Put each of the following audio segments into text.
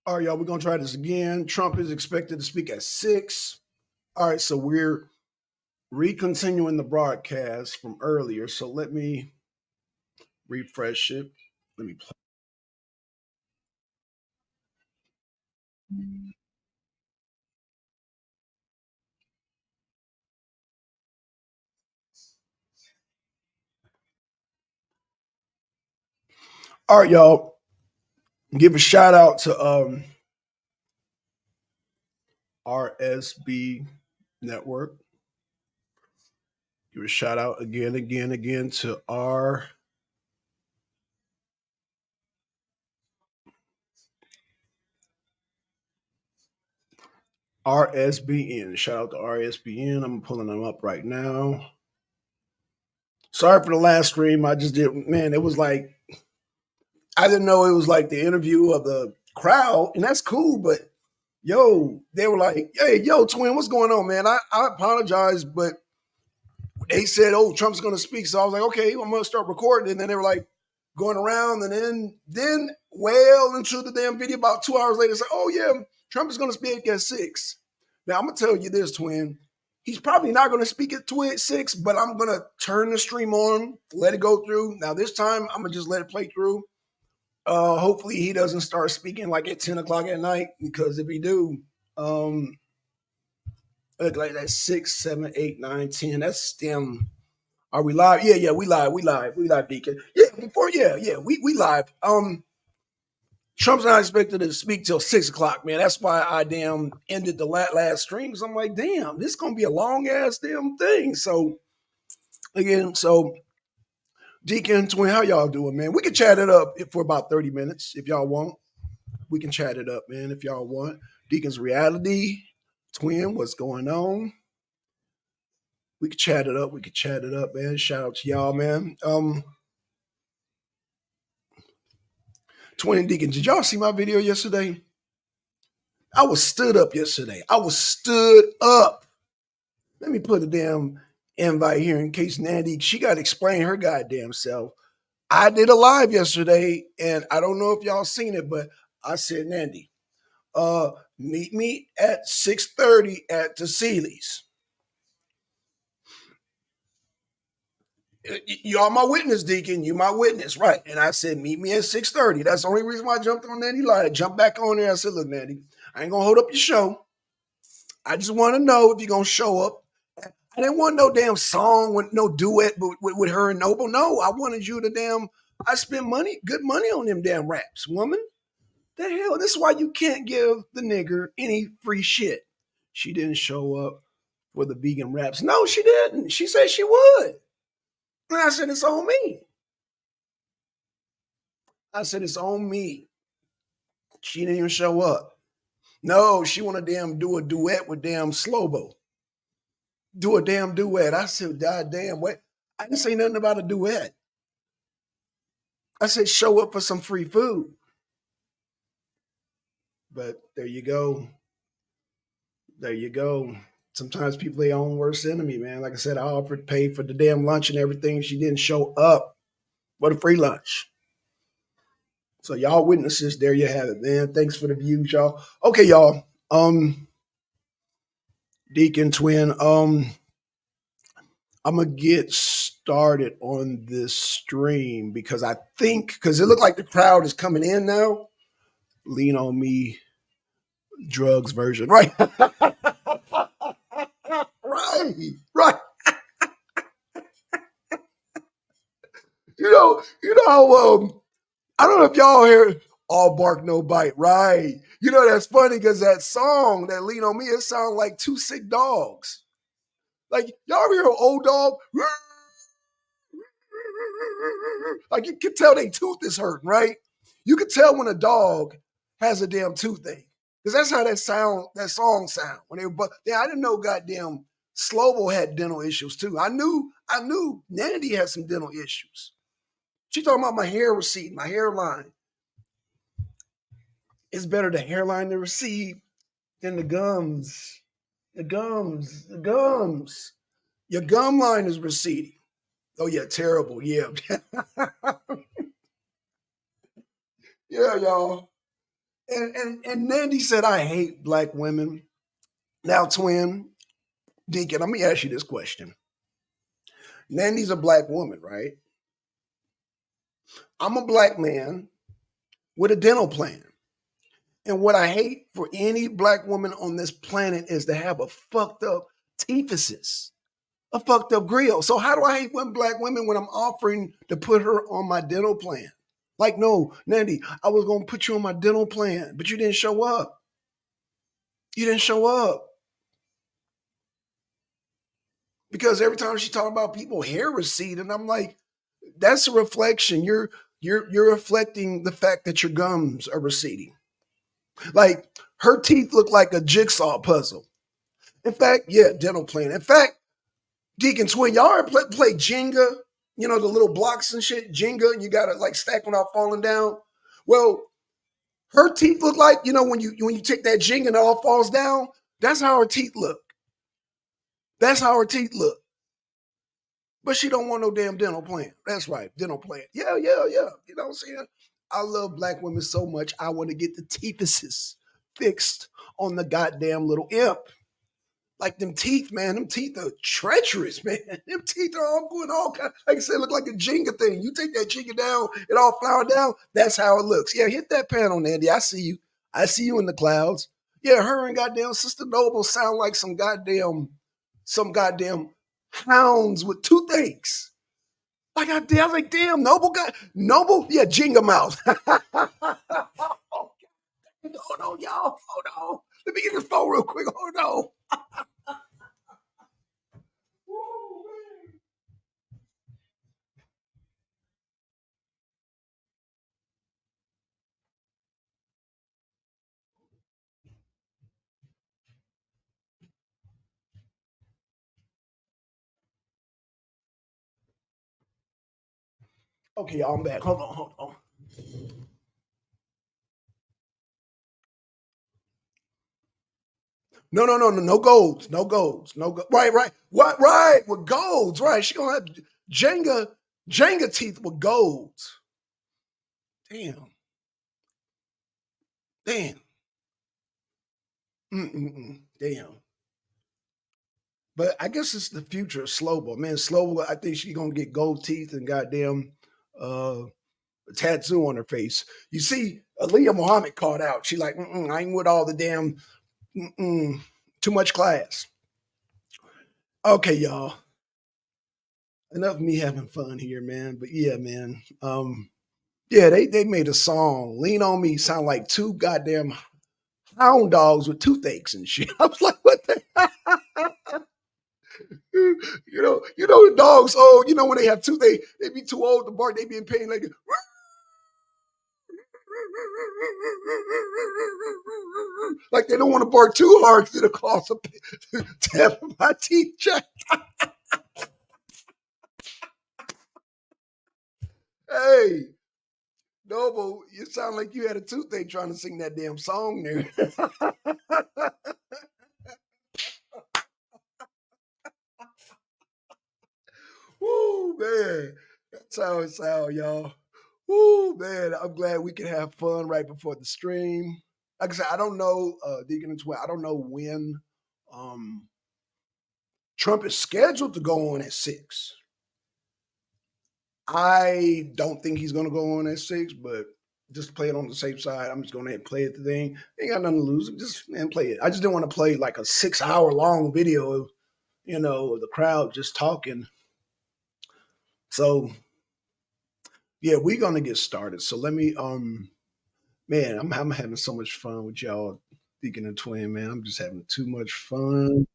All right, y'all, we're going to try this again. Trump is expected to speak at 6. All right, so we're recontinuing the broadcast from earlier. So let me refresh it. Let me play. All right, y'all. Give a shout out to RSB Network. Give a shout out again to RSBN. Shout out to RSBN. I'm pulling them up right now. Sorry for the last stream. I just did, man, it was like, I didn't know it was like the interview of the crowd, and that's cool, but yo, they were like, hey, yo, twin, what's going on, man? I apologize, but they said, oh, Trump's going to speak. So I was like, okay, I'm going to start recording. And then they were like going around. And then well into the damn video about 2 hours later, say, oh, yeah, Trump is going to speak at 6. Now, I'm going to tell you this, twin. He's probably not going to speak at 6, but I'm going to turn the stream on, let it go through. Now, this time, I'm going to just let it play through. Hopefully, he doesn't start speaking like at 10 o'clock at night, because if he do, look like that's 6, 7, 8, 9, 10. That's damn. Are we live? Yeah, we live, Deacon. Yeah, we live. Trump's not expected to speak till 6 o'clock, man. That's why I damn ended the last stream, because I'm like, damn, this is gonna be a long ass damn thing. So again, Deacon, twin, how y'all doing, man? We can chat it up for about 30 minutes if y'all want. We can chat it up, man, if y'all want. Deacon's reality, twin, what's going on? We could chat it up. We could chat it up, man. Shout out to y'all, man. Twin and Deacon, did y'all see my video yesterday? I was stood up yesterday. I was stood up. Let me put a damn invite here in case Nandy, she got to explain her goddamn self. I did a live yesterday, and I don't know if y'all seen it, but I said, Nandy, meet me at 6:30 at the Seeley's. You are my witness, Deacon. You my witness, right? And I said, meet me at 6:30. That's the only reason why I jumped on Nandy Live. Jump back on there. I said, look, Nandy, I ain't gonna hold up your show. I just want to know if you're gonna show up. I didn't want no damn song with no duet with her and Noble. No, I wanted you to damn. I spent good money on them damn raps, woman. The hell, this is why you can't give the nigger any free shit. She didn't show up for the vegan raps. No, she didn't. She said she would. And I said, it's on me. I said, it's on me. She didn't even show up. No, she want to damn do a duet with damn Slobo. Do a damn duet. I said, God damn, what? I didn't say nothing about a duet. I said, show up for some free food. But there you go. There you go. Sometimes people are their own worst enemy, man. Like I said, I offered pay for the damn lunch and everything. She didn't show up for the free lunch. So y'all witnesses, there you have it, man. Thanks for the views, y'all. Okay, y'all. Deacon twin. I'm gonna get started on this stream because I think because it looked like the crowd is coming in now. Lean on me, drugs version, right? right. You know how I don't know if y'all hear all bark no bite, right? You know that's funny because that song that lean on me, it sounds like two sick dogs. Like y'all ever hear an old dog? Like you can tell their tooth is hurting, right? You can tell when a dog has a damn toothache. Because that's how that song sound. When they but yeah, I didn't know goddamn Slobo had dental issues too. I knew Nandy had some dental issues. She talking about my hair receding, my hairline. It's better the hairline to recede than the gums. The gums. Your gum line is receding. Oh yeah, terrible. Yeah. Yeah, y'all. And Nandy said, I hate black women. Now, twin, Deacon, let me ask you this question. Nandy's a black woman, right? I'm a black man with a dental plan. And what I hate for any black woman on this planet is to have a fucked up teethuses, a fucked up grill. So how do I hate one black women when I'm offering to put her on my dental plan? Like, no, Nandy, I was gonna put you on my dental plan, but you didn't show up. You didn't show up. Because every time she talk about people hair recede, and I'm like, that's a reflection. You're reflecting the fact that your gums are receding. Like her teeth look like a jigsaw puzzle. In fact, yeah, dental plan. In fact, Deacon Twin, y'all ever play Jenga? You know, the little blocks and shit, Jenga, and you gotta like stack without falling down. Well, her teeth look like, you know, when you take that Jenga and it all falls down, that's how her teeth look. That's how her teeth look. But she don't want no damn dental plan. That's right, dental plan. Yeah, yeah, yeah. You know what I'm saying? I love black women so much. I want to get the teethuses fixed on the goddamn little imp. Like them teeth, man. Them teeth are treacherous, man. Them teeth are all going all kind. Like I said, look like a Jenga thing. You take that Jenga down, it all flower down. That's how it looks. Yeah, hit that panel, Nandy. I see you. I see you in the clouds. Yeah, her and goddamn Sister Noble sound like some goddamn hounds with toothaches. Like I was like, damn, Noble got Noble. Yeah, Jenga mouth. Hold on, y'all. Hold on. Let me get this phone real quick. Hold on. Okay, y'all, I'm back. Hold on, hold on. No, no, no, no, no golds, no golds, no go- right, right, what, right with golds, right? She gonna have Jenga, Jenga teeth with golds. Damn, damn, damn. But I guess it's the future of Slowbo, man. Slowbo, I think she gonna get gold teeth and goddamn uh, a tattoo on her face. You see, Aaliyah Muhammad called out. She like, I ain't with all the damn too much class. Okay, y'all. Enough of me having fun here, man. But yeah, man. Yeah, they made a song. Lean on Me sound like two goddamn hound dogs with toothaches and shit. I was like, what the you know the dogs, oh, you know when they have toothache, they be too old to bark, they be in pain like like they don't want to bark too hard because it'll cause a tap my teeth jack. Hey, Noble, you sound like you had a toothache trying to sing that damn song there. Woo, man. That's how it sounds, y'all. Woo, man. I'm glad we can have fun right before the stream. Like I said, I don't know, Deacon and Twin, I don't know when um, Trump is scheduled to go on at 6. I don't think he's going to go on at 6, but just to play it on the safe side, I'm just going to play it the thing. Ain't got nothing to lose. Just, man, play it. I just didn't want to play like a 6 hour long video of, of the crowd just talking. So yeah, we're gonna get started. So let me man, I'm having so much fun with y'all, Deacon and Twin, man. I'm just having too much fun.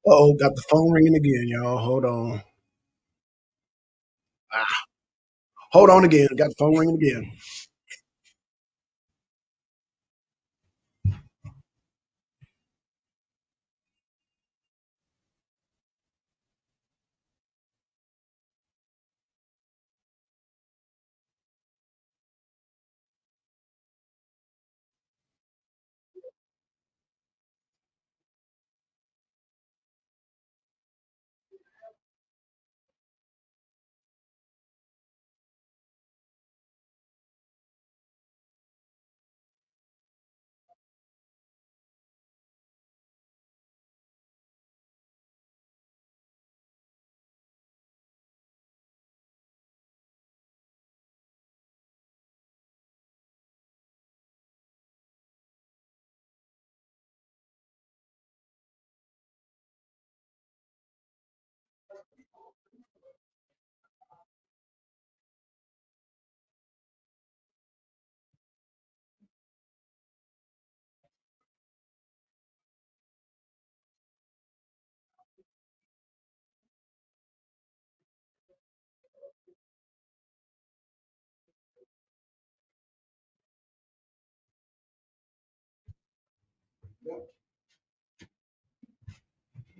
Oh, got the phone ringing again, y'all. Hold on. Ah, hold on again. Got the phone ringing again.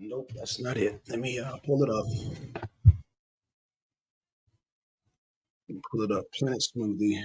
Nope, that's not it. Let me pull it up. Pull it up. Planet Smoothie.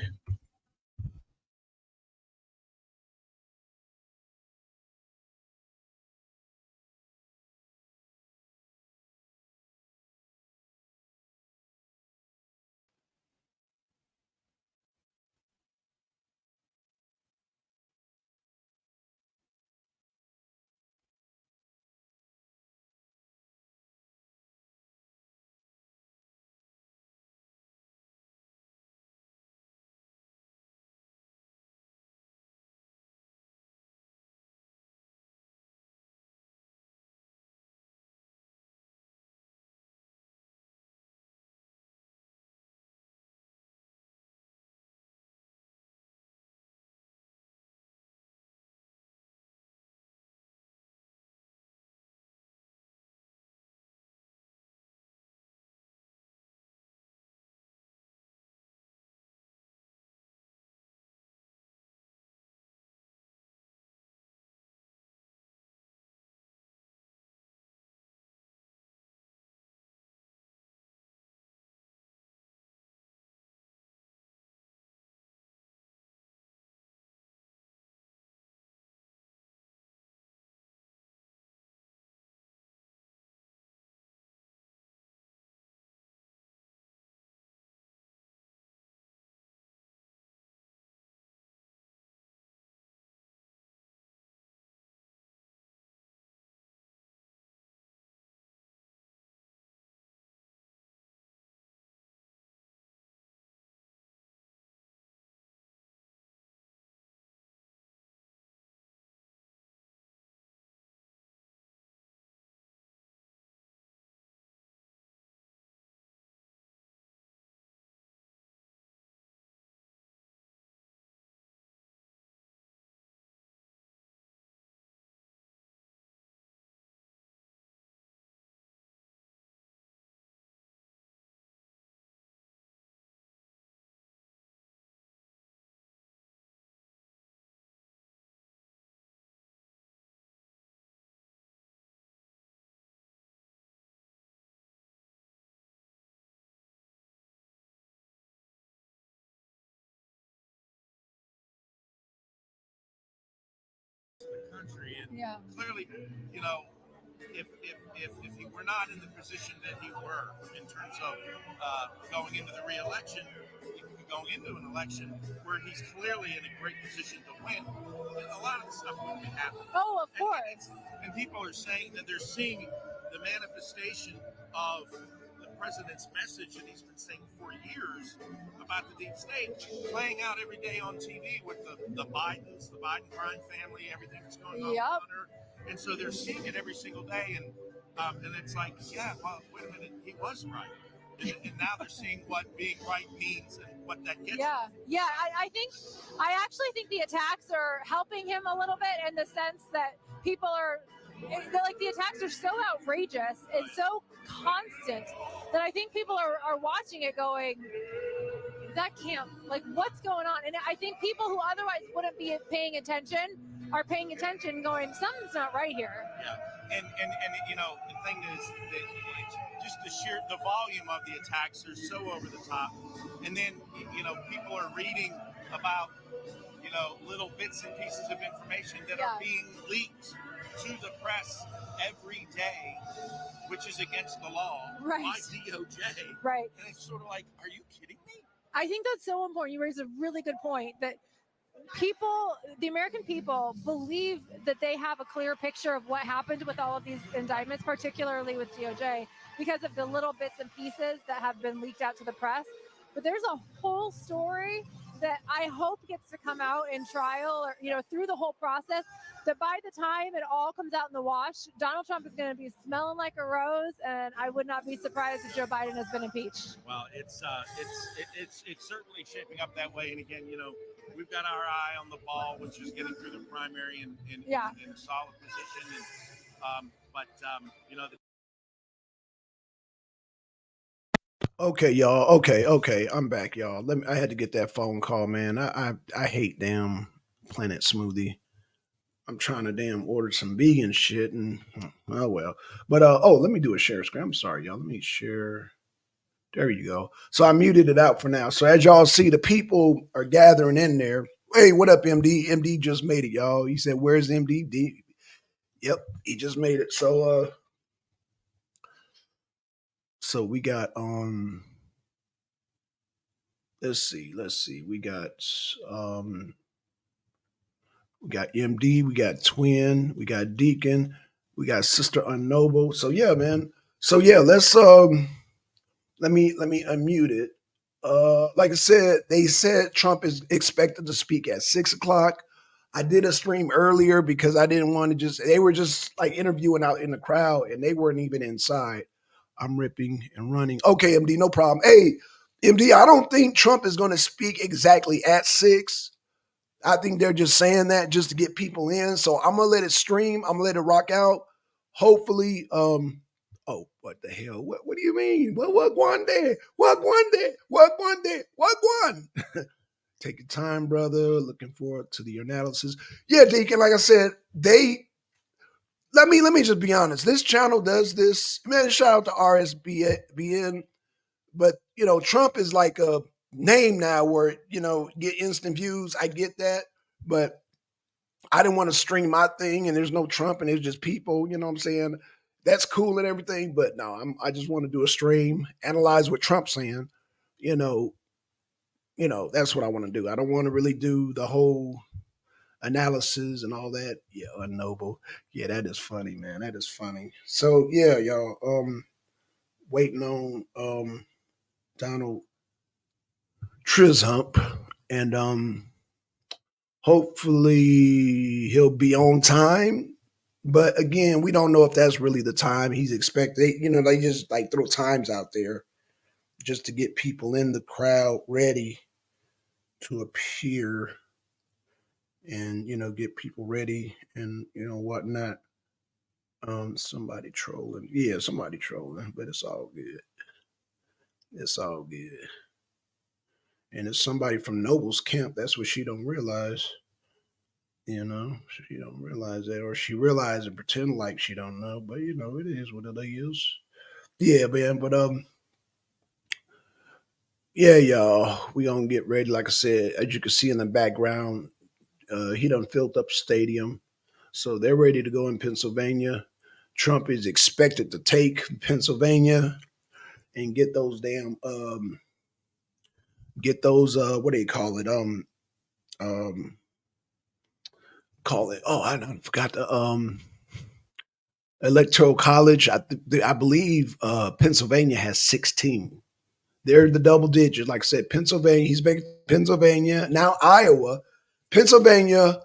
Country, and clearly, you know, if he were not in the position that he were in terms of going into the re-election, going into an election where he's clearly in a great position to win, a lot of the stuff wouldn't be happening. Oh, of course. And people are saying that they're seeing the manifestation of the president's message that he's been saying for years about the deep state playing out every day on TV with the Bidens, the Biden crime family, everything that's going on Yep. on Earth. And so they're seeing it every single day. And it's like, yeah, well, wait a minute, he was right. And now they're seeing what being right means and what that gets. Yeah. I actually think the attacks are helping him a little bit in the sense that people are, like, the attacks are so outrageous and so constant that I think people are watching it going, that can't, like, what's going on? And I think people who otherwise wouldn't be paying attention are paying attention going, something's not right here. Yeah, and you know, the thing is that it's just the volume of the attacks are so over the top, and then, you know, people are reading about, you know, little bits and pieces of information that are being leaked to the press every day, which is against the law by DOJ. Right. And it's sort of like, are you kidding me? I think that's so important. You raise a really good point that people, the American people, believe that they have a clear picture of what happened with all of these indictments, particularly with DOJ, because of the little bits and pieces that have been leaked out to the press. But there's a whole story that I hope gets to come out in trial, or, you know, through the whole process, that by the time it all comes out in the wash, Donald Trump is going to be smelling like a rose, and I would not be surprised if Joe Biden has been impeached. Well, it's certainly shaping up that way. And again, you know, we've got our eye on the ball, which is getting through the primary in a solid position. And you know, Okay, y'all. Okay. I'm back, y'all. I had to get that phone call, man. I hate damn Planet Smoothie. I'm trying to damn order some vegan shit and oh well. But let me do a share screen. I'm sorry, y'all. Let me share. There you go. So I muted it out for now. So as y'all see, the people are gathering in there. Hey, what up, MD? MD just made it, y'all. He said, "Where's MD?" Yep, he just made it. So we got let's see. We got MD, we got Twin, we got Deacon, we got Sister Unknoble. So yeah, man. So yeah, let's let me unmute it. Like I said, they said Trump is expected to speak at 6 o'clock. I did a stream earlier because I didn't want to they were just like interviewing out in the crowd and they weren't even inside. I'm ripping and running. Okay, MD, no problem. Hey, MD, I don't think Trump is going to speak exactly at 6. I think they're just saying that just to get people in. So I'm gonna let it stream. I'm gonna let it rock out. Hopefully, oh, what the hell? What do you mean? What one day? What one day? What one day? What one? Take your time, brother. Looking forward to the analysis. Yeah, Deacon, like I said, let me just be honest. This channel does this. Man, shout out to RSBN. But Trump is like a name now where get instant views. I get that, but I didn't want to stream my thing and there's no Trump and it's just people. You know what I'm saying? That's cool and everything, but no, I just want to do a stream, analyze what Trump's saying. You know, that's what I want to do. I don't want to really do the whole analysis and all that. Yeah, Unknoble. Yeah, that is funny, man. That is funny. So yeah, y'all. Waiting on Donald Trishump, and hopefully he'll be on time. But again, we don't know if that's really the time he's expected. They just like throw times out there just to get people in the crowd ready to appear and get people ready and whatnot. Somebody trolling. Yeah, somebody trolling, but it's all good. It's all good. And it's somebody from Noble's camp. That's what she don't realize. She don't realize that, or she realize and pretend like she don't know. But it is what it is. Yeah, man. But yeah, y'all. We gonna get ready. Like I said, as you can see in the background, he done filled up the stadium, so they're ready to go in Pennsylvania. Trump is expected to take Pennsylvania and get those damn get those what do you call it um call it I forgot the electoral college. I believe Pennsylvania has 16. They're the double digits. Like I said, Pennsylvania. He's big. Pennsylvania now. Iowa, Pennsylvania,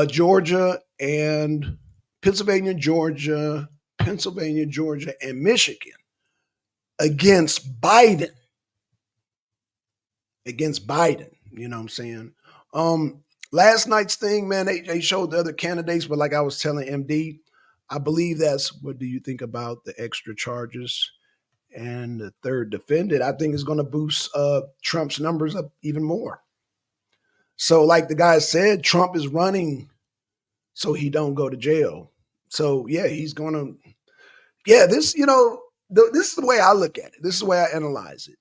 Georgia, and Pennsylvania, Georgia, and Michigan against Biden. Against Biden. You know what I'm saying? Last night's thing, man, they showed the other candidates, but like I was telling MD, I believe that's what do you think about the extra charges and the third defendant? I think is going to boost Trump's numbers up even more. So, like the guy said, Trump is running so he don't go to jail. So yeah, he's going to. Yeah, this this is the way I look at it. This is the way I analyze it.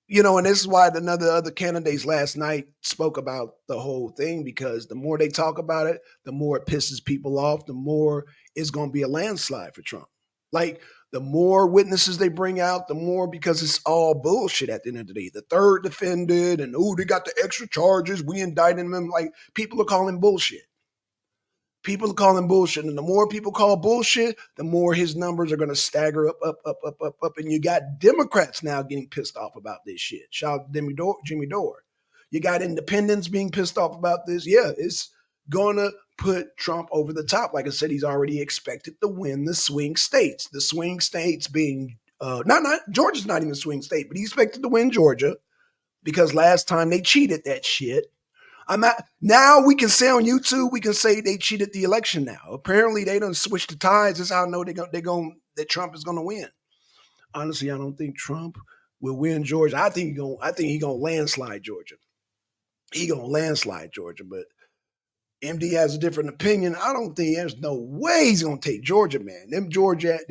And this is why other candidates last night spoke about the whole thing, because the more they talk about it, the more it pisses people off, the more it's going to be a landslide for Trump. Like the more witnesses they bring out, the more, because it's all bullshit at the end of the day. The third defendant and they got the extra charges, we indicted them. Like people are calling bullshit. People are calling bullshit, and the more people call bullshit, the more his numbers are going to stagger up. And you got Democrats now getting pissed off about this shit. Shout out to Jimmy Dore. You got independents being pissed off about this. Yeah, it's going to put Trump over the top. Like I said, he's already expected to win the swing states. The swing states being not Georgia's not even a swing state, but he expected to win Georgia because last time they cheated that shit. I'm not now. We can say on YouTube, we can say they cheated the election. Now, apparently, they don't switch the tides. That's how I know that Trump is going to win. Honestly, I don't think Trump will win Georgia. I think he's gonna landslide Georgia. He gonna landslide Georgia, but MD has a different opinion. I don't think there's no way he's going to take Georgia, man. Them Georgites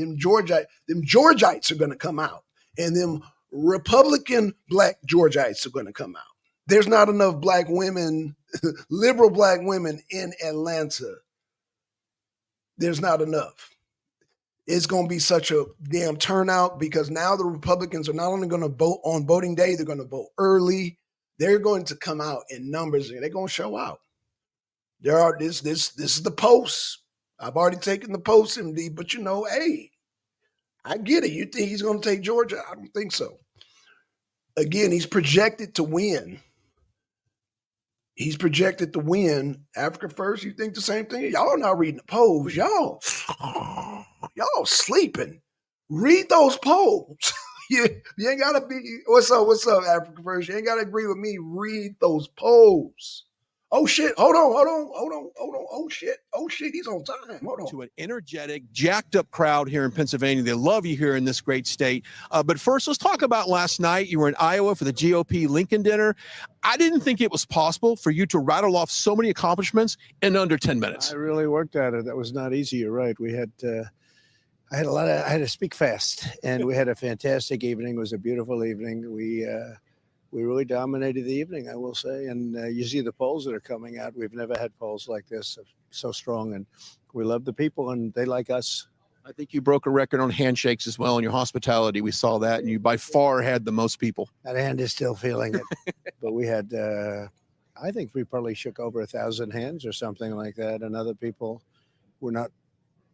are going to come out, and them Republican black Georgites are going to come out. There's not enough black women, liberal black women in Atlanta. There's not enough. It's going to be such a damn turnout because now the Republicans are not only going to vote on voting day, they're going to vote early. They're going to come out in numbers and they're going to show out. This is the post. I've already taken the post, MD, but hey, I get it. You think he's going to take Georgia? I don't think so. Again, he's projected to win. He's projected to win Africa First. You think the same thing? Y'all are not reading the polls. Y'all sleeping. Read those polls. you ain't got to be, what's up, Africa First? You ain't got to agree with me. Read those polls. Oh, shit. Hold on. Oh, shit, he's on time. Hold on. To an energetic, jacked up crowd here in Pennsylvania. They love you here in this great state. But first, let's talk about last night. You were in Iowa for the GOP Lincoln dinner. I didn't think it was possible for you to rattle off so many accomplishments in under 10 minutes. I really worked at it. That was not easy. You're right. I had to speak fast, and we had a fantastic evening. It was a beautiful evening. We really dominated the evening, I will say. And you see the polls that are coming out. We've never had polls like this so strong, and we love the people, and they like us. I think you broke a record on handshakes as well in your hospitality. We saw that, and you by far had the most people. That hand is still feeling it. But we had, I think we probably shook over 1,000 hands or something like that, and other people were not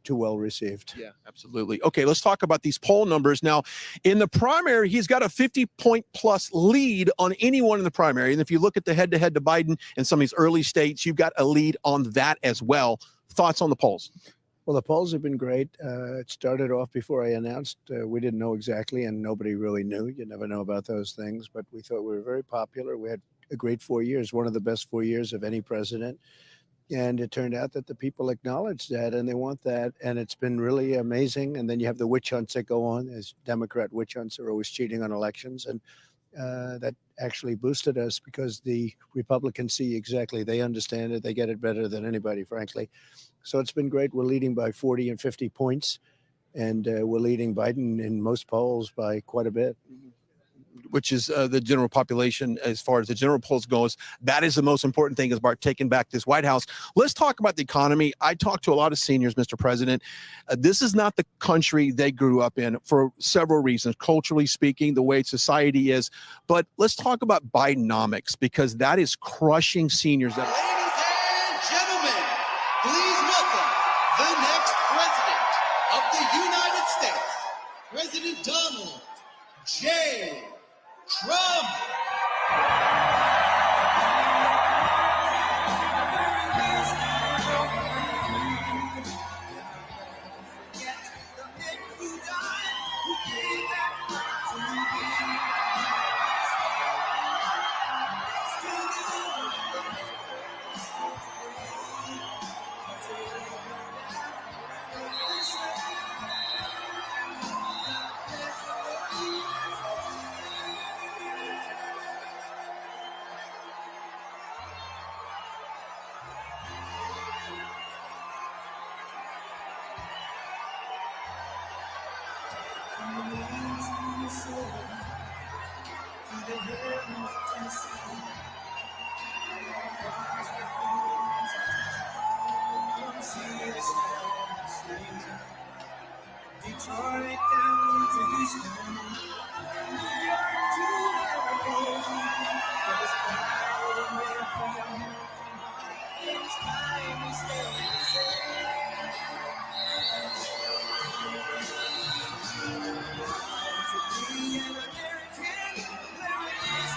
too well received. Yeah, absolutely. Okay, let's talk about these poll numbers. Now, in the primary, he's got a 50-point plus lead on anyone in the primary. And if you look at the head-to-head to Biden in some of these early states, you've got a lead on that as well. Thoughts on the polls? Well, the polls have been great. It started off before I announced. We didn't know exactly, and nobody really knew. You never know about those things. But we thought we were very popular. We had a great 4 years, one of the best 4 years of any president. And it turned out that the people acknowledged that, and they want that. And it's been really amazing. And then you have the witch hunts that go on. As Democrat witch hunts are always cheating on elections. And that actually boosted us because the Republicans see exactly. They understand it. They get it better than anybody, frankly. So it's been great. We're leading by 40 and 50 points. And we're leading Biden in most polls by quite a bit. Which is the general population as far as the general polls goes. That is the most important thing is Bart taking back this White House. Let's talk about the economy. I talked to a lot of seniors, Mr. President. This is not the country they grew up in for several reasons, culturally speaking, the way society is. But let's talk about Bidenomics because that is crushing seniors. Ladies and gentlemen, please welcome the next president of the United States, President Donald J. Trump. Detroit down to Houston, New York to Arizona. There is pride in every American heart. It's time we stay the same. To be an American, where it is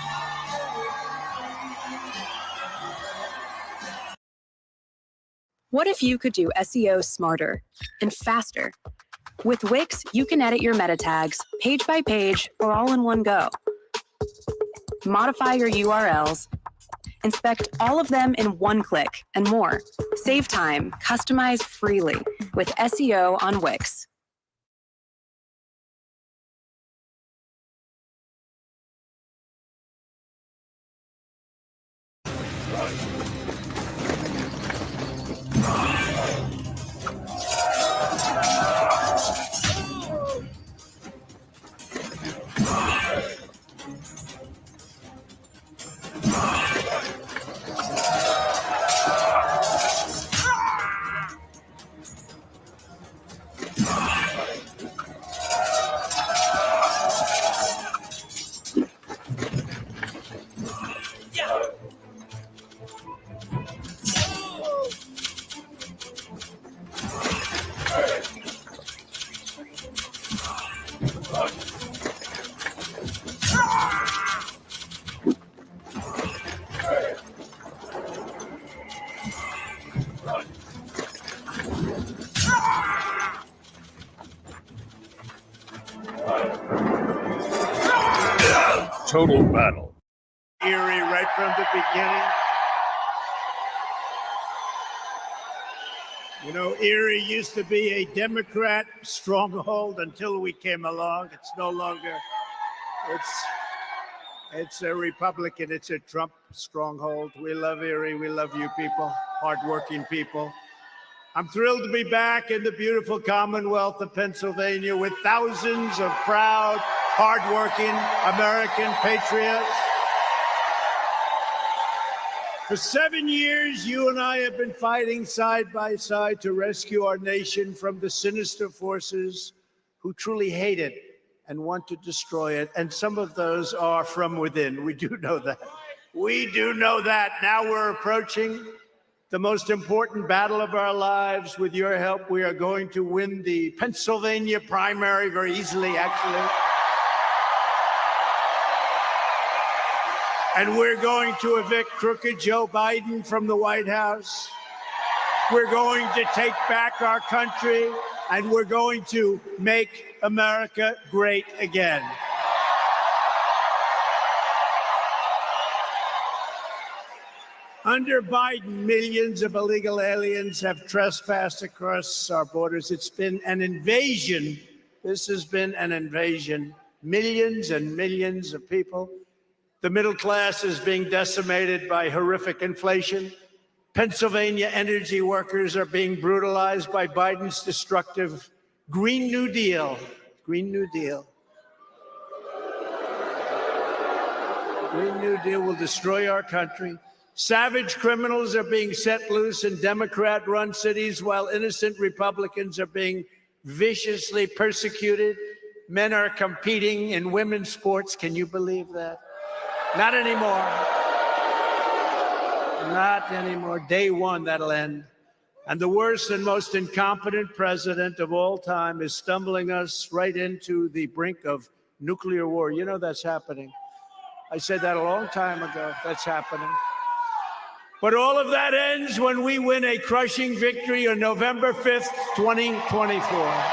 free. What if you could do SEO smarter and faster? With Wix, you can edit your meta tags, page by page, or all in one go. Modify your URLs, inspect all of them in one click, and more. Save time, customize freely with SEO on Wix. total battle. Erie right from the beginning. You know, Erie used to be a Democrat stronghold until we came along. It's no longer. It's a Republican. It's a Trump stronghold. We love Erie. We love you people, hardworking people. I'm thrilled to be back in the beautiful Commonwealth of Pennsylvania with thousands of proud, hardworking American patriots. For 7 years, you and I have been fighting side by side to rescue our nation from the sinister forces who truly hate it and want to destroy it. And some of those are from within. We do know that. We do know that. Now we're approaching the most important battle of our lives. With your help, we are going to win the Pennsylvania primary very easily, actually. And we're going to evict crooked Joe Biden from the White House. We're going to take back our country, and we're going to make America great again. Under Biden, millions of illegal aliens have trespassed across our borders. It's been an invasion. This has been an invasion. Millions and millions of people. The middle class is being decimated by horrific inflation. Pennsylvania energy workers are being brutalized by Biden's destructive Green New Deal. Green New Deal. Green New Deal will destroy our country. Savage criminals are being set loose in Democrat-run cities while innocent Republicans are being viciously persecuted. Men are competing in women's sports. Can you believe that? Not anymore. Not anymore. Day one, that'll end. And the worst and most incompetent president of all time is stumbling us right into the brink of nuclear war. You know that's happening. I said that a long time ago. That's happening. But all of that ends when we win a crushing victory on November 5th, 2024.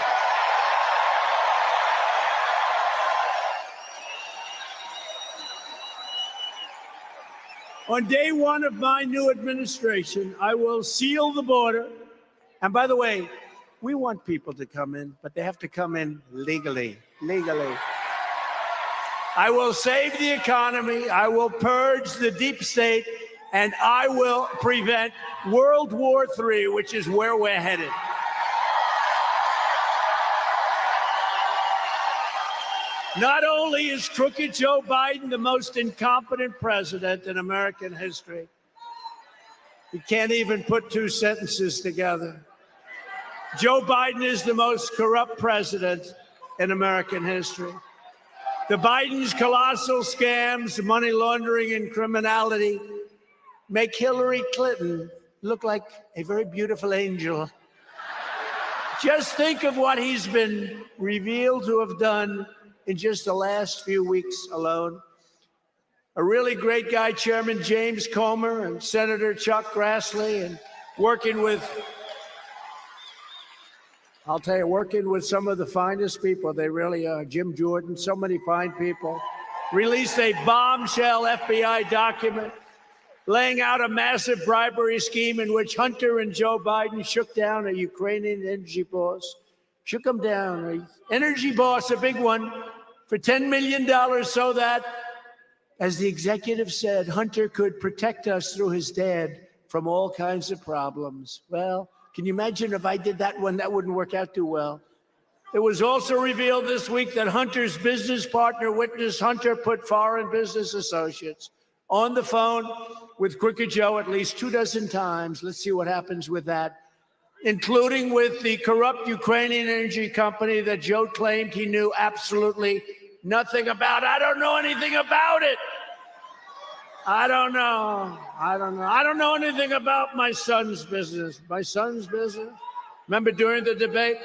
On day one of my new administration, I will seal the border. And by the way, we want people to come in, but they have to come in legally. Legally. I will save the economy. I will purge the deep state. And I will prevent World War III, which is where we're headed. Not only is crooked Joe Biden the most incompetent president in American history, he can't even put two sentences together. Joe Biden is the most corrupt president in American history. The Biden's colossal scams, money laundering, and criminality make Hillary Clinton look like a very beautiful angel. Just think of what he's been revealed to have done in just the last few weeks alone. A really great guy, Chairman James Comer and Senator Chuck Grassley, and working with some of the finest people. They really are. Jim Jordan, so many fine people. Released a bombshell FBI document laying out a massive bribery scheme in which Hunter and Joe Biden shook down a Ukrainian energy boss. Shook him down, an energy boss, a big one, for $10 million so that, as the executive said, Hunter could protect us through his dad from all kinds of problems. Well, can you imagine if I did that one? That wouldn't work out too well. It was also revealed this week that Hunter's business partner witnessed Hunter put foreign business associates on the phone with Crooked Joe at least 24 times. Let's see what happens with that, including with the corrupt Ukrainian energy company that Joe claimed he knew absolutely nothing about. I don't know anything about it. I don't know anything about my son's business. My son's business? Remember during the debate,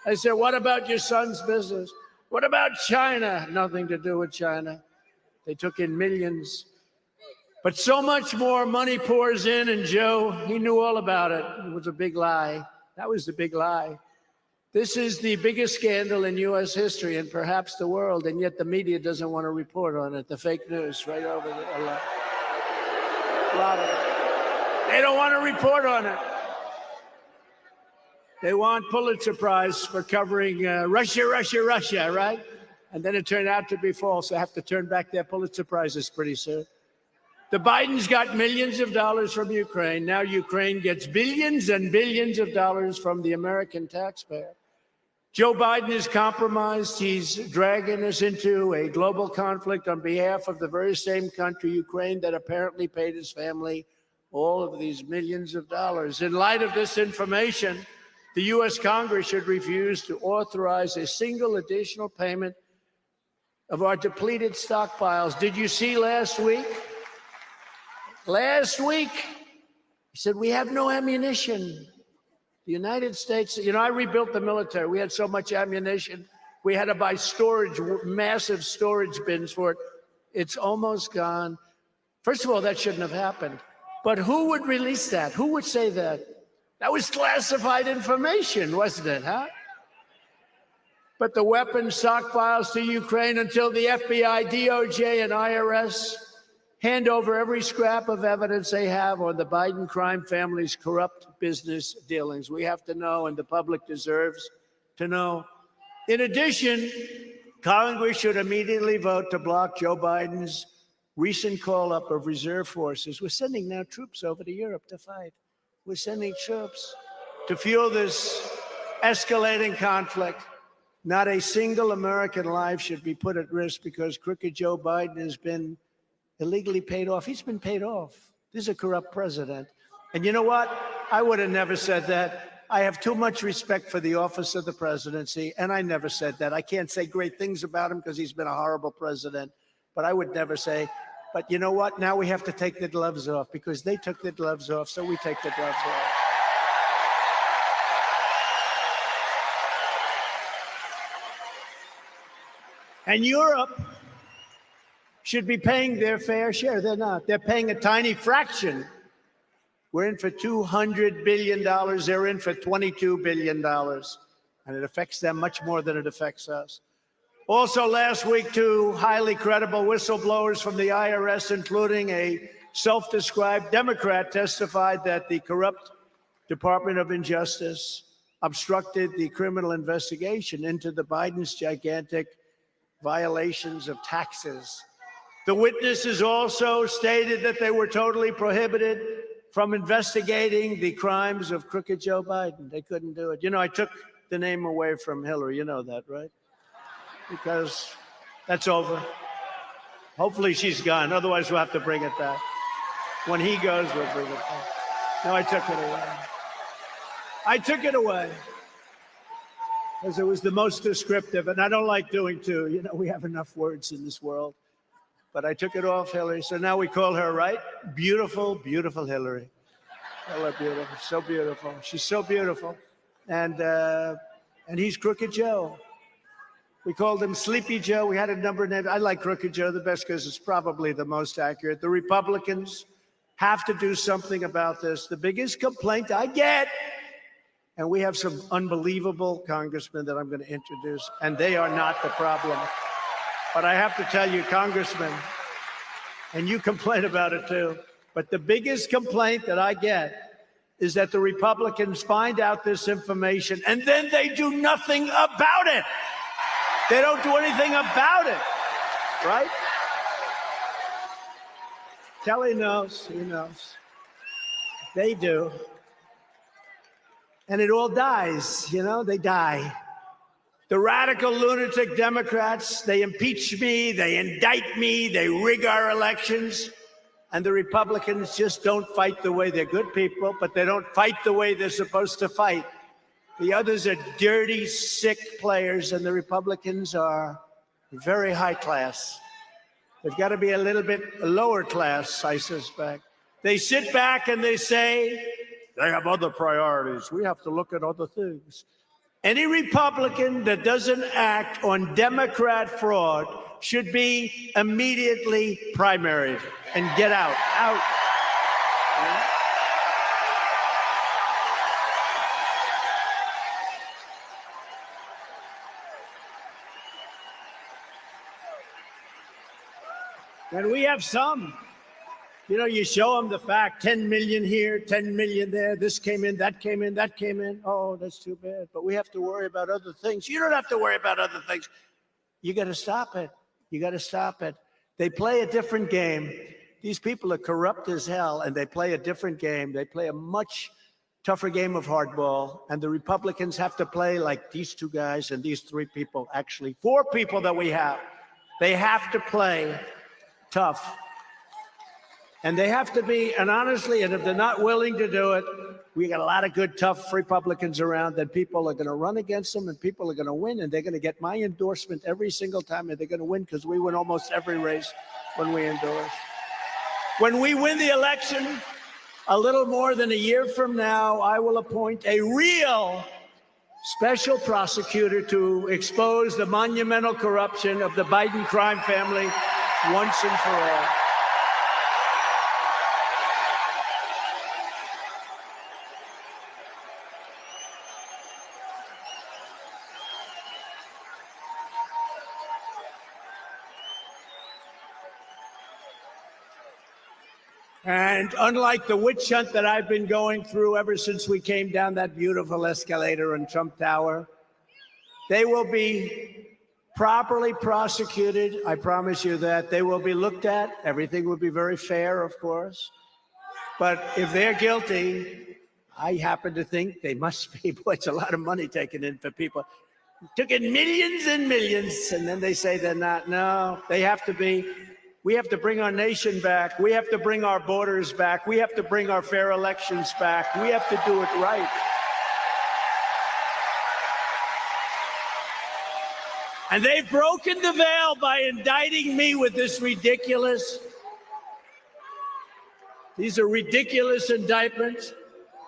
I said, what about your son's business? What about China? Nothing to do with China. They took in millions. But so much more money pours in, and Joe, he knew all about it. It was a big lie. That was the big lie. This is the biggest scandal in U.S. history and perhaps the world, and yet the media doesn't want to report on it. The fake news right over there. A lot of it. They don't want to report on it. They want Pulitzer Prize for covering Russia, Russia, Russia, right? And then it turned out to be false. They have to turn back their Pulitzer Prizes pretty soon. The Bidens got millions of dollars from Ukraine. Now Ukraine gets billions and billions of dollars from the American taxpayer. Joe Biden is compromised. He's dragging us into a global conflict on behalf of the very same country, Ukraine, that apparently paid his family all of these millions of dollars. In light of this information, the U.S. Congress should refuse to authorize a single additional payment of our depleted stockpiles. Did you see last week? Last week, he said, we have no ammunition. The United States, you know, I rebuilt the military. We had so much ammunition. We had to buy storage, massive storage bins for it. It's almost gone. First of all, that shouldn't have happened. But who would release that? Who would say that? That was classified information, wasn't it, huh? But the weapons stockpiles to Ukraine until the FBI, DOJ, and IRS hand over every scrap of evidence they have on the Biden crime family's corrupt business dealings. We have to know, and the public deserves to know. In addition, Congress should immediately vote to block Joe Biden's recent call-up of reserve forces. We're sending now troops over to Europe to fight. We're sending troops to fuel this escalating conflict. Not a single American life should be put at risk because crooked Joe Biden has been illegally paid off. He's been paid off. This is a corrupt president. And you know what? I would have never said that. I have too much respect for the office of the presidency, and I never said that. I can't say great things about him because he's been a horrible president, but I would never say, but you know what? Now we have to take the gloves off because they took the gloves off, so we take the gloves off. And Europe should be paying their fair share. They're not. They're paying a tiny fraction. We're in for $200 billion. They're in for $22 billion. And it affects them much more than it affects us. Also last week, two highly credible whistleblowers from the IRS, including a self-described Democrat, testified that the corrupt Department of Justice obstructed the criminal investigation into the Biden's gigantic violations of taxes. The witnesses also stated that they were totally prohibited from investigating the crimes of crooked Joe Biden. They couldn't do it. You know, I took the name away from Hillary. You know that, right? Because that's over. Hopefully she's gone. Otherwise, we'll have to bring it back. When he goes, we'll bring it back. No, I took it away. I took it away because it was the most descriptive, and I don't like doing two. You know, we have enough words in this world. But I took it off Hillary, so now we call her, right? Beautiful, beautiful Hillary. Call her beautiful, so beautiful. She's so beautiful. And he's Crooked Joe. We called him Sleepy Joe. We had a number of names. I like Crooked Joe the best because it's probably the most accurate. The Republicans have to do something about this. The biggest complaint I get, and we have some unbelievable congressmen that I'm going to introduce, and they are not the problem. But I have to tell you, Congressman, and you complain about it too, but the biggest complaint that I get is that the Republicans find out this information and then they do nothing about it. They don't do anything about it, right? Kelly knows, he knows. They do. And it all dies, you know, they die. The radical lunatic Democrats, they impeach me, they indict me, they rig our elections. And the Republicans just don't fight the way they're good people, but they don't fight the way they're supposed to fight. The others are dirty, sick players, and the Republicans are very high class. They've got to be a little bit lower class, I suspect. They sit back and they say, they have other priorities. We have to look at other things. Any Republican that doesn't act on Democrat fraud should be immediately primaried and get out. Out. And we have some. You know, you show them the fact, 10 million here, 10 million there, this came in, that came in, that came in. Oh, that's too bad. But we have to worry about other things. You don't have to worry about other things. You got to stop it. You got to stop it. They play a different game. These people are corrupt as hell, and they play a different game. They play a much tougher game of hardball, and the Republicans have to play like these two guys and these three people, actually, four people that we have. They have to play tough. And they have to be, and honestly, and if they're not willing to do it, we got a lot of good, tough Republicans around that people are going to run against them and people are going to win. And they're going to get my endorsement every single time. And they're going to win because we win almost every race when we endorse. When we win the election, a little more than a year from now, I will appoint a real special prosecutor to expose the monumental corruption of the Biden crime family once and for all. And unlike the witch hunt that I've been going through ever since we came down that beautiful escalator in Trump Tower, they will be properly prosecuted. I promise you that. They will be looked at. Everything will be very fair, of course. But if they're guilty, I happen to think they must be. Boy, it's a lot of money taken in for people. Took in millions and millions, and then they say they're not. No, they have to be. We have to bring our nation back. We have to bring our borders back. We have to bring our fair elections back. We have to do it right. And they've broken the veil by indicting me with this ridiculous. These are ridiculous indictments.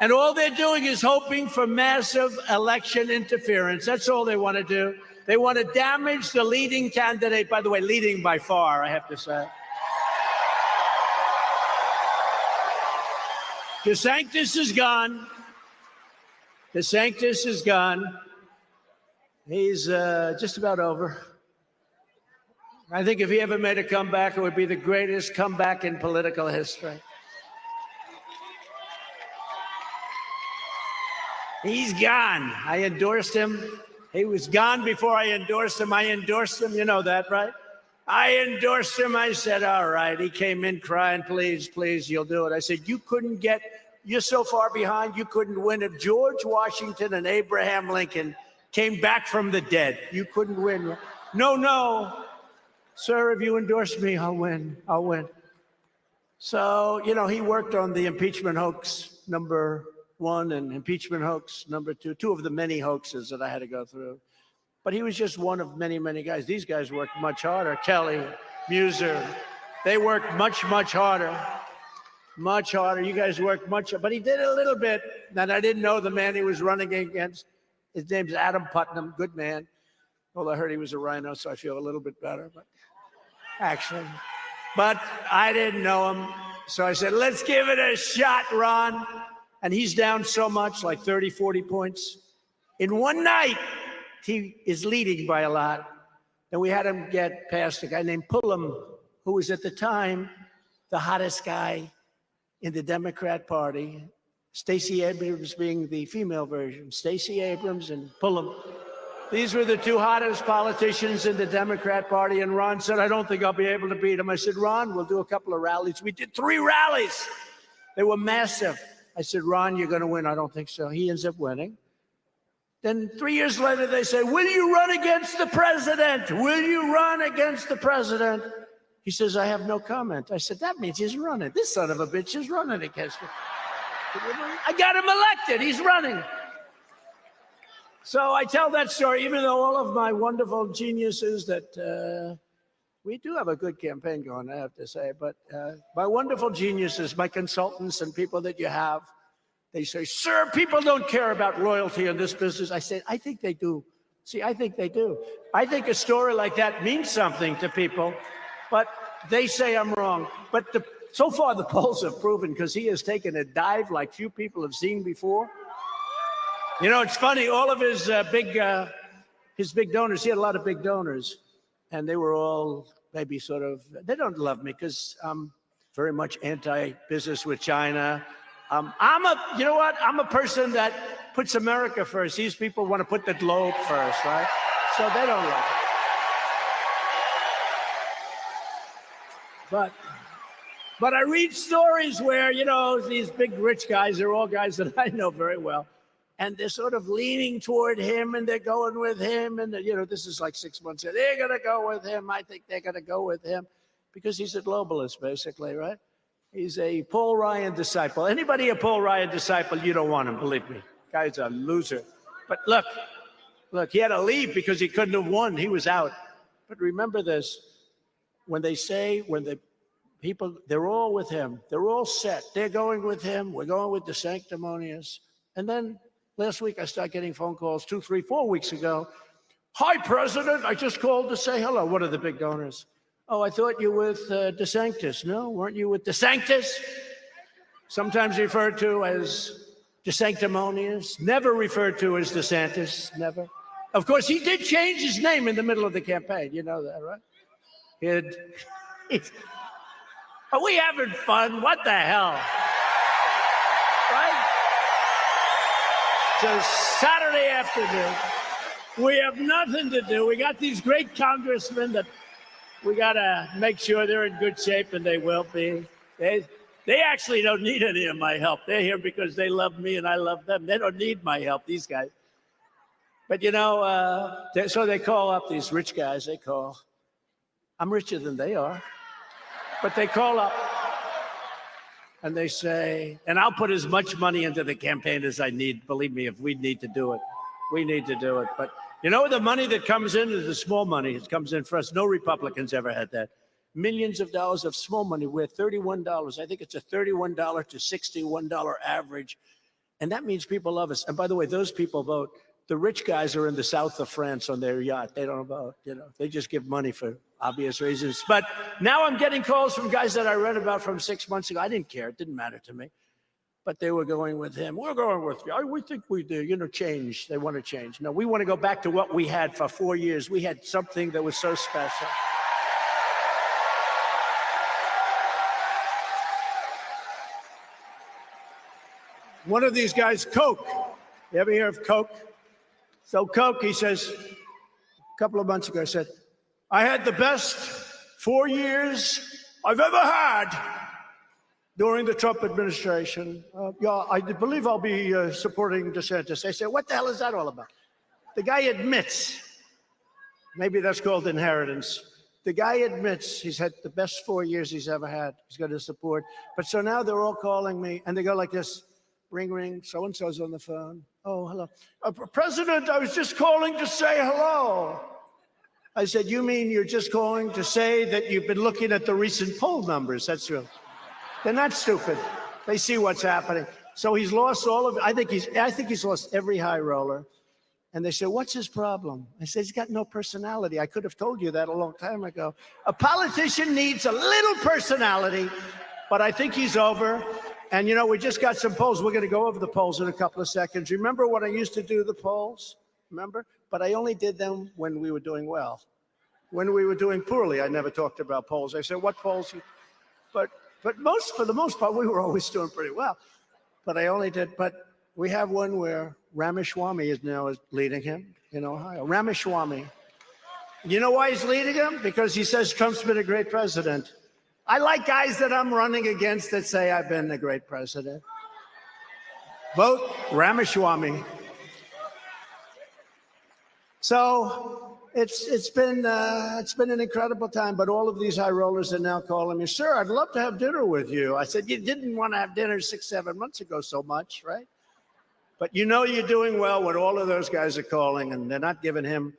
And all they're doing is hoping for massive election interference. That's all they want to do. They want to damage the leading candidate, by the way, leading by far, I have to say. DeSantis is gone. DeSantis is gone. He's just about over. I think if he ever made a comeback, it would be the greatest comeback in political history. He's gone. I endorsed him. He was gone before I endorsed him. I endorsed him. You know that, right? I endorsed him. I said, all right. He came in crying, please, please, you'll do it. I said, you're so far behind, you couldn't win. If George Washington and Abraham Lincoln came back from the dead, you couldn't win. No. Sir, if you endorse me, I'll win. I'll win. So, he worked on the impeachment hoax number 1 and impeachment hoax number 2, two of the many hoaxes that I had to go through. But he was just one of many, many guys. These guys worked much harder. Kelly, Muser, they worked much, much harder. Much harder. You guys worked much, but he did a little bit. And I didn't know the man he was running against. His name's Adam Putnam, good man. Well, I heard he was a rhino, so I feel a little bit better, but I didn't know him. So I said, let's give it a shot, Ron. And he's down so much, like 30, 40 points. In one night, he is leading by a lot. And we had him get past a guy named Pullum, who was at the time the hottest guy in the Democrat Party. Stacey Abrams being the female version. Stacey Abrams and Pullum. These were the two hottest politicians in the Democrat Party. And Ron said, I don't think I'll be able to beat him. I said, Ron, we'll do a couple of rallies. We did 3 rallies. They were massive. I said, Ron, you're going to win. I don't think so. He ends up winning. Then 3 years later, they say, will you run against the president? Will you run against the president? He says, I have no comment. I said, that means he's running. This son of a bitch is running against me. I got him elected. He's running. So I tell that story, even though all of my wonderful geniuses that we do have a good campaign going, I have to say, but my wonderful geniuses, my consultants and people that you have, they say, sir, people don't care about royalty in this business. I say, I think they do. See, I think they do. I think a story like that means something to people, but they say I'm wrong. But so far, the polls have proven, because he has taken a dive like few people have seen before. It's funny, all of his big donors, he had a lot of big donors, and they were all maybe sort of, they don't love me because I'm very much anti-business with China. You know what? I'm a person that puts America first. These people want to put the globe first, right? So they don't love it. But I read stories where, you know, these big rich guys, they're all guys that I know very well, and they're sort of leaning toward him and they're going with him. And, you know, this is like 6 months ago. They're going to go with him. I think they're going to go with him because he's a globalist, basically, right? He's a Paul Ryan disciple. Anybody a Paul Ryan disciple, you don't want him, believe me. Guy's a loser. But look, he had to leave because he couldn't have won. He was out. But remember this, when the people, they're all with him. They're all set. They're going with him. We're going with the sanctimonious. And then last week, I started getting phone calls 2, 3, 4 weeks ago. Hi, President. I just called to say hello. What are the big donors? Oh, I thought you were with DeSantis. No, weren't you with DeSanctus? Sometimes referred to as DeSanctimonious. Never referred to as DeSantis. Never. Of course, he did change his name in the middle of the campaign. You know that, right? Are we having fun? What the hell? Right? So Saturday afternoon, we have nothing to do. We got these great congressmen that we got to make sure they're in good shape, and they will be. They actually don't need any of my help. They're here because they love me and I love them. They don't need my help, these guys. But, you know, so they call up these rich guys. They call. I'm richer than they are. But they call up and they say, and I'll put as much money into the campaign as I need. Believe me, if we need to do it, we need to do it. But you know, the money that comes in is the small money. It comes in for us. No Republicans ever had that. Millions of dollars of small money. We're $31. I think it's a $31 to $61 average. And that means people love us. And by the way, those people vote. The rich guys are in the south of France on their yacht. They don't vote, you know. They just give money for obvious reasons. But now I'm getting calls from guys that I read about from 6 months ago. I didn't care. It didn't matter to me. But they were going with him. We're going with you. We think we do, you know, change. They want to change. No, we want to go back to what we had for 4 years. We had something that was so special. One of these guys, Coke. You ever hear of Coke? So Coke, he says, a couple of months ago, he said, I had the best 4 years I've ever had during the Trump administration. Yeah, I believe I'll be supporting DeSantis. I said, what the hell is that all about? The guy admits, maybe that's called inheritance. The guy admits he's had the best 4 years he's ever had. He's got his support. But so now they're all calling me, and they go like this. Ring, ring, so-and-so's on the phone. Oh, hello. President, I was just calling to say hello. I said, you mean you're just calling to say that you've been looking at the recent poll numbers? That's real. They're not stupid. They see what's happening. So he's lost all of it. I think he's lost every high roller. And they said, what's his problem? I said, he's got no personality. I could have told you that a long time ago. A politician needs a little personality, but I think he's over. And, you know, we just got some polls. We're going to go over the polls in a couple of seconds. Remember when I used to do the polls? Remember? But I only did them when we were doing well. When we were doing poorly, I never talked about polls. I said, what polls? But for the most part, we were always doing pretty well. But I only did, but we have one where Ramaswamy is now leading him in Ohio. Ramaswamy. You know why he's leading him? Because he says Trump's been a great president. I like guys that I'm running against that say I've been a great president. Vote Ramaswamy. So it's been an incredible time, but all of these high rollers are now calling me, sir, I'd love to have dinner with you. I said, you didn't want to have dinner 6, 7 months ago so much, right? But you know you're doing well when all of those guys are calling, and they're not giving him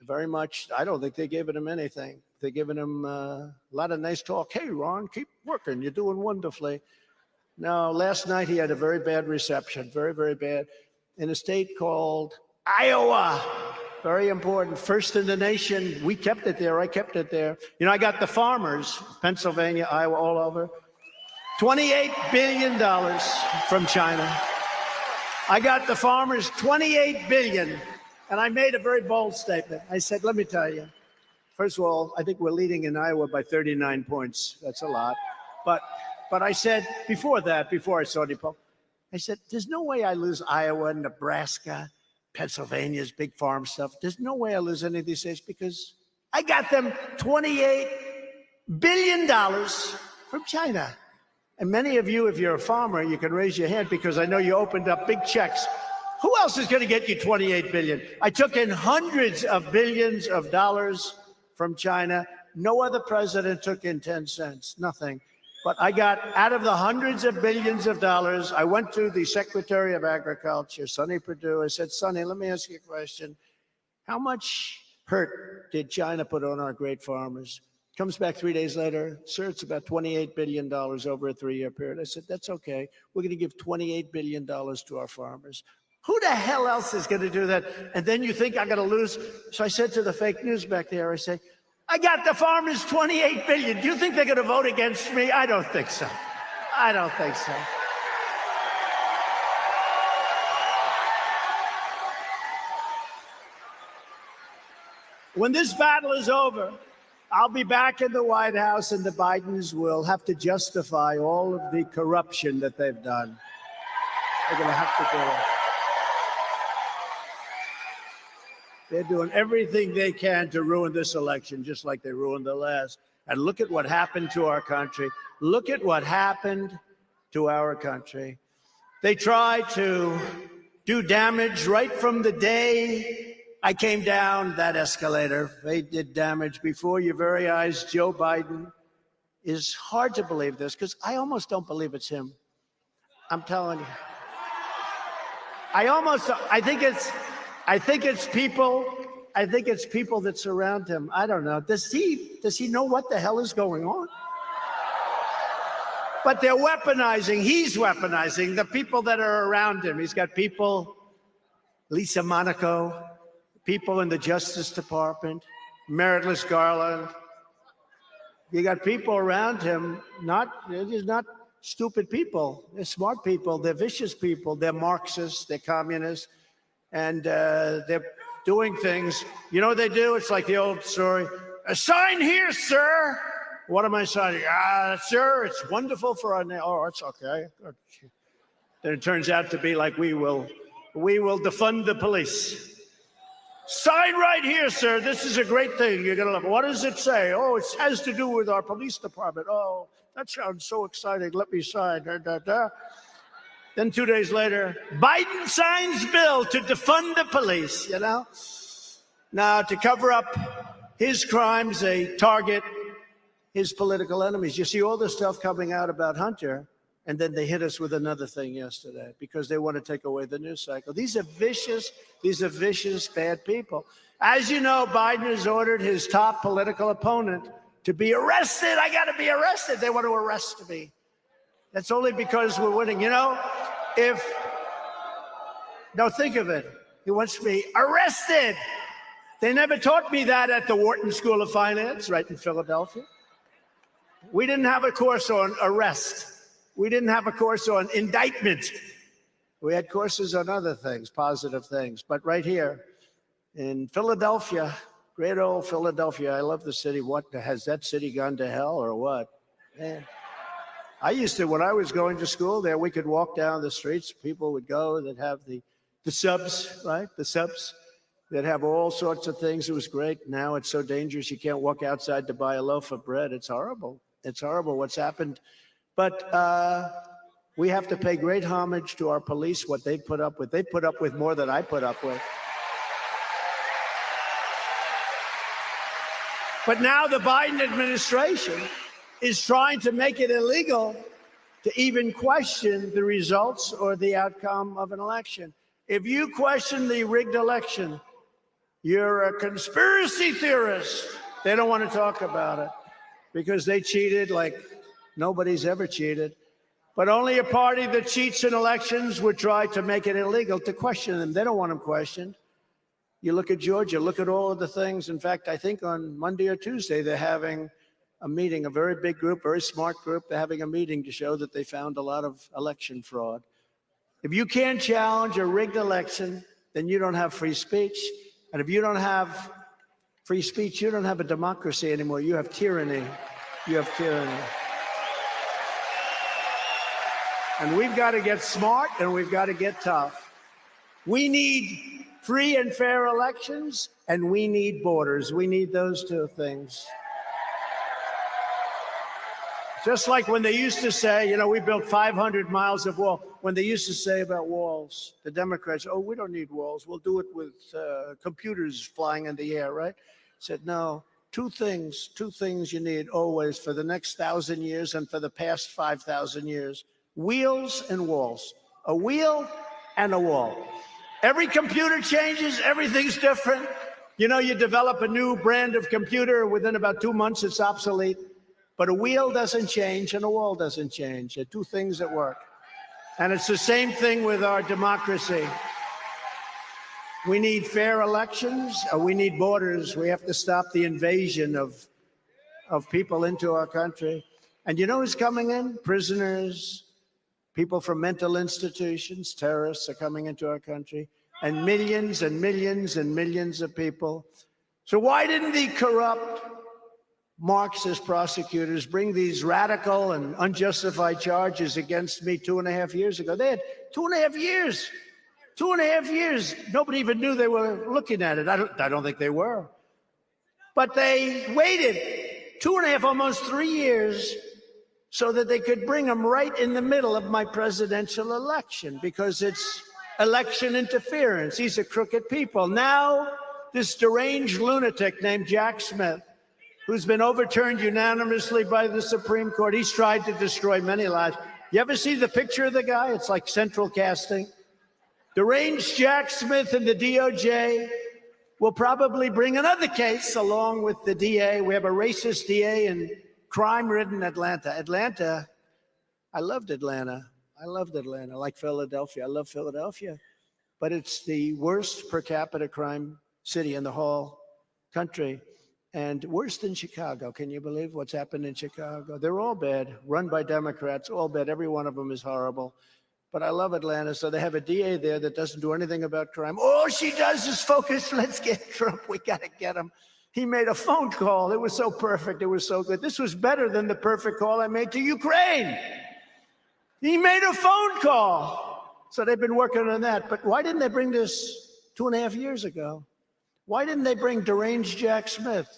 very much. I don't think they're giving him anything. They're giving him a lot of nice talk. Hey, Ron, keep working. You're doing wonderfully. Now, last night he had a very bad reception, very, very bad, in a state called Iowa. Very important. First in the nation. We kept it there. I kept it there. You know, I got the farmers, Pennsylvania, Iowa, all over. $28 billion from China. I got the farmers $28 billion. And I made a very bold statement. I said, let me tell you, First of all, I think we're leading in Iowa by 39 points. That's a lot. But I said before I saw the poll, I said, there's no way I lose Iowa, Nebraska, Pennsylvania's big farm stuff. There's no way I lose any of these states because I got them $28 billion from China. And many of you, if you're a farmer, you can raise your hand because I know you opened up big checks. Who else is going to get you $28 billion? I took in hundreds of billions of dollars from China. No other president took in 10 cents, nothing. But I got, out of the hundreds of billions of dollars, I went to the Secretary of Agriculture, Sonny Perdue. I said, Sonny, let me ask you a question. How much hurt did China put on our great farmers? Comes back 3 days later, sir, it's about $28 billion over a 3-year period. I said, that's okay. We're going to give $28 billion to our farmers. Who the hell else is going to do that? And then you think I'm going to lose? So I said to the fake news back there, I say, I got the farmers $28 billion. Do you think they're going to vote against me? I don't think so. I don't think so. When this battle is over, I'll be back in the White House and the Bidens will have to justify all of the corruption that they've done. They're going to have to do it. They're doing everything they can to ruin this election, just like they ruined the last. And look at what happened to our country. Look at what happened to our country. They tried to do damage right from the day I came down that escalator. They did damage before your very eyes. Joe Biden is hard to believe this because I almost don't believe it's him. I'm telling you. I think it's people that surround him. I don't know. Does he know what the hell is going on? But they're weaponizing. He's weaponizing the people that are around him. He's got people, Lisa Monaco, people in the Justice Department, Meritless Garland. You got people around him, they're not stupid people. They're smart people. They're vicious people. They're Marxists. They're communists. And they're doing things. You know what they do? It's like the old story. Sign here, sir. What am I signing? Sir, it's wonderful for our name. Oh, it's okay. Then it turns out to be like we will defund the police. Sign right here, sir. This is a great thing. You're going to love it. What does it say? Oh, it has to do with our police department. Oh, that sounds so exciting. Let me sign. Da, da, da. Then 2 days later, Biden signs bill to defund the police, you know? Now, to cover up his crimes, they target his political enemies. You see all this stuff coming out about Hunter, and then they hit us with another thing yesterday because they want to take away the news cycle. These are vicious, bad people. As you know, Biden has ordered his top political opponent to be arrested. I got to be arrested. They want to arrest me. That's only because we're winning. You know, think of it. He wants me arrested. They never taught me that at the Wharton School of Finance, right in Philadelphia. We didn't have a course on arrest. We didn't have a course on indictment. We had courses on other things, positive things. But right here in Philadelphia, great old Philadelphia, I love the city. What, has that city gone to hell or what? Man. I used to, when I was going to school there, we could walk down the streets. People would go that have the subs, right? The subs that have all sorts of things. It was great. Now it's so dangerous. You can't walk outside to buy a loaf of bread. It's horrible. It's horrible what's happened. But we have to pay great homage to our police, what they've put up with. They put up with more than I put up with. But now the Biden administration is trying to make it illegal to even question the results or the outcome of an election. If you question the rigged election, you're a conspiracy theorist. They don't want to talk about it because they cheated like nobody's ever cheated. But only a party that cheats in elections would try to make it illegal to question them. They don't want them questioned. You look at Georgia, look at all of the things. In fact, I think on Monday or Tuesday, they're having a meeting, a very big group, very smart group. They're having a meeting to show that they found a lot of election fraud. If you can't challenge a rigged election, then you don't have free speech. And if you don't have Free speech, you don't have a democracy anymore. You have tyranny. You have tyranny. And we've got to get smart and we've got to get tough. We need free and fair elections and we need borders. We need those two things. Just like when they used to say, you know, we built 500 miles of wall. When they used to say about walls, the Democrats, oh, we don't need walls. We'll do it with computers flying in the air, right? Said, no, two things you need always for the next 1,000 years and for the past 5,000 years. Wheels and walls. A wheel and a wall. Every computer changes, everything's different. You know, you develop a new brand of computer, within about 2 months it's obsolete. But a wheel doesn't change and a wall doesn't change. They're two things that work. And it's the same thing with our democracy. We need fair elections, we need borders. We have to stop the invasion of people into our country. And you know who's coming in? Prisoners, people from mental institutions, terrorists are coming into our country, and millions and millions and millions of people. So why didn't the corrupt Marxist prosecutors bring these radical and unjustified charges against me 2.5 years ago? They had 2.5 years. 2.5 years. Nobody even knew they were looking at it. I don't think they were. But they waited 2.5, almost 3 years, so that they could bring them right in the middle of my presidential election, because it's election interference. These are crooked people. Now, this deranged lunatic named Jack Smith, who's been overturned unanimously by the Supreme Court. He's tried to destroy many lives. You ever see the picture of the guy? It's like central casting. Deranged Jack Smith and the DOJ will probably bring another case along with the DA. We have a racist DA in crime-ridden Atlanta. Atlanta, I loved Atlanta. I loved Atlanta, like Philadelphia. I love Philadelphia. But it's the worst per capita crime city in the whole country. And worse than Chicago. Can you believe what's happened in Chicago? They're all bad, run by Democrats, all bad. Every one of them is horrible. But I love Atlanta, so they have a DA there that doesn't do anything about crime. All she does is focus, let's get Trump, we gotta get him. He made a phone call, it was so perfect, it was so good. This was better than the perfect call I made to Ukraine. He made a phone call. So they've been working on that. But why didn't they bring this 2.5 years ago? Why didn't they bring deranged Jack Smith,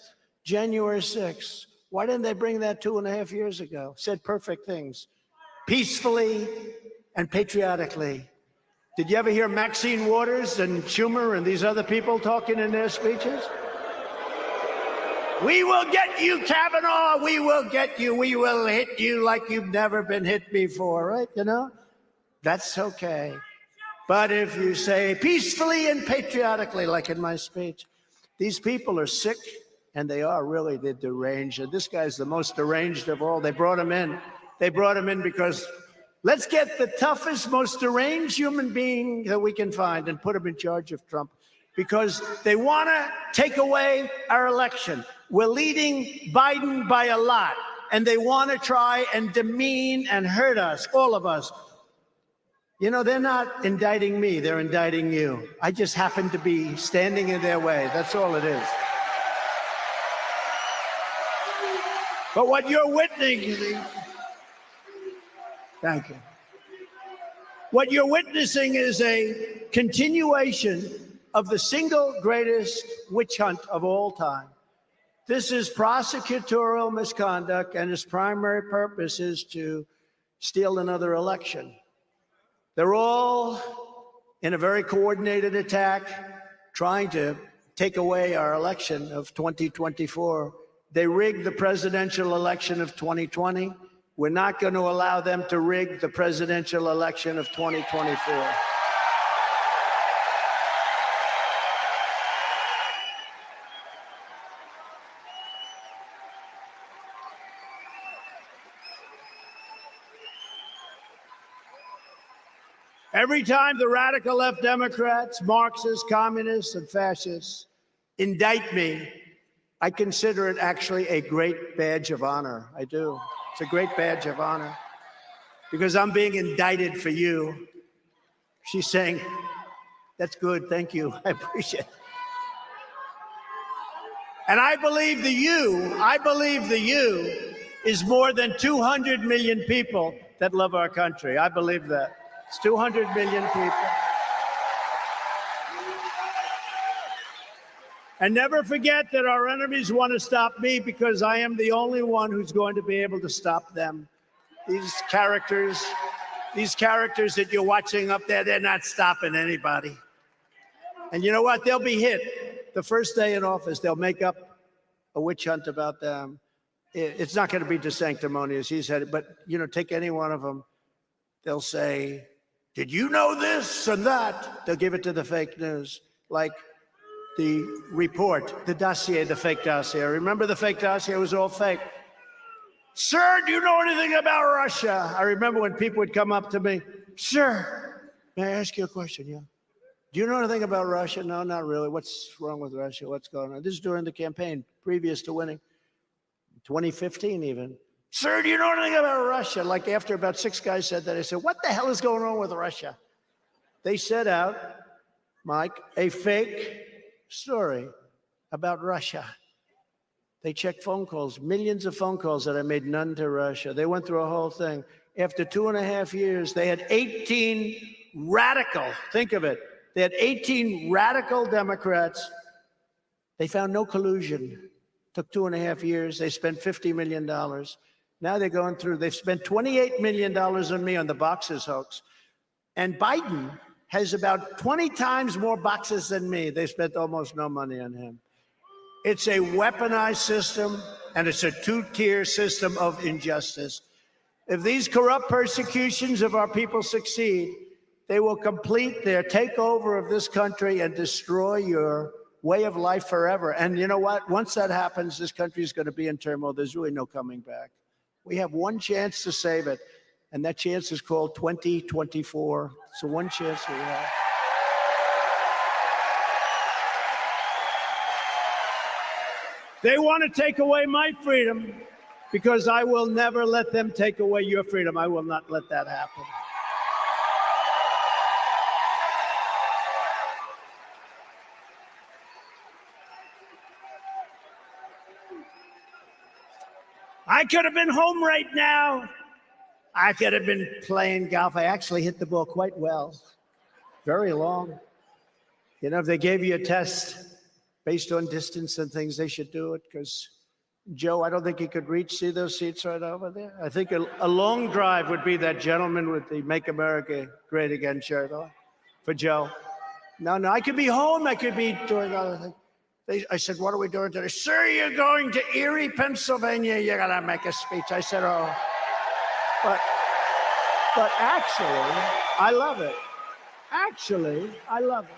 January 6th? Why didn't they bring that 2.5 years ago? Said perfect things, peacefully and patriotically. Did you ever hear Maxine Waters and Schumer and these other people talking in their speeches? We will get you, Kavanaugh. We will get you. We will hit you like you've never been hit before, right? You know, that's okay. But if you say peacefully and patriotically, like in my speech, these people are sick, and they are really, they're deranged. And this guy's the most deranged of all. They brought him in. They brought him in because let's get the toughest, most deranged human being that we can find and put him in charge of Trump, because they want to take away our election. We're leading Biden by a lot, and they want to try and demean and hurt us, all of us. You know, they're not indicting me, they're indicting you. I just happen to be standing in their way. That's all it is. But what you're witnessing, thank you. What you're witnessing is a continuation of the single greatest witch hunt of all time. This is prosecutorial misconduct, and its primary purpose is to steal another election. They're all in a very coordinated attack, trying to take away our election of 2024. They rigged the presidential election of 2020. We're not going to allow them to rig the presidential election of 2024. Every time the radical left Democrats, Marxists, communists, and fascists indict me, I consider it actually a great badge of honor. I do. It's a great badge of honor, because I'm being indicted for you. She's saying, that's good, thank you, I appreciate it. And I believe the you is more than 200 million people that love our country. I believe that. It's 200 million people. And never forget that our enemies want to stop me because I am the only one who's going to be able to stop them. These characters that you're watching up there, they're not stopping anybody. And you know what? They'll be hit. The first day in office, they'll make up a witch hunt about them. It's not going to be sanctimonious, he said it, but, you know, take any one of them. They'll say, did you know this and that? They'll give it to the fake news, like the report, the dossier, the fake dossier. Remember the fake dossier? It was all fake. Sir, do you know anything about Russia? I remember when people would come up to me, sir, may I ask you a question? Yeah. Do you know anything about Russia? No, not really. What's wrong with Russia? What's going on? This is during the campaign, previous to winning, 2015 even. Sir, do you know anything about Russia? Like after about 6 guys said that, I said, what the hell is going on with Russia? They set out, Mike, a fake story about Russia. They checked phone calls, millions of phone calls that I made, none to Russia. They went through a whole thing. After 2.5 years, they had 18 radical, think of it, they had 18 radical Democrats. They found no collusion. Took 2.5 years. They spent $50 million. Now they're going through, they've spent $28 million on me on the boxes hoax. And Biden has about 20 times more boxes than me. They spent almost no money on him. It's a weaponized system, and it's a two-tier system of injustice. If these corrupt persecutions of our people succeed, they will complete their takeover of this country and destroy your way of life forever. And you know what? Once that happens, this country is going to be in turmoil. There's really no coming back. We have one chance to save it, and that chance is called 2024. It's the one chance we have. They want to take away my freedom because I will never let them take away your freedom. I will not let that happen. I could have been home right now. I could have been playing golf. I actually hit the ball quite well. Very long. You know, if they gave you a test based on distance and things, they should do it because, Joe, I don't think he could reach. See those seats right over there? I think a long drive would be that gentleman with the Make America Great Again shirt on for Joe. No, I could be home. I could be doing other things. I said, what are we doing today? Sir, you're going to Erie, Pennsylvania. You're going to make a speech. I said, oh. But actually, I love it. Actually, I love it.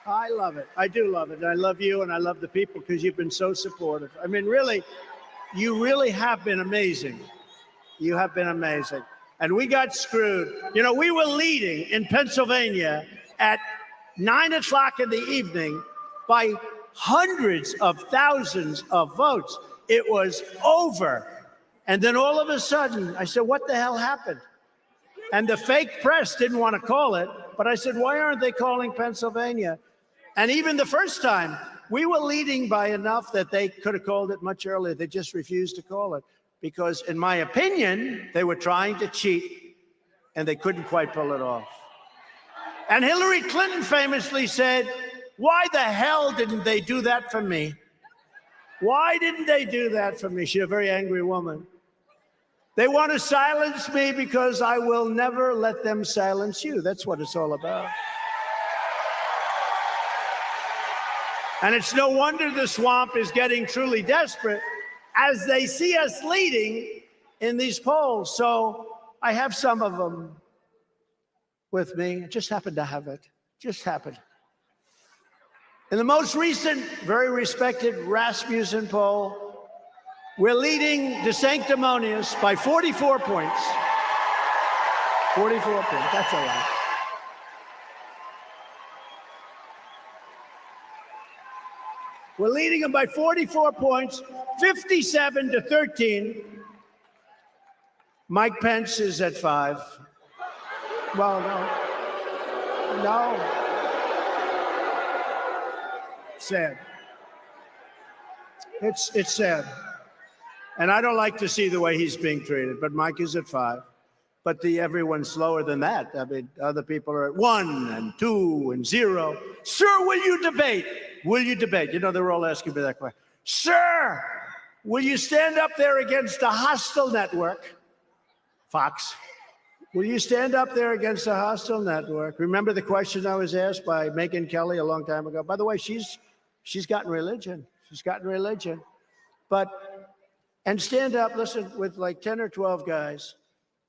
I love it. I do love it. And I love you, and I love the people because you've been so supportive. I mean, really, you really have been amazing. You have been amazing. And we got screwed. You know, we were leading in Pennsylvania at 9 o'clock in the evening by hundreds of thousands of votes. It was over. And then all of a sudden, I said, what the hell happened? And the fake press didn't want to call it, but I said, why aren't they calling Pennsylvania? And even the first time, we were leading by enough that they could have called it much earlier. They just refused to call it because, in my opinion, they were trying to cheat and they couldn't quite pull it off. And Hillary Clinton famously said, why the hell didn't they do that for me? Why didn't they do that for me? She's a very angry woman. They want to silence me because I will never let them silence you. That's what it's all about. And it's no wonder the swamp is getting truly desperate as they see us leading in these polls. So I have some of them with me. I just happen to have it. Just happened. In the most recent, very respected Rasmussen poll, we're leading DeSanctimonious by 44 points. 44 points, that's a lot. We're leading them by 44 points, 57-13. Mike Pence is at 5. Well, no. Sad. It's sad. And I don't like to see the way he's being treated, but Mike is at 5. But everyone's slower than that. I mean, other people are at 1 and 2 and 0. Sir, will you debate? Will you debate? You know, they're all asking me that question. Sir, will you stand up there against a hostile network? Fox. Will you stand up there against a hostile network? Remember the question I was asked by Megyn Kelly a long time ago? By the way, she's gotten religion. She's gotten religion. And stand up, listen, with like 10 or 12 guys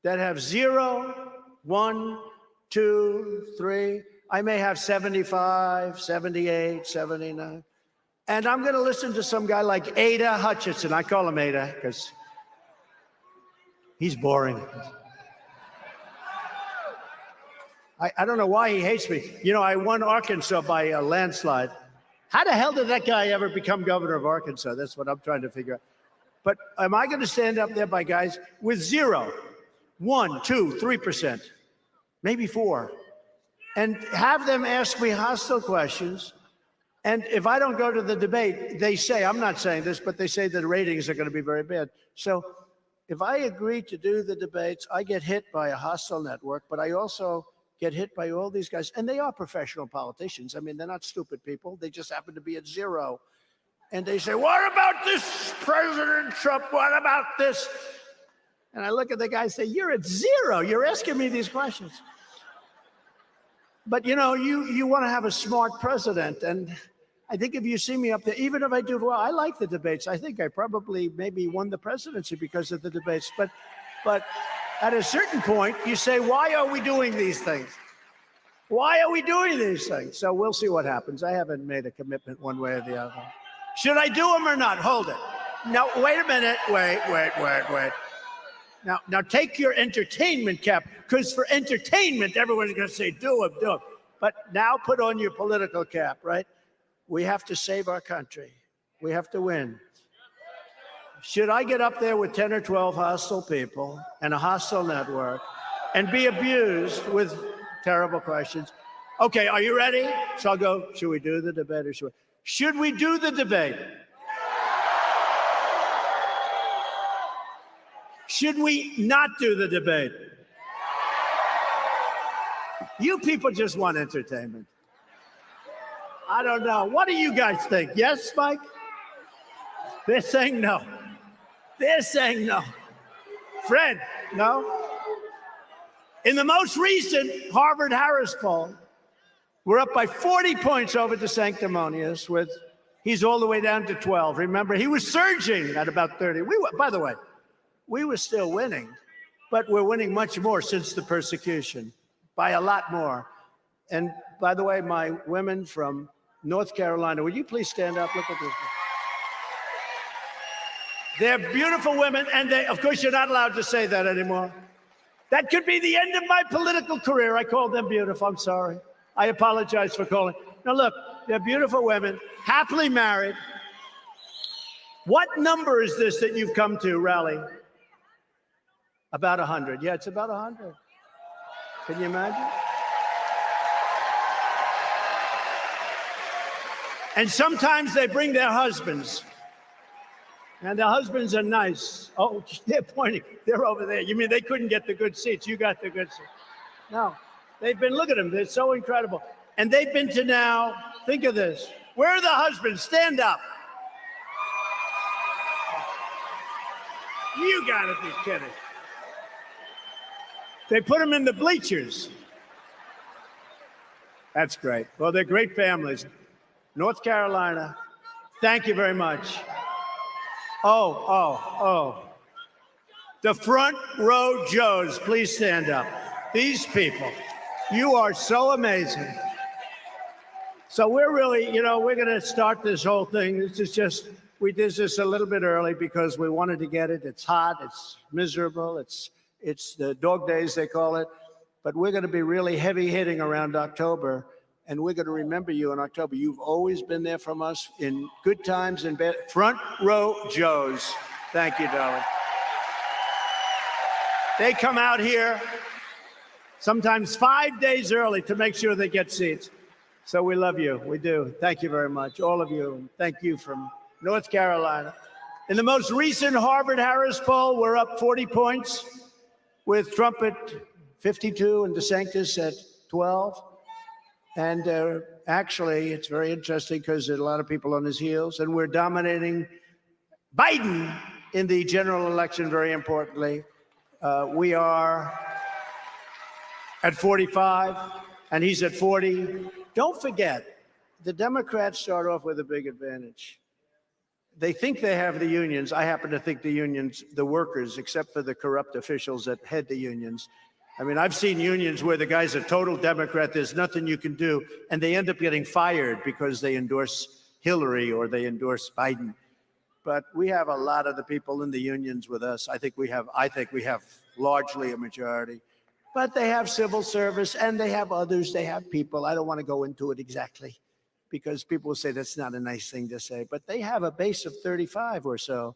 that have 0, 1, 2, 3. I may have 75, 78, 79. And I'm going to listen to some guy like Ada Hutchinson. I call him Ada because he's boring. I don't know why he hates me. You know, I won Arkansas by a landslide. How the hell did that guy ever become governor of Arkansas? That's what I'm trying to figure out. But am I going to stand up there by guys with 0, 1, 2, 3%, maybe 4, and have them ask me hostile questions? And if I don't go to the debate, they say, I'm not saying this, but they say that the ratings are going to be very bad. So if I agree to do the debates, I get hit by a hostile network, but I also get hit by all these guys. And they are professional politicians. I mean, they're not stupid people. They just happen to be at 0. And they say, what about this President Trump? What about this? And I look at the guy and say, you're at 0. You're asking me these questions. But, you know, you want to have a smart president. And I think if you see me up there, even if I do well, I like the debates. I think I probably maybe won the presidency because of the debates. But at a certain point, you say, why are we doing these things? Why are we doing these things? So we'll see what happens. I haven't made a commitment one way or the other. Should I do them or not? Hold it. No, wait a minute. Wait. Now take your entertainment cap, because for entertainment, everyone's going to say, do them. But now put on your political cap, right? We have to save our country. We have to win. Should I get up there with 10 or 12 hostile people and a hostile network and be abused with terrible questions? Okay, are you ready? So I'll go, should we do the debate or should we do the debate? Should we not do the debate? You people just want entertainment. I don't know. What do you guys think? Yes, Mike? They're saying no. They're saying no. Fred, no? In the most recent Harvard-Harris poll, we're up by 40 points over the sanctimonious. He's all the way down to 12. Remember, he was surging at about 30. By the way, we were still winning, but we're winning much more since the persecution, by a lot more. And by the way, my women from North Carolina, would you please stand up? Look at this. They're beautiful women, and of course, you're not allowed to say that anymore. That could be the end of my political career. I called them beautiful. I'm sorry. I apologize for calling. Now, look, they're beautiful women, happily married. What number is this that you've come to, Rally? About 100. Yeah, it's about 100. Can you imagine? And sometimes they bring their husbands. And the husbands are nice. Oh, they're pointing. They're over there. You mean they couldn't get the good seats? You got the good seats. No. They've been, look at them. They're so incredible. And they've been to now, think of this. Where are the husbands? Stand up. You got to be kidding. They put them in the bleachers. That's great. Well, they're great families. North Carolina, thank you very much. Oh. The front row Joes, please stand up. These people, you are so amazing. So we're really, we're going to start this whole thing. This is just, we did this a little bit early because we wanted to get it. It's hot, it's miserable, it's the dog days, they call it. But we're going to be really heavy hitting around October. And we're going to remember you in October. You've always been there from us in good times and bad. Front row Joes. Thank you, darling. They come out here sometimes 5 days early to make sure they get seats. So we love you. We do. Thank you very much, all of you. Thank you from North Carolina. In the most recent Harvard-Harris poll, we're up 40 points with Trump at 52 and DeSantis at 12. And actually, it's very interesting because there are a lot of people on his heels, and we're dominating Biden in the general election, very importantly. We are at 45, and he's at 40. Don't forget, the Democrats start off with a big advantage. They think they have the unions. I happen to think the unions, the workers, except for the corrupt officials that head the unions. I mean, I've seen unions where the guy's a total Democrat, there's nothing you can do, and they end up getting fired because they endorse Hillary or they endorse Biden. But we have a lot of the people in the unions with us. I think we have largely a majority. But they have civil service and they have others. They have people. I don't want to go into it exactly because people will say that's not a nice thing to say. But they have a base of 35 or so.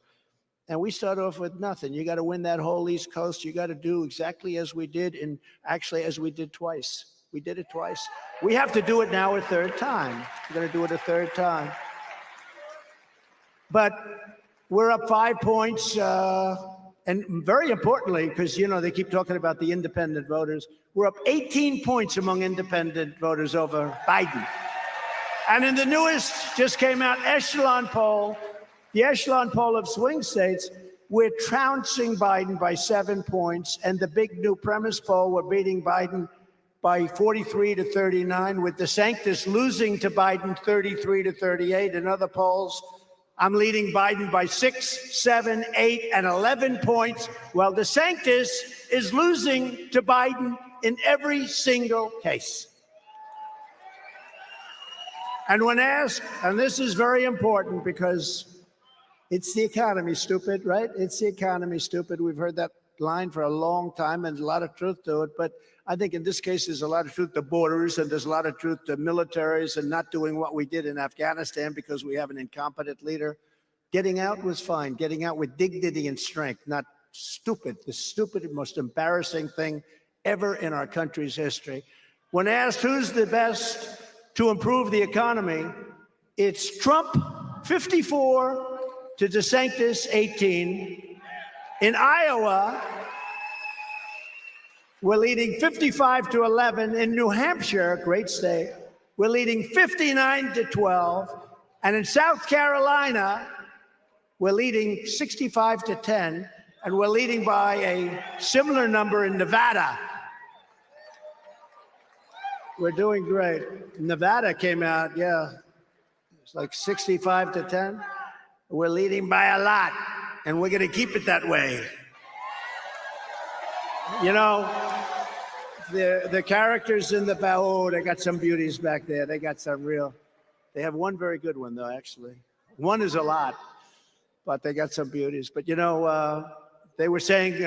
And we start off with nothing. You got to win that whole East Coast. You got to do exactly as we did, and actually as we did twice. We did it twice. We have to do it now a third time. We're going to do it a third time. But we're up 5 points. And very importantly, because, you know, they keep talking about the independent voters, we're up 18 points among independent voters over Biden. And in the newest, just came out, echelon poll, the echelon poll of swing states, we're trouncing Biden by 7 points. And the big new premise poll, we're beating Biden by 43 to 39, with DeSantis losing to Biden 33 to 38. In other polls, I'm leading Biden by 6, 7, 8, and 11 points, while DeSantis is losing to Biden in every single case. And when asked, and this is very important because it's the economy, stupid, right? It's the economy, stupid. We've heard that line for a long time, and a lot of truth to it. But I think in this case, there's a lot of truth to borders, and there's a lot of truth to militaries and not doing what we did in Afghanistan because we have an incompetent leader. Getting out was fine. Getting out with dignity and strength, not stupid. The stupid, most embarrassing thing ever in our country's history. When asked who's the best to improve the economy, it's Trump, 54, to DeSantis, 18. In Iowa, we're leading 55 to 11. In New Hampshire, great state, we're leading 59 to 12. And in South Carolina, we're leading 65 to 10. And we're leading by a similar number in Nevada. We're doing great. Nevada came out, yeah, it's like 65 to 10. We're leading by a lot, and we're going to keep it that way. You know, the characters in the they got some beauties back there. They got some real. They have one very good one, though, actually. One is a lot, but they got some beauties. But, you know, they were saying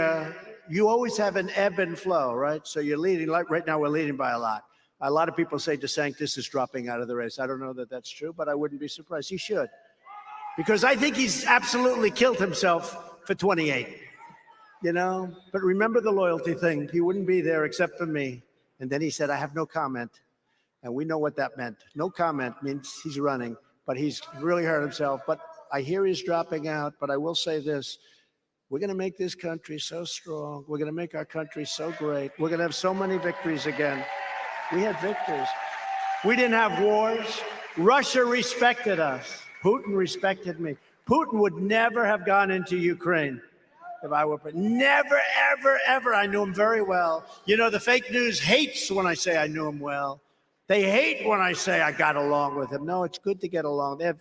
you always have an ebb and flow, right? So you're leading, like right now we're leading by a lot. A lot of people say DeSantis is dropping out of the race. I don't know that that's true, but I wouldn't be surprised. He should. Because I think he's absolutely killed himself for 28, you know? But remember the loyalty thing. He wouldn't be there except for me. And then he said, I have no comment. And we know what that meant. No comment means he's running, but he's really hurt himself. But I hear he's dropping out, but I will say this. We're going to make this country so strong. We're going to make our country so great. We're going to have so many victories again. We had victories. We didn't have wars. Russia respected us. Putin respected me. Putin would never have gone into Ukraine if I were, never, ever, ever. I knew him very well. You know, the fake news hates when I say I knew him well. They hate when I say I got along with him. No, it's good to get along. They have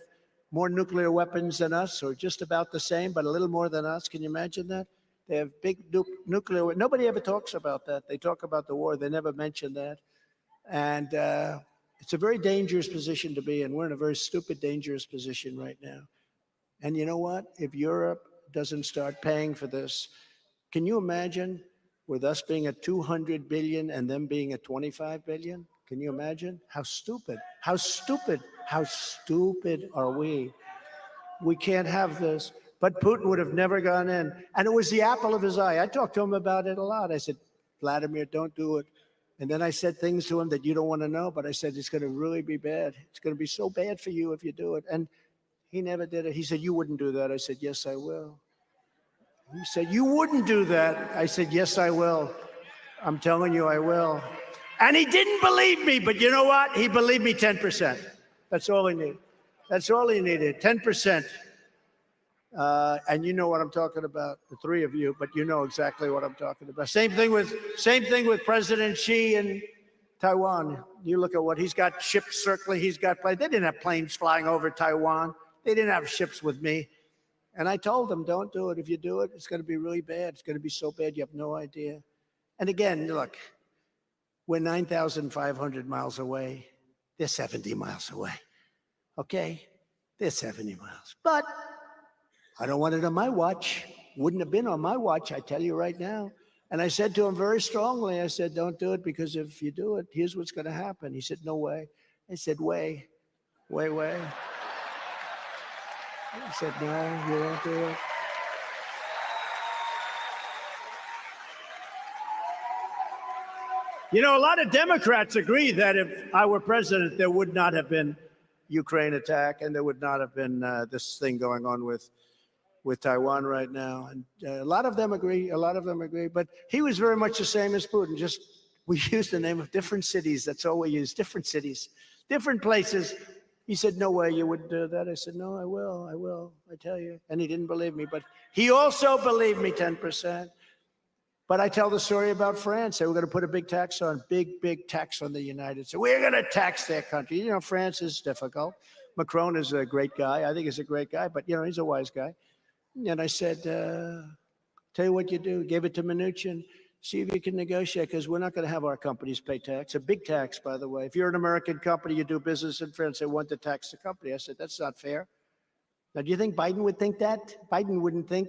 more nuclear weapons than us, or just about the same, but a little more than us. Can you imagine that? They have big nuclear. Nobody ever talks about that. They talk about the war. They never mention that. And it's a very dangerous position to be in. We're in a very stupid, dangerous position right now. And you know what? If Europe doesn't start paying for this, can you imagine with us being at 200 billion and them being at 25 billion? Can you imagine? How stupid, how stupid, how stupid are we? We can't have this. But Putin would have never gone in. And it was the apple of his eye. I talked to him about it a lot. I said, Vladimir, don't do it. And then I said things to him that you don't want to know, but I said, it's going to really be bad. It's going to be so bad for you if you do it. And He never did it. He said, you wouldn't do that. I said, yes, I will. He said, you wouldn't do that. I said, yes, I will. I'm telling you, I will. And he didn't believe me, but you know what? He believed me 10%. That's all he needed. That's all he needed, 10%. And you know what I'm talking about, the three of you, but you know exactly what I'm talking about. Same thing with President Xi in Taiwan. You look at what he's got, ships circling, he's got planes. They didn't have planes flying over Taiwan. They didn't have ships with me. And I told them, don't do it. If you do it, it's going to be really bad. It's going to be so bad, you have no idea. And again, look, we're 9,500 miles away. They're 70 miles away. Okay? They're 70 miles. But I don't want it on my watch. Wouldn't have been on my watch, I tell you right now. And I said to him very strongly, I said, don't do it, because if you do it, here's what's going to happen. He said, no way. I said, way. He said, no, you won't do it. You know, a lot of Democrats agree that if I were president, there would not have been Ukraine attack, and there would not have been this thing going on with Taiwan right now. And a lot of them agree. But he was very much the same as Putin. Just we use the name of different cities. That's all we use. Different cities, different places. He said, no way you wouldn't do that. I said, no, I will, I tell you. And he didn't believe me, but he also believed me 10%. But I tell the story about France. They were going to put a big tax on, big tax on the United States. We're going to tax their country. You know, France is difficult. Macron is a great guy. I think he's a great guy, but, you know, he's a wise guy. And I said, tell you what you do. Gave it to Mnuchin. See if you can negotiate, because we're not going to have our companies pay tax. A big tax, by the way. If you're an American company, you do business in France, they want to tax the company. I said, that's not fair. Now, do you think Biden would think that? Biden wouldn't think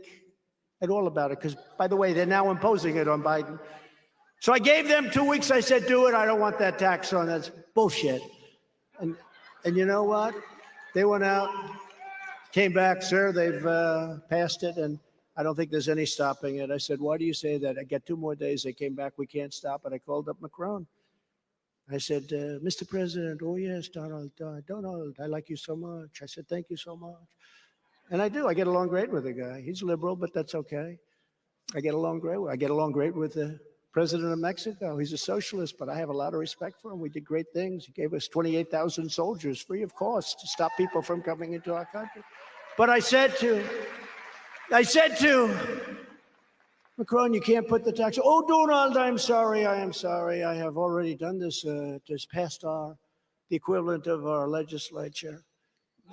at all about it, because, by the way, they're now imposing it on Biden. So I gave them 2 weeks. I said, do it. I don't want that tax on. That's bullshit. And you know what? They went out, came back, sir. They've passed it, and I don't think there's any stopping it. I said, why do you say that? I get 2 more days. They came back. We can't stop it. I called up Macron. I said, Mr. President, oh, yes, Donald, I like you so much. I said, thank you so much. And I do. I get along great with the guy. He's liberal, but that's okay. I get along great with the president of Mexico. He's a socialist, but I have a lot of respect for him. We did great things. He gave us 28,000 soldiers free of cost to stop people from coming into our country. But I said to Macron, you can't put the tax. Oh, Donald, I'm sorry. I am sorry. I have already done this. Just passed the equivalent of our legislature.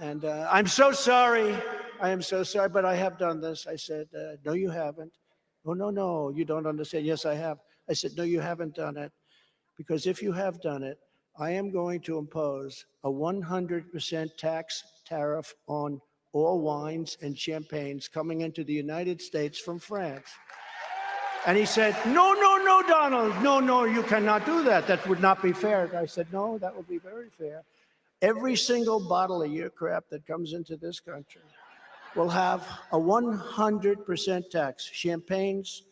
And I'm so sorry. I am so sorry, but I have done this. I said, no, you haven't. Oh, no, you don't understand. Yes, I have. I said, no, you haven't done it. Because if you have done it, I am going to impose a 100% tax tariff on all wines and champagnes coming into the United States from France. And he said, no, Donald. No, you cannot do that. That would not be fair. I said, no, that would be very fair. Every single bottle of your crap that comes into this country will have a 100% tax, champagnes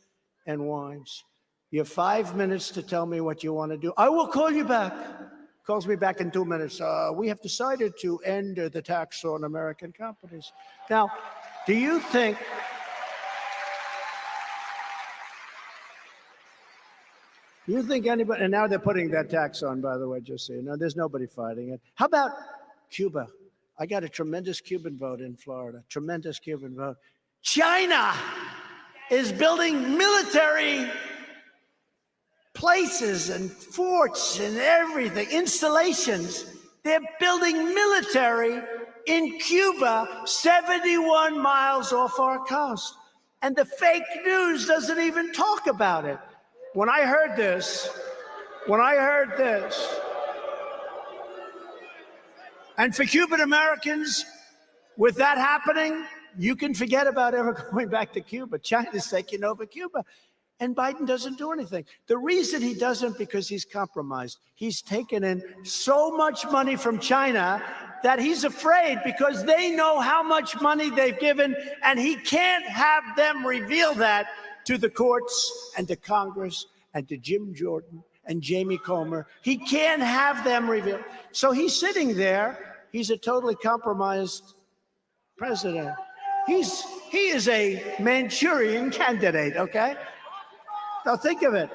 and wines. You have 5 minutes to tell me what you want to do. I will call you back. Calls me back in 2 minutes. We have decided to end the tax on American companies. Now, do you think anybody, and now they're putting that tax on, by the way, just so you know, there's nobody fighting it. How about Cuba? I got a tremendous Cuban vote in Florida, tremendous Cuban vote. China is building military places and forts and everything, installations. They're building military in Cuba, 71 miles off our coast. And the fake news doesn't even talk about it. When I heard this, and for Cuban Americans, with that happening, you can forget about ever going back to Cuba. China's taking over Cuba. And Biden doesn't do anything. The reason he doesn't, because he's compromised. He's taken in so much money from China that he's afraid, because they know how much money they've given, and he can't have them reveal that to the courts and to Congress and to Jim Jordan and Jamie Comer. He can't have them reveal. So he's sitting there. He's a totally compromised president. He is a Manchurian candidate, okay? Now think of it.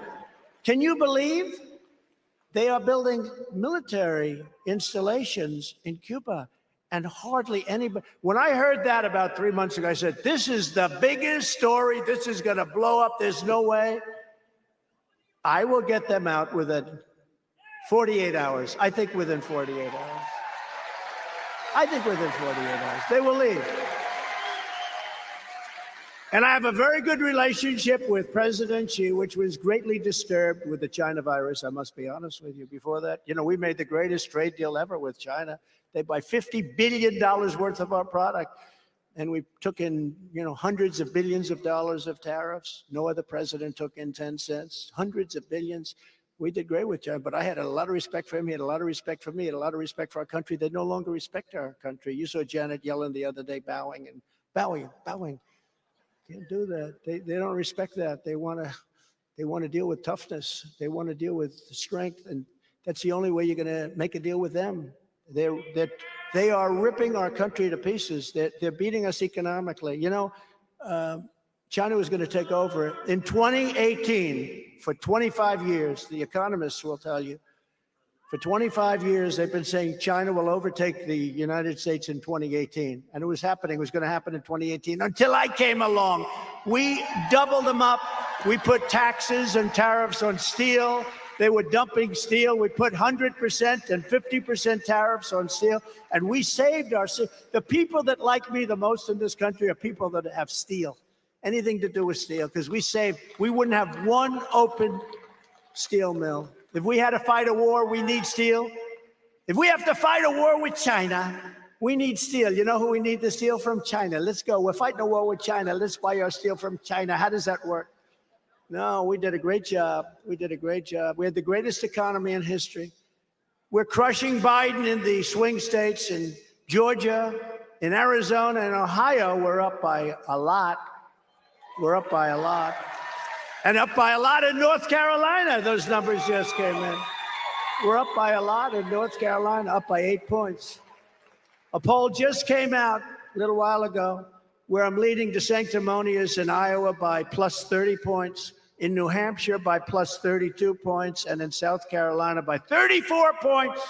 Can you believe they are building military installations in Cuba? And hardly anybody. When I heard that about 3 months ago, I said, this is the biggest story. This is going to blow up. There's no way. I will get them out within 48 hours. I think within 48 hours. I think within 48 hours. They will leave. And I have a very good relationship with President Xi, which was greatly disturbed with the China virus. I must be honest with you. Before that, we made the greatest trade deal ever with China. They buy $50 billion worth of our product. And we took in, hundreds of billions of dollars of tariffs. No other president took in 10 cents, hundreds of billions. We did great with China, but I had a lot of respect for him. He had a lot of respect for me. He had a lot of respect for our country. They no longer respect our country. You saw Janet Yellen the other day bowing. Can't do that. They don't respect that. They want to deal with toughness. They want to deal with strength, and that's the only way you're going to make a deal with them. They are ripping our country to pieces. They're beating us economically. China was going to take over in 2018 for 25 years. The economists will tell you. For 25 years, they've been saying China will overtake the United States in 2018. And it was happening. It was going to happen in 2018 until I came along. We doubled them up. We put taxes and tariffs on steel. They were dumping steel. We put 100% and 50% tariffs on steel. And we saved our steel. The people that like me the most in this country are people that have steel. Anything to do with steel. Because we wouldn't have one open steel mill. If we had to fight a war, we need steel. If we have to fight a war with China, we need steel. You know who we need the steel from? China. Let's go. We're fighting a war with China. Let's buy our steel from China. How does that work? No, we did a great job. We did a great job. We had the greatest economy in history. We're crushing Biden in the swing states in Georgia, in Arizona, and Ohio. We're up by a lot. We're up by a lot. And up by a lot in North Carolina. Those numbers just came in. We're up by a lot in North Carolina, up by 8 points. A poll just came out a little while ago where I'm leading DeSanctimonious in Iowa by plus 30 points, in New Hampshire by plus 32 points, and in South Carolina by 34 points.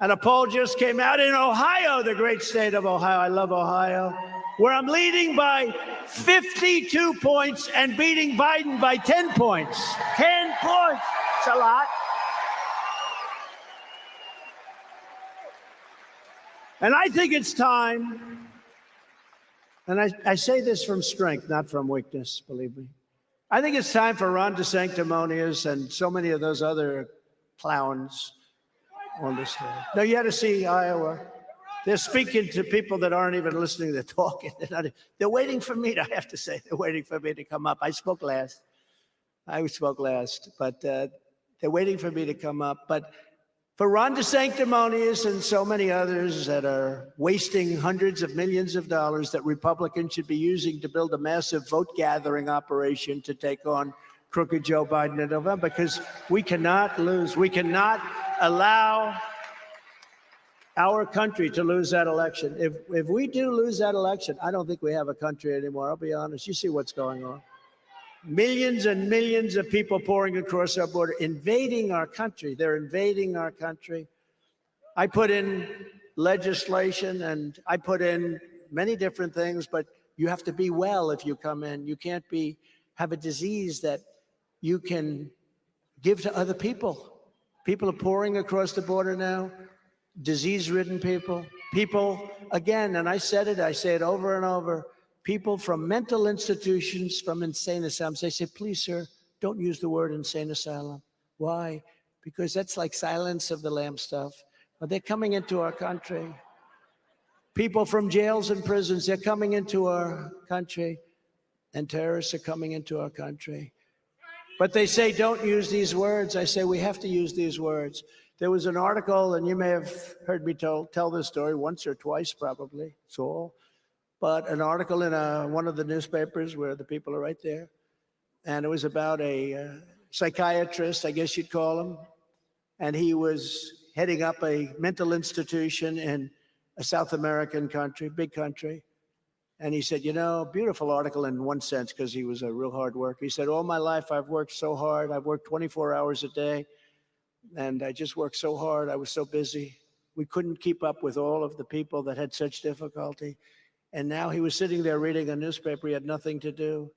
And a poll just came out in Ohio, the great state of Ohio. I love Ohio, where I'm leading by 52 points and beating Biden by 10 points. 10 points. It's a lot. And I think it's time, and I say this from strength, not from weakness, believe me. I think it's time for Ron DeSanctimonious and so many of those other clowns on the stage. Now, you had to see Iowa. They're speaking to people that aren't even listening. They're talking. They're waiting for me, I have to say. They're waiting for me to come up. I spoke last, but they're waiting for me to come up. But for Ron DeSanctimonious and so many others that are wasting hundreds of millions of dollars that Republicans should be using to build a massive vote-gathering operation to take on crooked Joe Biden in November, because we cannot lose. We cannot allow our country to lose that election. If we do lose that election, I don't think we have a country anymore. I'll be honest. You see what's going on. Millions and millions of people pouring across our border, invading our country. They're invading our country. I put in legislation and I put in many different things, but you have to be well if you come in. You can't have a disease that you can give to other people. People are pouring across the border now. Disease-ridden people, again, and I say it over and over, people from mental institutions, from insane asylums, they say, please, sir, don't use the word insane asylum. Why? Because that's like Silence of the Lambs stuff. But they're coming into our country. People from jails and prisons, they're coming into our country, and terrorists are coming into our country. But they say, don't use these words. I say, we have to use these words. There was an article, and you may have heard me tell this story once or twice, probably, it's all. But an article in one of the newspapers where the people are right there. And it was about a psychiatrist, I guess you'd call him. And he was heading up a mental institution in a South American country, big country. And he said, you know, beautiful article in one sense, because he was a real hard worker. He said, all my life I've worked so hard. I've worked 24 hours a day, and I just worked so hard. I was so busy. We couldn't keep up with all of the people that had such difficulty. And now he was sitting there reading a newspaper. He had nothing to do.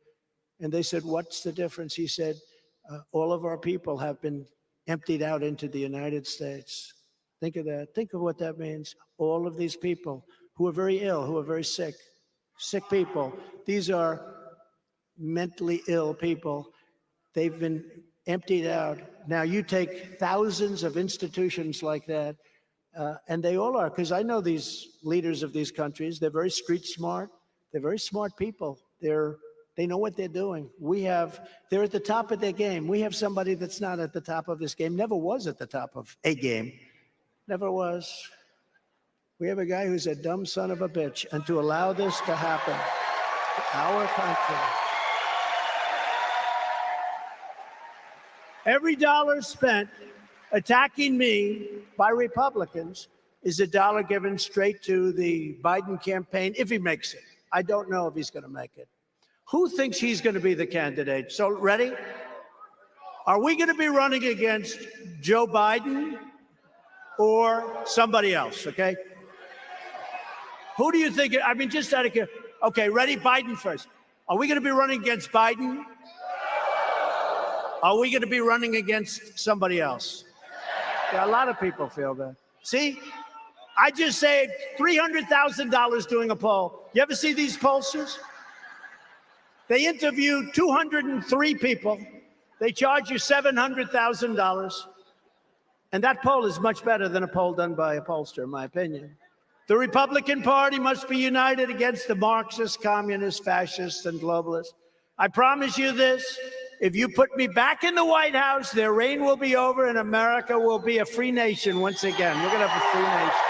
And they said, what's the difference? He said, all of our people have been emptied out into the United States. Think of that. Think of what that means. All of these people who are very ill, who are very sick people. These are mentally ill people. They've been emptied out. Now you take thousands of institutions like that, and they all are, because I know these leaders of these countries. They're very street smart. They're very smart people. They know what they're doing. They're at the top of their game. We have somebody that's not at the top of this game, never was at the top of a game, never was. We have a guy who's a dumb son of a bitch, and to allow this to happen to our country. Every dollar spent attacking me by Republicans is a dollar given straight to the Biden campaign if he makes it. I don't know if he's going to make it. Who thinks he's going to be the candidate? So, ready? Are we going to be running against Joe Biden or somebody else, okay? Who do you think? I mean, just out of curiosity. Okay, ready? Biden first. Are we going to be running against Biden? Are we going to be running against somebody else? Yeah, a lot of people feel that. See, I just saved $300,000 doing a poll. You ever see these pollsters? They interviewed 203 people. They charge you $700,000. And that poll is much better than a poll done by a pollster, in my opinion. The Republican Party must be united against the Marxists, communists, fascists, and globalists. I promise you this, if you put me back in the White House, their reign will be over and America will be a free nation once again. We're going to have a free nation.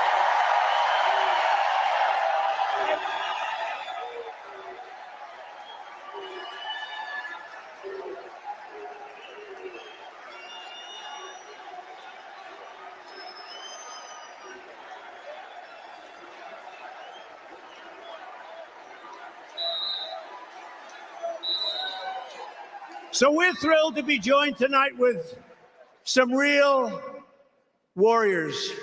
So we're thrilled to be joined tonight with some real warriors.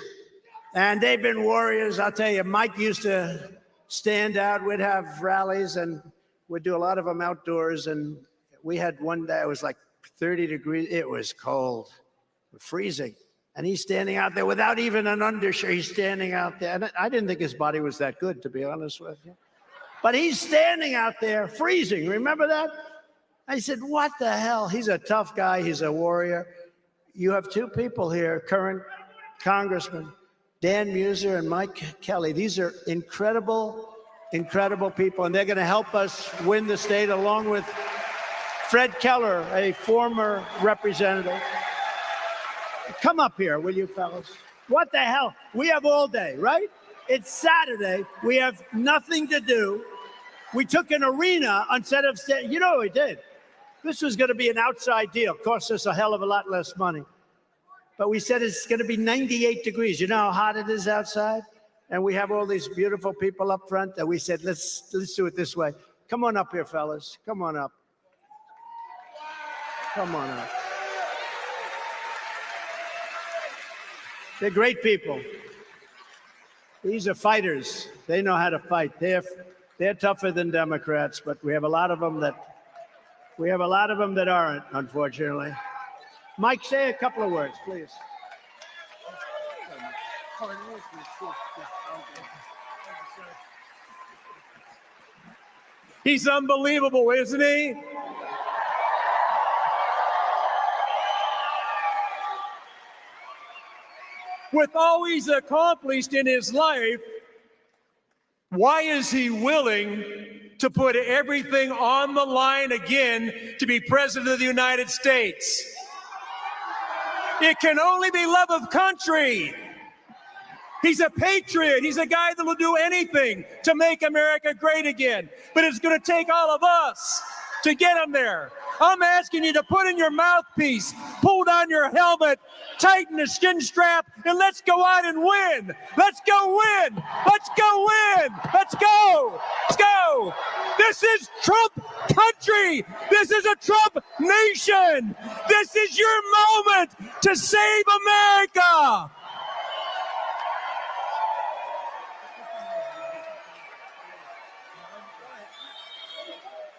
And they've been warriors. I'll tell you, Mike used to stand out. We'd have rallies, and we'd do a lot of them outdoors. And we had one day, it was like 30 degrees. It was cold, freezing. And he's standing out there without even an undershirt. He's standing out there. And I didn't think his body was that good, to be honest with you. But he's standing out there freezing. Remember that? I said, what the hell? He's a tough guy. He's a warrior. You have two people here, current congressmen, Dan Muser and Mike Kelly. These are incredible, incredible people, and they're going to help us win the state, along with Fred Keller, a former representative. Come up here, will you, fellas? What the hell? We have all day, right? It's Saturday. We have nothing to do. We took an arena instead of, you know what we did? This was going to be an outside deal. Cost us a hell of a lot less money. But we said it's going to be 98 degrees. You know how hot it is outside? And we have all these beautiful people up front. And we said, let's do it this way. Come on up here, fellas. Come on up. Come on up. They're great people. These are fighters. They know how to fight. They're tougher than Democrats, but we have a lot of them that aren't, unfortunately. Mike, say a couple of words, please. He's unbelievable, isn't he? With all he's accomplished in his life, why is he willing to put everything on the line again to be president of the United States? It can only be love of country. He's a patriot. He's a guy that will do anything to make America great again. But it's going to take all of us to get him there. I'm asking you to put in your mouthpiece, pull down your helmet, tighten the skin strap, and let's go out and win. Let's go win. Let's go win. Let's go. Let's go. This is Trump country. This is a Trump nation. This is your moment to save America.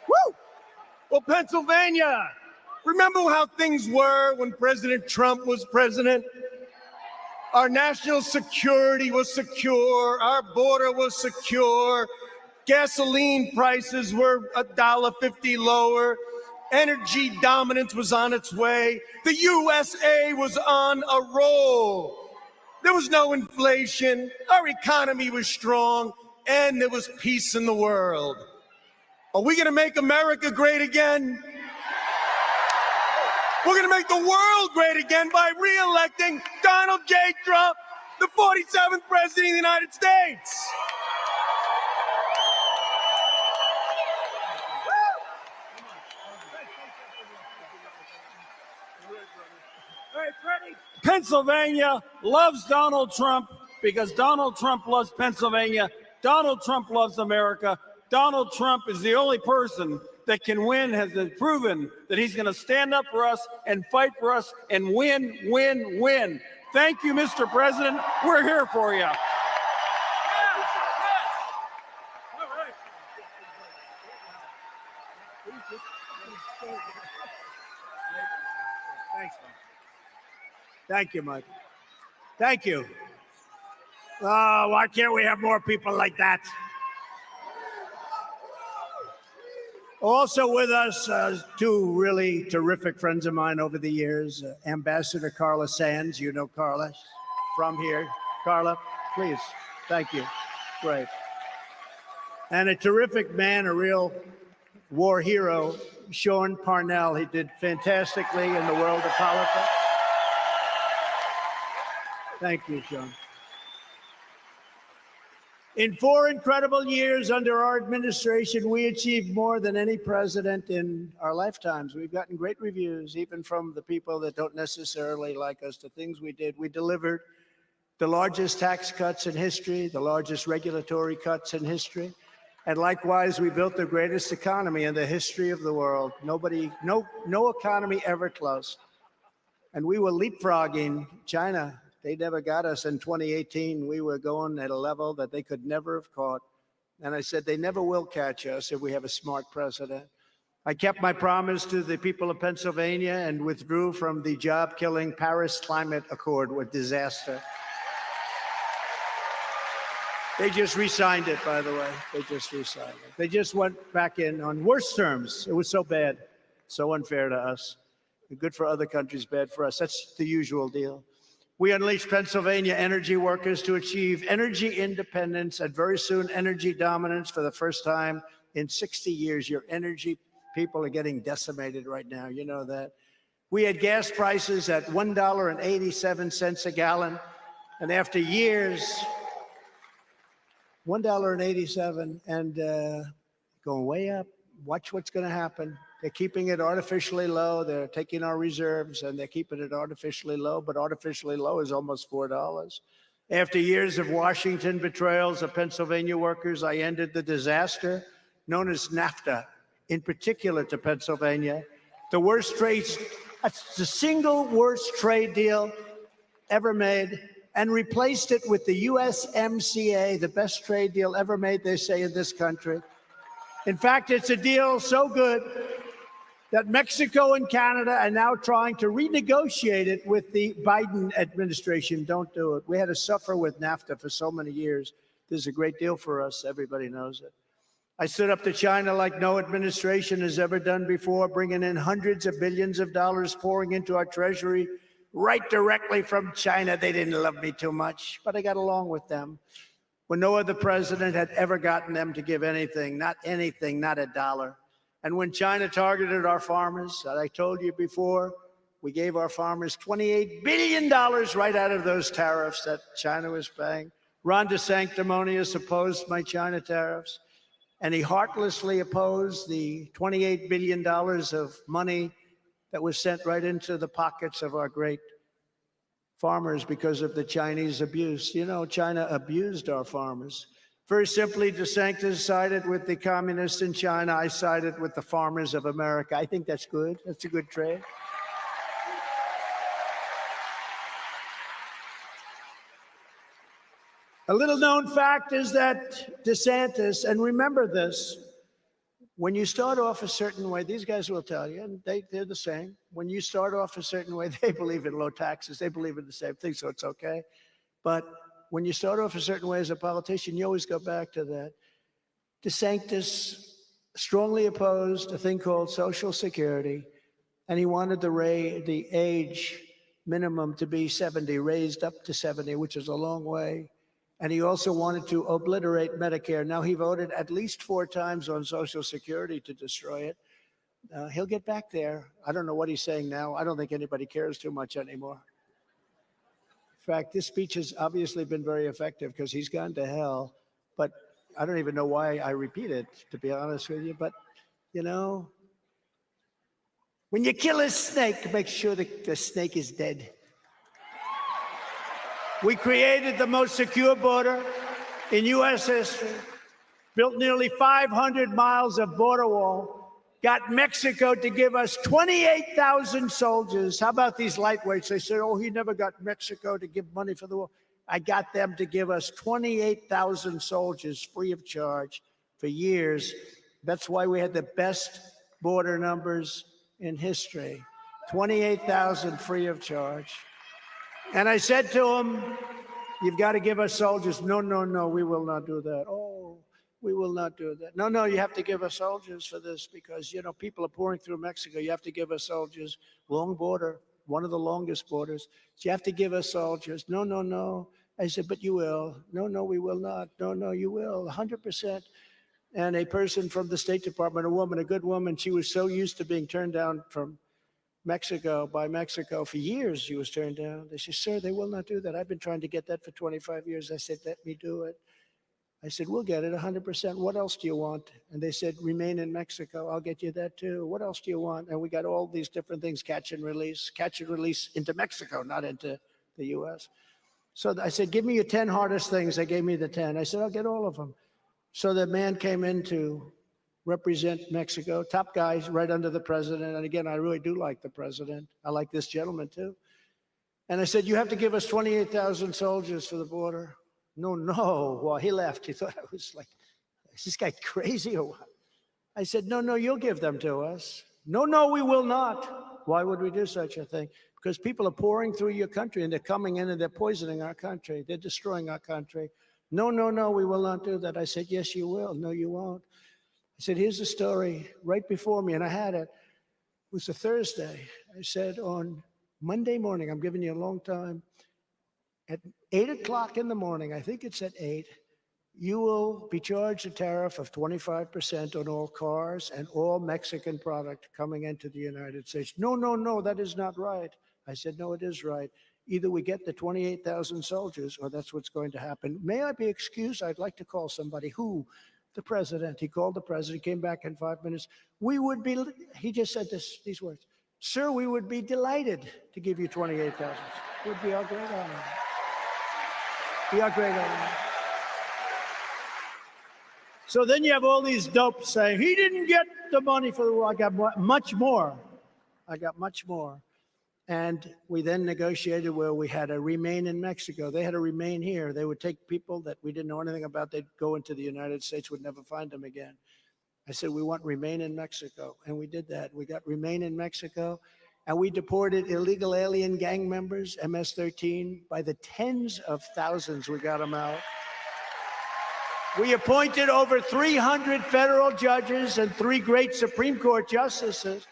Woo! Well, Pennsylvania, remember how things were when President Trump was president? Our national security was secure. Our border was secure. Gasoline prices were $1.50 lower. Energy dominance was on its way. The USA was on a roll. There was no inflation. Our economy was strong, and there was peace in the world. Are we going to make America great again? We're going to make the world great again by re-electing Donald J. Trump, the 47th President of the United States. Pennsylvania loves Donald Trump because Donald Trump loves Pennsylvania. Donald Trump loves America. Donald Trump is the only person that can win, has proven that he's going to stand up for us and fight for us and win, win, win. Thank you, Mr. President. We're here for you. Thanks, Mike. Thank you, Mike. Thank you. Oh, why can't we have more people like that? Also with us, two really terrific friends of mine over the years, Ambassador Carla Sands. You know Carla from here. Carla, please. Thank you. Great. And a terrific man, a real war hero, Sean Parnell. He did fantastically in the world of politics. Thank you, Sean. In 4 incredible years under our administration, we achieved more than any president in our lifetimes. We've gotten great reviews, even from the people that don't necessarily like us, the things we did. We delivered the largest tax cuts in history, the largest regulatory cuts in history. And likewise, we built the greatest economy in the history of the world. No economy ever close. And we were leapfrogging China. They never got us in 2018. We were going at a level that they could never have caught. And I said, they never will catch us if we have a smart president. I kept my promise to the people of Pennsylvania and withdrew from the job-killing Paris Climate Accord with disaster. They just re-signed it, by the way. They just re-signed it. They just went back in on worse terms. It was so bad, so unfair to us. Good for other countries, bad for us. That's the usual deal. We unleashed Pennsylvania energy workers to achieve energy independence and very soon energy dominance for the first time in 60 years. Your energy people are getting decimated right now. You know that. We had gas prices at $1.87 a gallon. And after years, $1.87 and going way up. Watch what's going to happen. They're keeping it artificially low. They're taking our reserves and they're keeping it artificially low, but artificially low is almost $4. After years of Washington betrayals of Pennsylvania workers, I ended the disaster known as NAFTA, in particular to Pennsylvania. The worst trade, that's the single worst trade deal ever made, and replaced it with the USMCA, the best trade deal ever made, they say, in this country. In fact, it's a deal so good that Mexico and Canada are now trying to renegotiate it with the Biden administration. Don't do it. We had to suffer with NAFTA for so many years. This is a great deal for us. Everybody knows it. I stood up to China like no administration has ever done before, bringing in hundreds of billions of dollars pouring into our treasury right directly from China. They didn't love me too much, but I got along with them. When no other president had ever gotten them to give anything, not a dollar. And when China targeted our farmers, as I told you before, we gave our farmers $28 billion right out of those tariffs that China was paying. Ron DeSanctimonious opposed my China tariffs. and he heartlessly opposed the $28 billion of money that was sent right into the pockets of our great farmers because of the Chinese abuse. You know, China abused our farmers. Very simply, DeSantis sided with the communists in China. I sided with the farmers of America. I think that's good. That's a good trade. A little known fact is that DeSantis, and remember this, when you start off a certain way, these guys will tell you, and they're the same. When you start off a certain way, they believe in low taxes. They believe in the same thing, so it's okay. But when you start off a certain way as a politician, you always go back to that. DeSantis strongly opposed a thing called Social Security, and he wanted the age minimum to be 70, raised up to 70, which is a long way. And he also wanted to obliterate Medicare. Now, he voted at least 4 times on Social Security to destroy it. He'll get back there. I don't know what he's saying now. I don't think anybody cares too much anymore. In fact, this speech has obviously been very effective because he's gone to hell. But I don't even know why I repeat it, to be honest with you. But, you know, when you kill a snake, make sure the snake is dead. We created the most secure border in U.S. history, built nearly 500 miles of border wall, got Mexico to give us 28,000 soldiers. How about these lightweights? They said, oh, he never got Mexico to give money for the war. I got them to give us 28,000 soldiers free of charge for years. That's why we had the best border numbers in history. 28,000 free of charge. And I said to him, you've got to give us soldiers. No, no, no, we will not do that. Oh, we will not do that. No, no, you have to give us soldiers for this because, you know, people are pouring through Mexico. You have to give us soldiers. Long border, one of the longest borders. So you have to give us soldiers. No, no, no. I said, but you will. No, no, we will not. No, no, you will. 100%. And a person from the State Department, a woman, a good woman, she was so used to being turned down from Mexico, by Mexico for years, she was turned down. They said, sir, they will not do that. I've been trying to get that for 25 years. I said, let me do it. I said, we'll get it 100%. What else do you want? And they said, remain in Mexico. I'll get you that too. What else do you want? And we got all these different things, catch and release into Mexico, not into the U.S. So I said, give me your 10 hardest things. They gave me the 10. I said, I'll get all of them. So the man came in to represent Mexico, top guys right under the president. And again, I really do like the president. I like this gentleman too. And I said, you have to give us 28,000 soldiers for the border. No, no. Well, he left. He thought I was like, is this guy crazy or what? I said, no, no, you'll give them to us. No, no, we will not. Why would we do such a thing? Because people are pouring through your country and they're coming in and they're poisoning our country. They're destroying our country. No, no, no, we will not do that. I said, yes, you will. No, you won't. I said, here's the story right before me, and I had it. It was a Thursday. I said, on Monday morning, I'm giving you a long time, at 8 o'clock in the morning, I think it's at 8, you will be charged a tariff of 25% on all cars and all Mexican product coming into the United States. No, no, no, that is not right. I said, no, it is right. Either we get the 28,000 soldiers or that's what's going to happen. May I be excused? I'd like to call somebody. Who? The president. He called the president, came back in 5 minutes. We would be, he just said these words, sir, we would be delighted to give you 28,000. It would be our great honor. Be our great honor. So then you have all these dopes saying, he didn't get the money for the war. I got much more. I got much more. And we then negotiated where we had to remain in Mexico. They had to remain here. They would take people that we didn't know anything about. They'd go into the United States, would never find them again. I said, we want remain in Mexico. And we did that. We got remain in Mexico. And we deported illegal alien gang members, MS-13, by the tens of thousands. We got them out. We appointed over 300 federal judges and 3 great Supreme Court justices.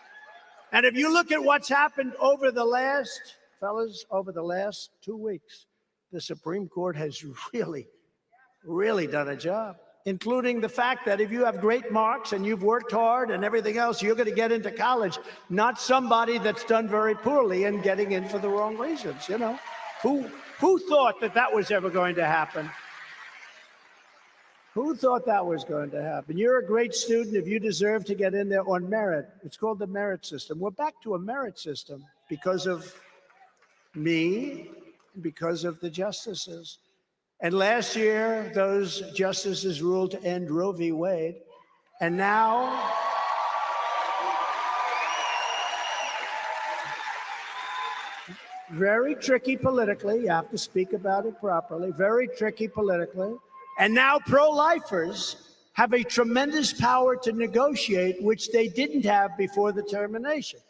And if you look at what's happened over the last, fellas, over the last 2 weeks, the Supreme Court has really, really done a job, including the fact that if you have great marks and you've worked hard and everything else, you're going to get into college, not somebody that's done very poorly and getting in for the wrong reasons, you know. Who thought that that was ever going to happen? Who thought that was going to happen? You're a great student if you deserve to get in there on merit. It's called the merit system. We're back to a merit system because of me, because of the justices. And last year, those justices ruled to end Roe v. Wade. And now, very tricky politically, you have to speak about it properly, very tricky politically. And now pro-lifers have a tremendous power to negotiate, which they didn't have before the termination.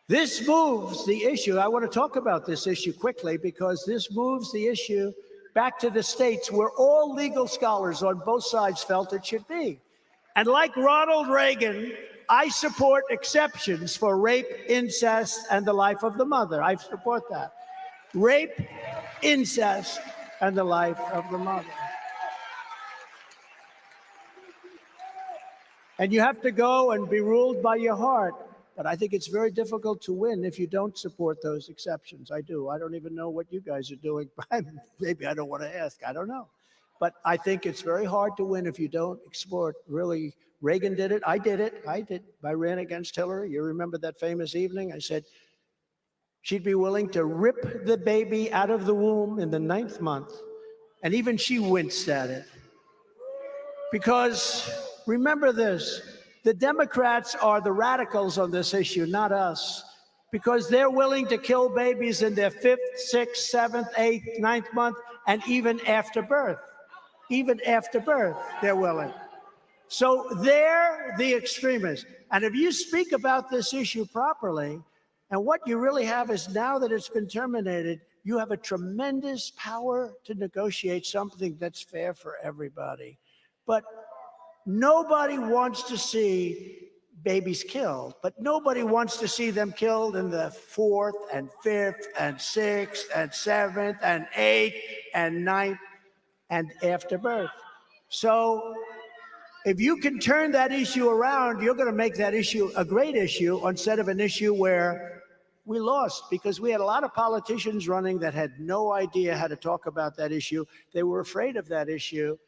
This moves the issue. I want to talk about this issue quickly because this moves the issue back to the states where all legal scholars on both sides felt it should be. And like Ronald Reagan, I support exceptions for rape, incest, and the life of the mother. I support that. Rape, incest, and the life of the mother. And you have to go and be ruled by your heart. But I think it's very difficult to win if you don't support those exceptions. I do. I don't even know what you guys are doing. Maybe I don't want to ask. I don't know. But I think it's very hard to win if you don't export. Really, Reagan did it. I did it. I ran against Hillary. You remember that famous evening? I said she'd be willing to rip the baby out of the womb in the 9th month. And even she winced at it. Because remember this, the Democrats are the radicals on this issue, not us, because they're willing to kill babies in their 5th, 6th, 7th, 8th, 9th month, and even after birth. Even after birth, they're willing. So they're the extremists. And if you speak about this issue properly, and what you really have is now that it's been terminated, you have a tremendous power to negotiate something that's fair for everybody. But nobody wants to see babies killed, but nobody wants to see them killed in the 4th and 5th and 6th and 7th and 8th and 9th and after birth. So if you can turn that issue around, you're going to make that issue a great issue instead of an issue where we lost, because we had a lot of politicians running that had no idea how to talk about that issue. They were afraid of that issue.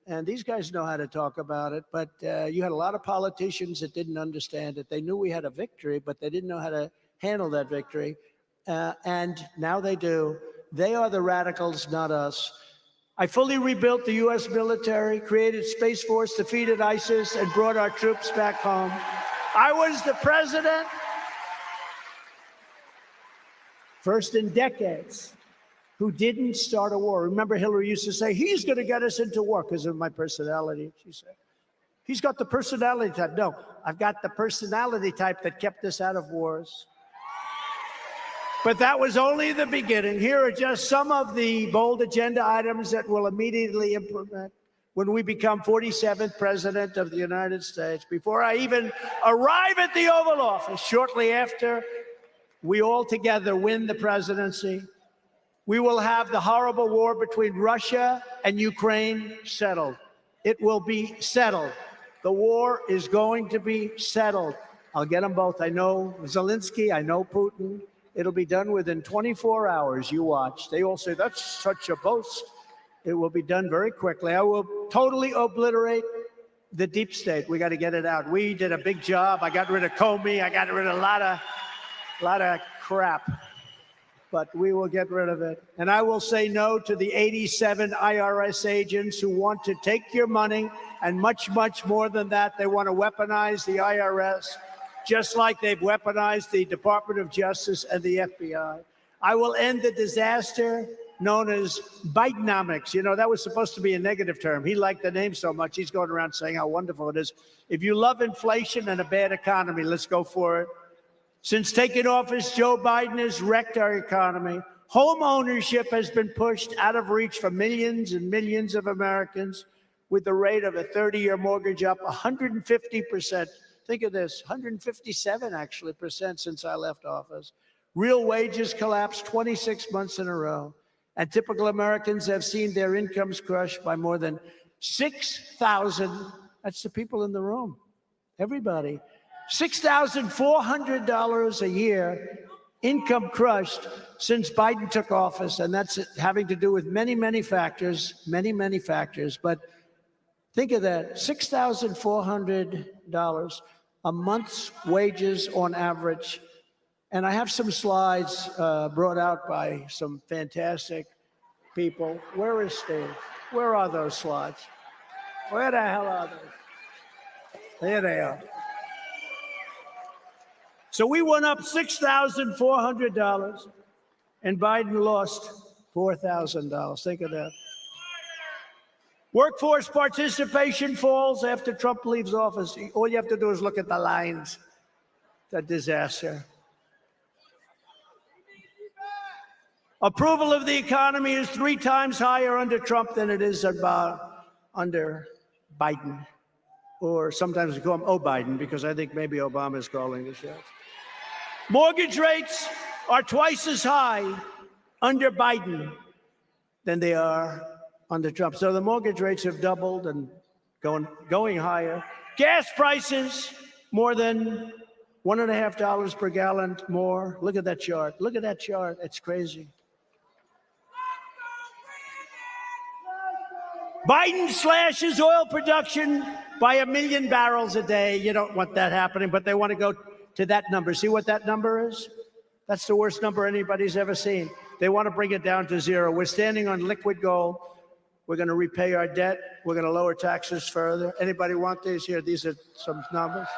And these guys know how to talk about it, but you had a lot of politicians that didn't understand it. They knew we had a victory, but they didn't know how to handle that victory. And now they do. They are the radicals, not us. I fully rebuilt the U.S. military, created Space Force, defeated ISIS, and brought our troops back home. I was the president, first in decades, who didn't start a war. Remember, Hillary used to say, he's going to get us into war because of my personality, she said. He's got the personality type. No, I've got the personality type that kept us out of wars. But that was only the beginning. Here are just some of the bold agenda items that we'll immediately implement when we become 47th President of the United States. Before I even arrive at the Oval Office, shortly after we all together win the presidency, we will have the horrible war between Russia and Ukraine settled. It will be settled. The war is going to be settled. I'll get them both. I know Zelensky, I know Putin. It'll be done within 24 hours. You watch. They all say, that's such a boast. It will be done very quickly. I will totally obliterate the deep state. We got to get it out. We did a big job. I got rid of Comey. I got rid of a lot of crap. But we will get rid of it. And I will say no to the 87 IRS agents who want to take your money, and much, much more than that. They want to weaponize the IRS, just like they've weaponized the Department of Justice and the FBI. I will end the disaster known as Bidenomics. You know, that was supposed to be a negative term. He liked the name so much, he's going around saying how wonderful it is. If you love inflation and a bad economy, let's go for it. Since taking office, Joe Biden has wrecked our economy. Home ownership has been pushed out of reach for millions and millions of Americans, with the rate of a 30-year mortgage up 150%. Think of this, 157 actually % since I left office. Real wages collapsed 26 months in a row. And typical Americans have seen their incomes crushed by more than 6,000. That's the people in the room, everybody. $6,400 a year, income crushed since Biden took office. And that's having to do with many, many factors, many, many factors. But Think of that, $6,400 a month's wages on average. And I have some slides brought out by some fantastic people. Where is Steve? Where are those slides? Where the hell are they? There they are. So we went up $6,400 and Biden lost $4,000. Think of that. Workforce participation falls after Trump leaves office. All you have to do is look at the lines. It's a disaster. Approval of the economy is 3 times higher under Trump than it is under Biden. Or sometimes we call him Biden because I think maybe Obama is calling the shots. Mortgage rates are twice as high under Biden than they are under Trump. So the mortgage rates have doubled and going higher. Gas prices more than $1.50 per gallon more. Look at that chart. Look at that chart. It's crazy. Biden slashes oil production by 1 million barrels a day. You don't want that happening, but they want to go to that number. See what that number is? That's the worst number anybody's ever seen. They want to bring it down to 0. We're standing on liquid gold. We're going to repay our debt. We're going to lower taxes further. Anybody want these here? These are some numbers.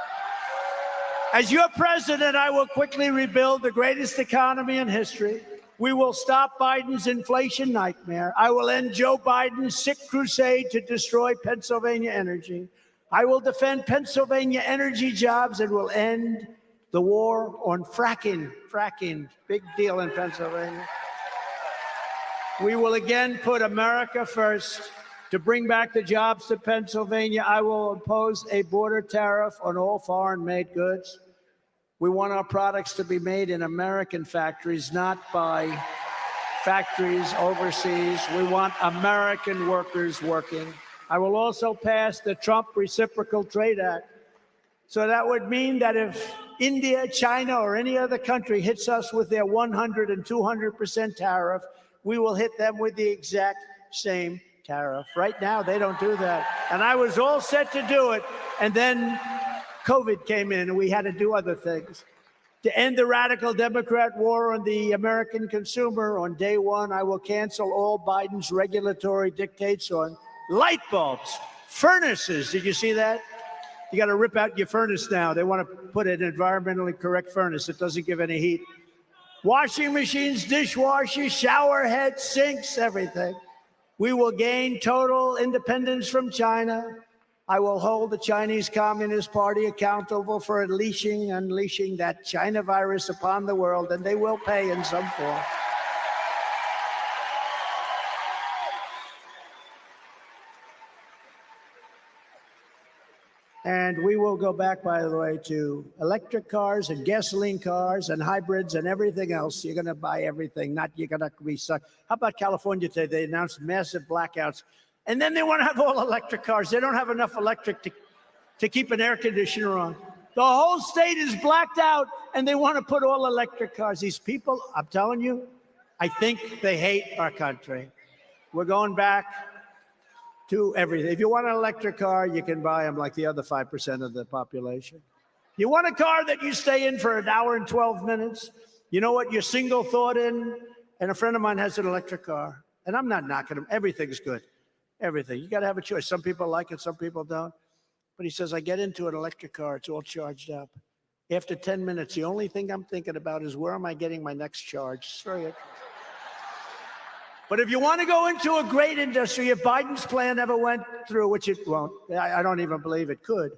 As your president, I will quickly rebuild the greatest economy in history. We will stop Biden's inflation nightmare. I will end Joe Biden's sick crusade to destroy Pennsylvania energy. I will defend Pennsylvania energy jobs and will end the war on fracking. Fracking, big deal in Pennsylvania. We will again put America first to bring back the jobs to Pennsylvania. I will impose a border tariff on all foreign-made goods. We want our products to be made in American factories, not by factories overseas. We want American workers working. I will also pass the Trump Reciprocal Trade Act. So that would mean that if India, China, or any other country hits us with their 100 and 200% tariff, we will hit them with the exact same tariff. Right now, they don't do that. And I was all set to do it. And then COVID came in and we had to do other things. To end the radical Democrat war on the American consumer, on day one, I will cancel all Biden's regulatory dictates on light bulbs, furnaces. Did you see that? You got to rip out your furnace now. They want to put an environmentally correct furnace that doesn't give any heat. Washing machines, dishwashers, shower heads, sinks, everything. We will gain total independence from China. I will hold the Chinese Communist Party accountable for unleashing that China virus upon the world, and they will pay in some form. And we will go back, by the way, to electric cars and gasoline cars and hybrids and everything else. You're going to buy everything, not you're going to be stuck. How about California today? They announced massive blackouts. And then they want to have all electric cars. They don't have enough electric to keep an air conditioner on. The whole state is blacked out, and they want to put all electric cars. These people, I'm telling you, I think they hate our country. We're going back to everything. If you want an electric car, you can buy them like the other 5% of the population. You want a car that you stay in for 1 hour and 12 minutes? You know what? You're single thought in. And a friend of mine has an electric car. And I'm not knocking him. Everything's good. Everything. You got to have a choice. Some people like it, some people don't. But he says, I get into an electric car. It's all charged up. After 10 minutes, the only thing I'm thinking about is where am I getting my next charge? It's very interesting. But if you want to go into a great industry, if Biden's plan ever went through, which it won't, I don't even believe it could,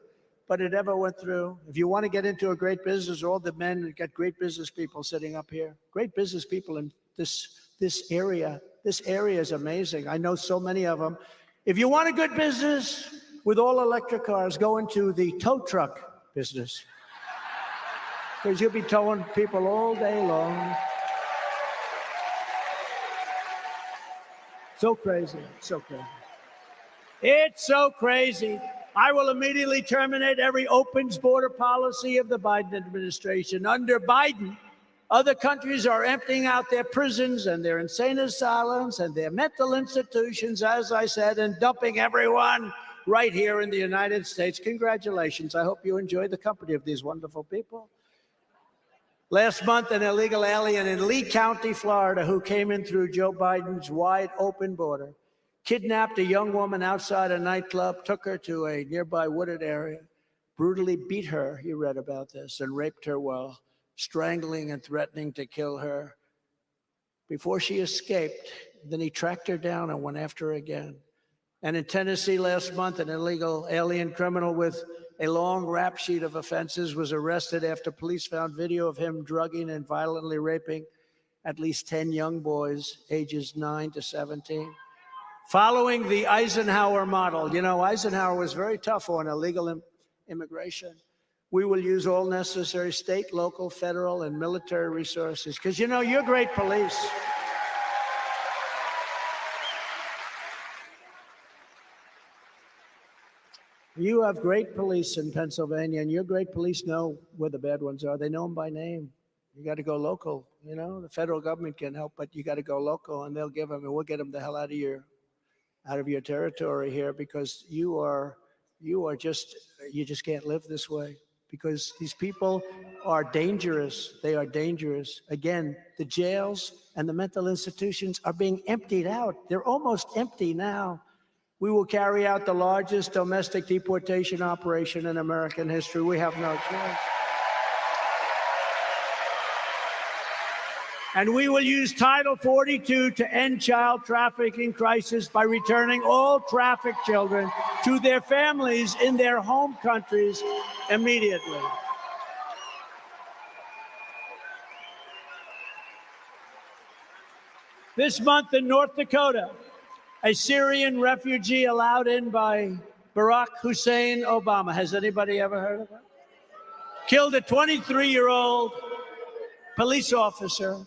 but it ever went through. If you want to get into a great business, all the men, you've got great business people sitting up here, great business people in this area. This area is amazing. I know so many of them. If you want a good business with all electric cars, go into the tow truck business. Because you'll be towing people all day long. So crazy, so crazy. It's so crazy. I will immediately terminate every open border policy of the Biden administration. Under Biden, other countries are emptying out their prisons and their insane asylums and their mental institutions, as I said, and dumping everyone right here in the United States. Congratulations. I hope you enjoy the company of these wonderful people. Last month, an illegal alien in Lee County, Florida, who came in through Joe Biden's wide open border, kidnapped a young woman outside a nightclub, took her to a nearby wooded area, brutally beat her, you read about this, and raped her while strangling and threatening to kill her. Before she escaped, then he tracked her down and went after her again. And in Tennessee last month, an illegal alien criminal with a long rap sheet of offenses was arrested after police found video of him drugging and violently raping at least 10 young boys, ages 9 to 17. Following the Eisenhower model, you know, Eisenhower was very tough on illegal immigration. We will use all necessary state, local, federal, and military resources. Because, you know, you're great police. You have great police in Pennsylvania, and your great police know where the bad ones are. They know them by name. You got to go local. You know, the federal government can help, but you got to go local, and they'll give them, and we'll get them the hell out of your territory here, because you just can't live this way, because these people are dangerous. They are dangerous. Again, the jails and the mental institutions are being emptied out. They're almost empty now. We will carry out the largest domestic deportation operation in American history. We have no choice. And we will use Title 42 to end child trafficking crisis by returning all trafficked children to their families in their home countries immediately. This month in North Dakota, a Syrian refugee allowed in by Barack Hussein Obama. Has anybody ever heard of him? Killed a 23-year-old police officer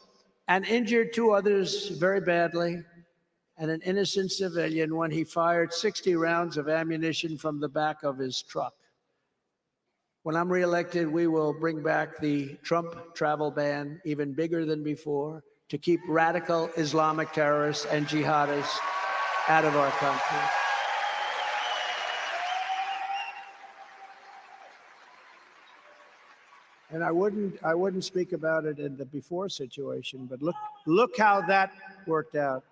and injured 2 others very badly, and an innocent civilian when he fired 60 rounds of ammunition from the back of his truck. When I'm reelected, we will bring back the Trump travel ban, even bigger than before, to keep radical Islamic terrorists and jihadists out of our country. And I wouldn't speak about it in the before situation, but look how that worked out.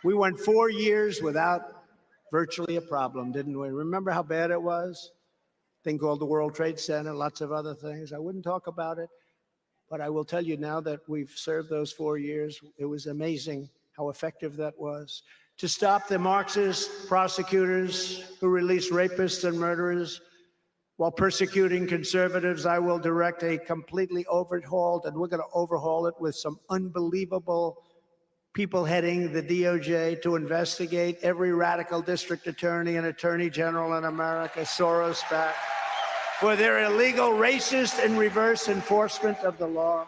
We went 4 years without virtually a problem, didn't we? Remember how bad it was? Thing called the World Trade Center, lots of other things. I wouldn't talk about it, but I will tell you now that we've served those 4 years, it was amazing how effective that was. To stop the Marxist prosecutors who release rapists and murderers while persecuting conservatives, I will direct a completely overhauled, and we're going to overhaul it with some unbelievable people heading the DOJ to investigate every radical district attorney and attorney general in America, Soros back, for their illegal, racist, and reverse enforcement of the law.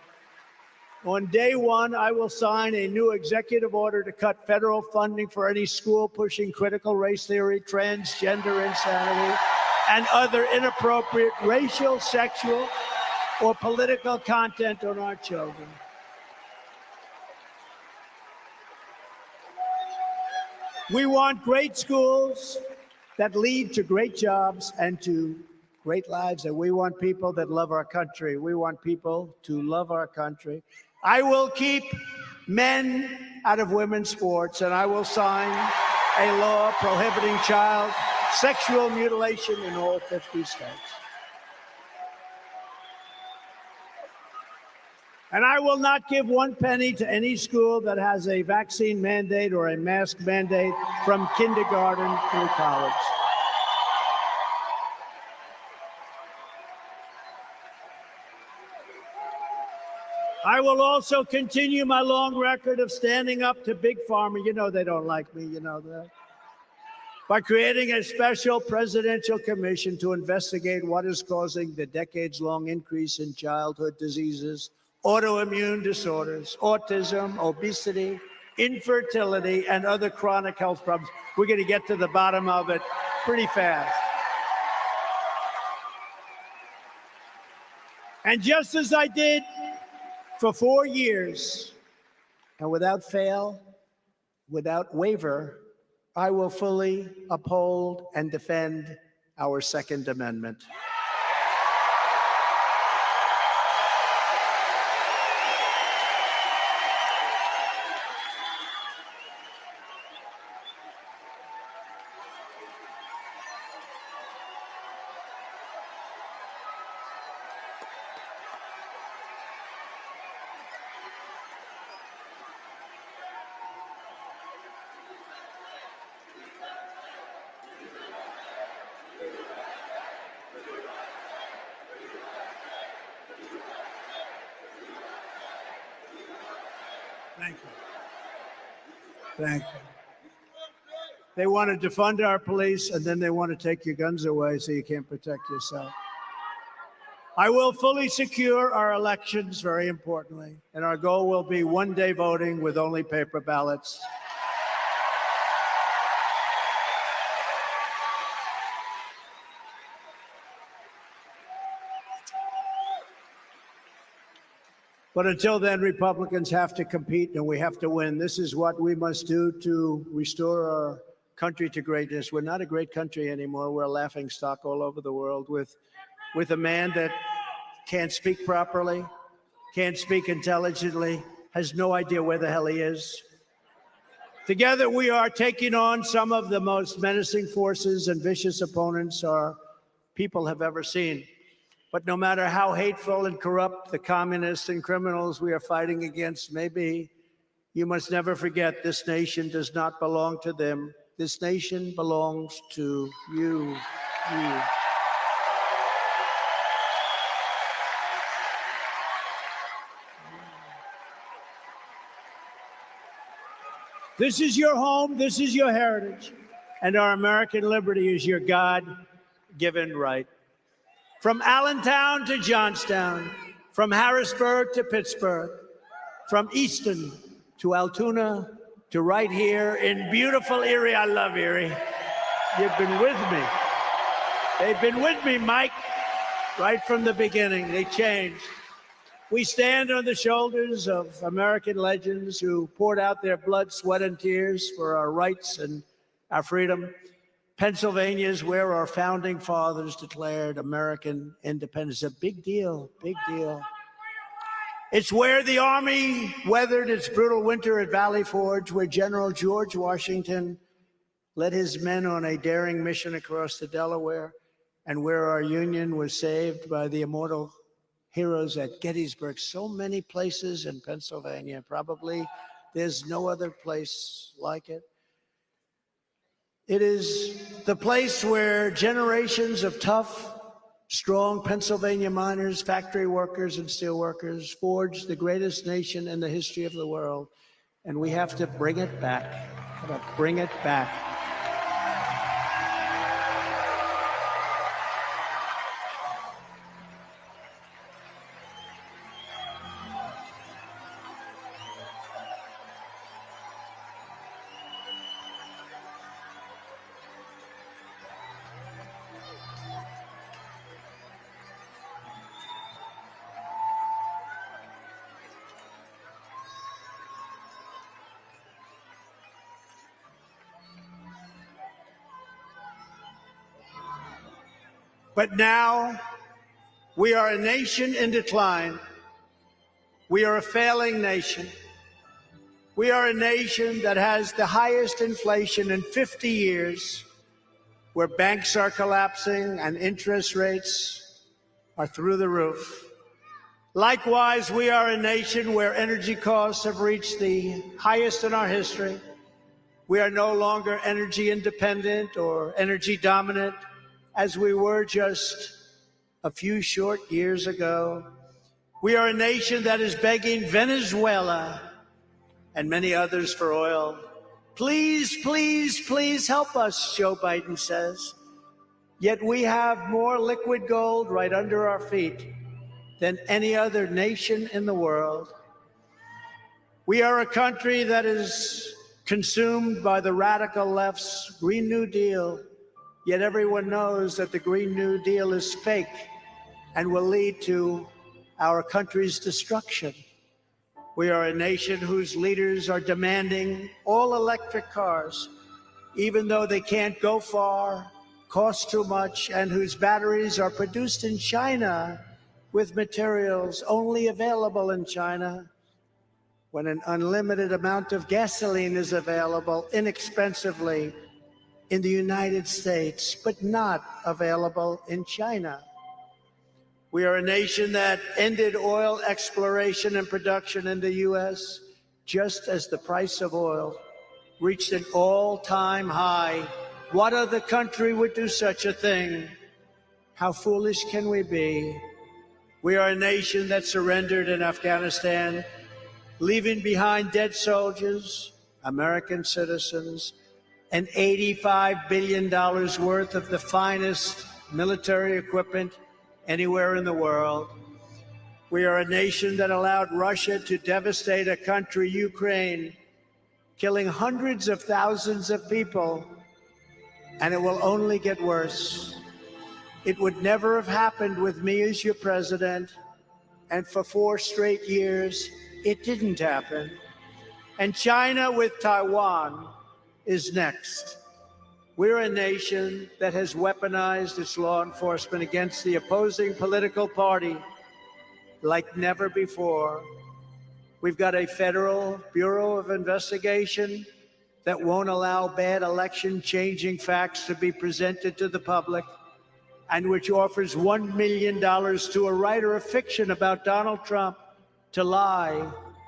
On day one, I will sign a new executive order to cut federal funding for any school pushing critical race theory, transgender insanity, and other inappropriate racial, sexual, or political content on our children. We want great schools that lead to great jobs and to great lives, and we want people that love our country. We want people to love our country. I will keep men out of women's sports, and I will sign a law prohibiting child sexual mutilation in all 50 states. And I will not give 1 penny to any school that has a vaccine mandate or a mask mandate from kindergarten through college. I will also continue my long record of standing up to Big Pharma. You know they don't like me, you know that. By creating a special presidential commission to investigate what is causing the decades-long increase in childhood diseases, autoimmune disorders, autism, obesity, infertility, and other chronic health problems. We're going to get to the bottom of it pretty fast. And just as I did for 4 years, and without fail, without waver, I will fully uphold and defend our Second Amendment. Thank you. Thank you. They want to defund our police, and then they want to take your guns away so you can't protect yourself. I will fully secure our elections, very importantly, and our goal will be one-day voting with only paper ballots. But until then, Republicans have to compete and we have to win. This is what we must do to restore our country to greatness. We're not a great country anymore. We're a laughing stock all over the world with a man that can't speak properly, can't speak intelligently, has no idea where the hell he is. Together, we are taking on some of the most menacing forces and vicious opponents our people have ever seen. But no matter how hateful and corrupt the communists and criminals we are fighting against may be, you must never forget this nation does not belong to them. This nation belongs to you. This is your home, this is your heritage, and our American liberty is your God-given right. From Allentown to Johnstown, from Harrisburg to Pittsburgh, from Easton to Altoona to right here in beautiful Erie. I love Erie. You've been with me. They've been with me, Mike, right from the beginning. They changed. We stand on the shoulders of American legends who poured out their blood, sweat, and tears for our rights and our freedom. Pennsylvania is where our founding fathers declared American independence. A big deal, big deal. It's where the Army weathered its brutal winter at Valley Forge, where General George Washington led his men on a daring mission across the Delaware, and where our Union was saved by the immortal heroes at Gettysburg. So many places in Pennsylvania. Probably there's no other place like it. It is the place where generations of tough, strong Pennsylvania miners, factory workers, and steel workers forged the greatest nation in the history of the world. And we have to bring it back. Gotta bring it back. But now, we are a nation in decline. We are a failing nation. We are a nation that has the highest inflation in 50 years, where banks are collapsing and interest rates are through the roof. Likewise, we are a nation where energy costs have reached the highest in our history. We are no longer energy independent or energy dominant, as we were just a few short years ago. We are a nation that is begging Venezuela and many others for oil. Please, please, please help us, Joe Biden says. Yet we have more liquid gold right under our feet than any other nation in the world. We are a country that is consumed by the radical left's Green New Deal. Yet everyone knows that the Green New Deal is fake and will lead to our country's destruction. We are a nation whose leaders are demanding all electric cars, even though they can't go far, cost too much, and whose batteries are produced in China with materials only available in China, when an unlimited amount of gasoline is available inexpensively in the United States, but not available in China. We are a nation that ended oil exploration and production in the U.S. just as the price of oil reached an all-time high. What other country would do such a thing? How foolish can we be? We are a nation that surrendered in Afghanistan, leaving behind dead soldiers, American citizens, and $85 billion worth of the finest military equipment anywhere in the world. We are a nation that allowed Russia to devastate a country, Ukraine, killing hundreds of thousands of people, and it will only get worse. It would never have happened with me as your president, and for 4 straight years, it didn't happen. And China with Taiwan is next. We're a nation that has weaponized its law enforcement against the opposing political party like never before. We've got a federal Bureau of Investigation that won't allow bad election-changing facts to be presented to the public, and which offers $1 million to a writer of fiction about Donald Trump to lie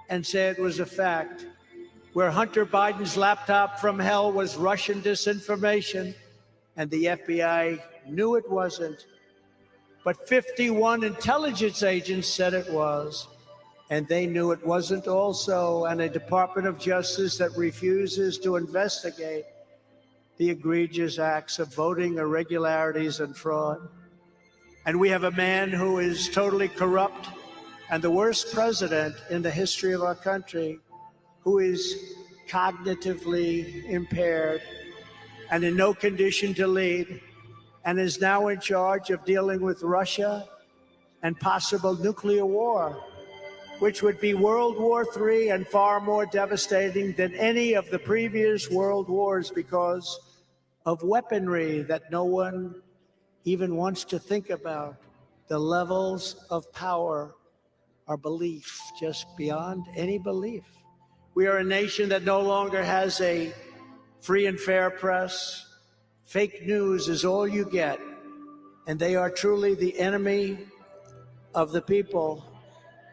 and say it was a fact. Where Hunter Biden's laptop from hell was Russian disinformation, and the FBI knew it wasn't. But 51 intelligence agents said it was, and they knew it wasn't also, and a Department of Justice that refuses to investigate the egregious acts of voting irregularities and fraud. And we have a man who is totally corrupt and the worst president in the history of our country, who is cognitively impaired and in no condition to lead, and is now in charge of dealing with Russia and possible nuclear war, which would be World War III and far more devastating than any of the previous world wars because of weaponry that no one even wants to think about. The levels of power are belief, just beyond any belief. We are a nation that no longer has a free and fair press. Fake news is all you get, and they are truly the enemy of the people.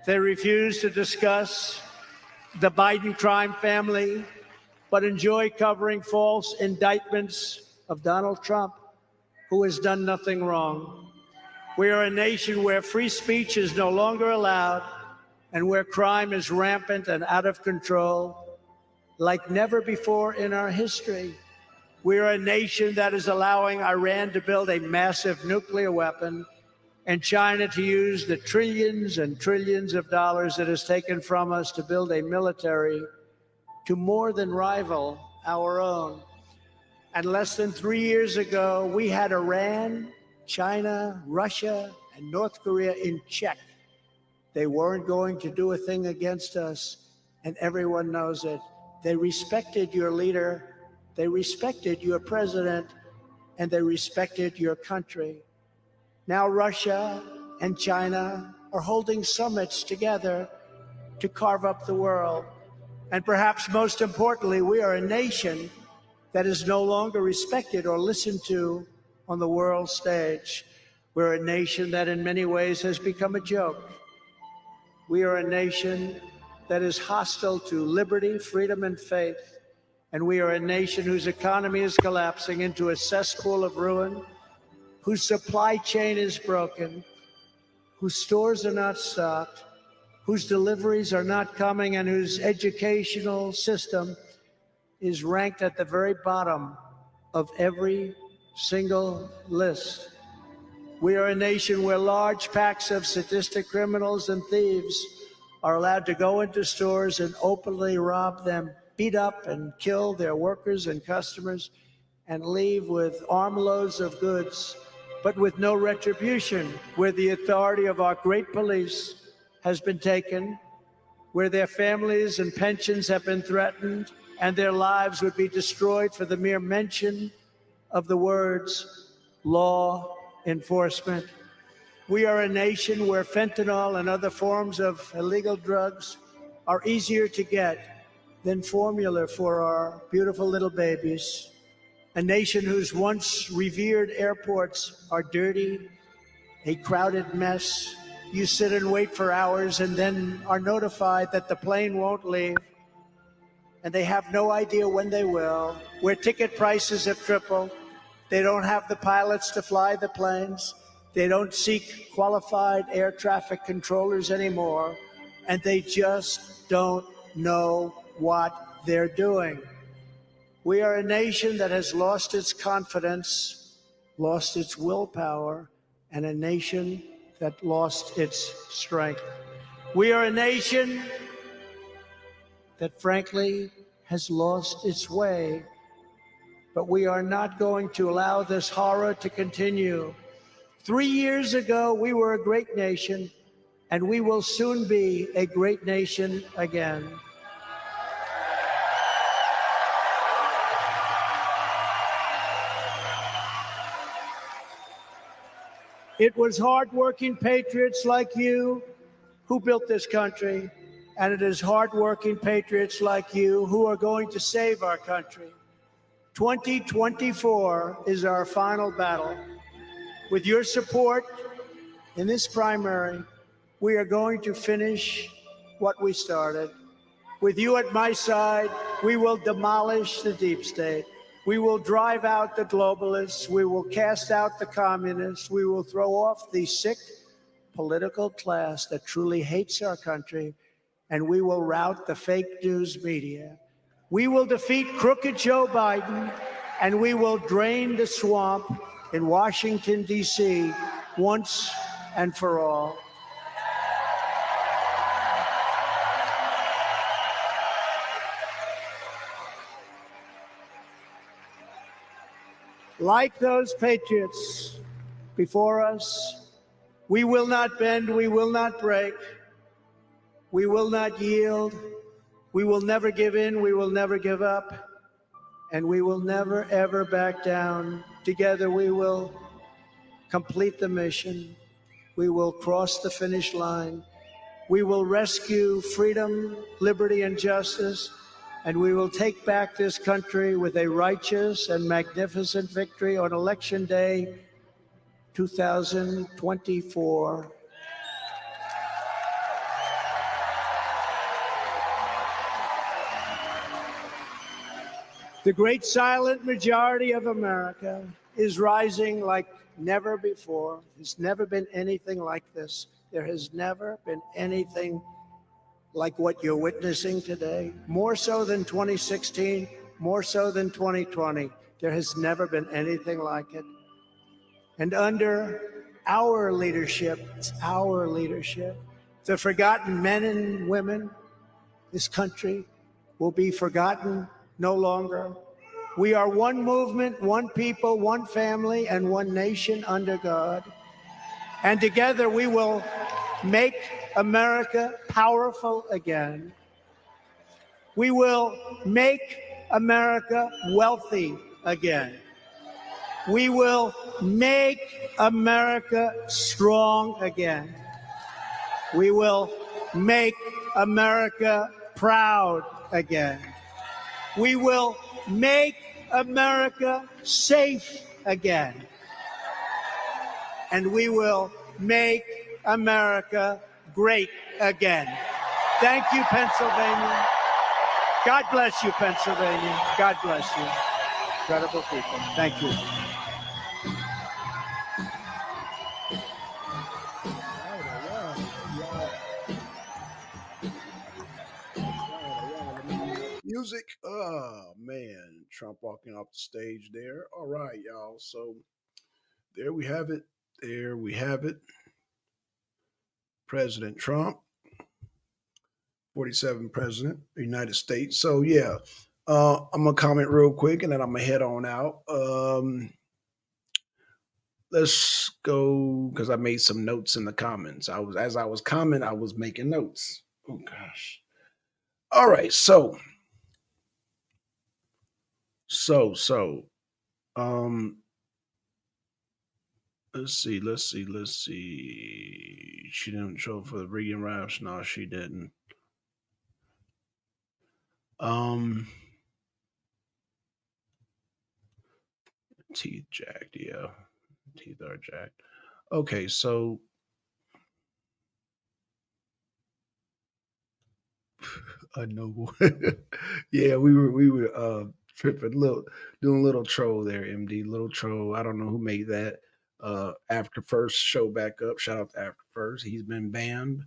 They refuse to discuss the Biden crime family, but enjoy covering false indictments of Donald Trump, who has done nothing wrong. We are a nation where free speech is no longer allowed and where crime is rampant and out of control like never before in our history. We are a nation that is allowing Iran to build a massive nuclear weapon and China to use the trillions and trillions of dollars it has taken from us to build a military to more than rival our own. And less than 3 years ago, we had Iran, China, Russia, and North Korea in check. They weren't going to do a thing against us, and everyone knows it. They respected your leader, they respected your president, and they respected your country. Now Russia and China are holding summits together to carve up the world. And perhaps most importantly, we are a nation that is no longer respected or listened to on the world stage. We're a nation that in many ways has become a joke. We are a nation that is hostile to liberty, freedom, and faith. And we are a nation whose economy is collapsing into a cesspool of ruin, whose supply chain is broken, whose stores are not stocked, whose deliveries are not coming, and whose educational system is ranked at the very bottom of every single list. We are a nation where large packs of sadistic criminals and thieves are allowed to go into stores and openly rob them, beat up and kill their workers and customers, and leave with armloads of goods, but with no retribution, where the authority of our great police has been taken, where their families and pensions have been threatened and their lives would be destroyed for the mere mention of the words law enforcement. We are a nation where fentanyl and other forms of illegal drugs are easier to get than formula for our beautiful little babies. A nation whose once revered airports are dirty, a crowded mess. You sit and wait for hours and then are notified that the plane won't leave, and they have no idea when they will, where ticket prices have tripled. They don't have the pilots to fly the planes. They don't seek qualified air traffic controllers anymore, and they just don't know what they're doing. We are a nation that has lost its confidence, lost its willpower, and a nation that lost its strength. We are a nation that, frankly, has lost its way. But we are not going to allow this horror to continue. 3 years ago, we were a great nation, and we will soon be a great nation again. It was hardworking patriots like you who built this country, and it is hardworking patriots like you who are going to save our country. 2024 is our final battle. With your support in this primary, we are going to finish what we started. With you at my side, we will demolish the deep state. We will drive out the globalists. We will cast out the communists. We will throw off the sick political class that truly hates our country, and we will rout the fake news media. We will defeat crooked Joe Biden, and we will drain the swamp in Washington, D.C. once and for all. Like those patriots before us, we will not bend, we will not break, we will not yield. We will never give in, we will never give up, and we will never, ever back down. Together we will complete the mission. We will cross the finish line. We will rescue freedom, liberty, and justice, and we will take back this country with a righteous and magnificent victory on Election Day 2024. The great silent majority of America is rising like never before. There's never been anything like this. There has never been anything like what you're witnessing today. More so than 2016, more so than 2020. There has never been anything like it. And under our leadership, it's our leadership, the forgotten men and women, this country will be forgotten no longer. We are one movement, one people, one family, and one nation under God. And together we will make America powerful again. We will make America wealthy again. We will make America strong again. We will make America proud again. We will make America safe again. And we will make America great again. Thank you, Pennsylvania. God bless you, Pennsylvania. God bless you. Incredible people. Thank you. Music. Oh man, Trump walking off the stage there. All right, y'all. So there we have it. There we have it. President Trump, 47 president of the United States. So yeah, I'm gonna comment real quick and then I'm gonna head on out. Let's go because I made some notes in the comments. As I was commenting, I was making notes. Oh gosh. All right, so um let's see. She didn't show up for the Regan raps. No, she didn't. Um Teeth jacked, yeah. Teeth are jacked. Okay, so I know. Yeah, we were tripping little doing a little troll there, MD. Little troll. I don't know who made that. After First show back up. Shout out to After First. He's been banned.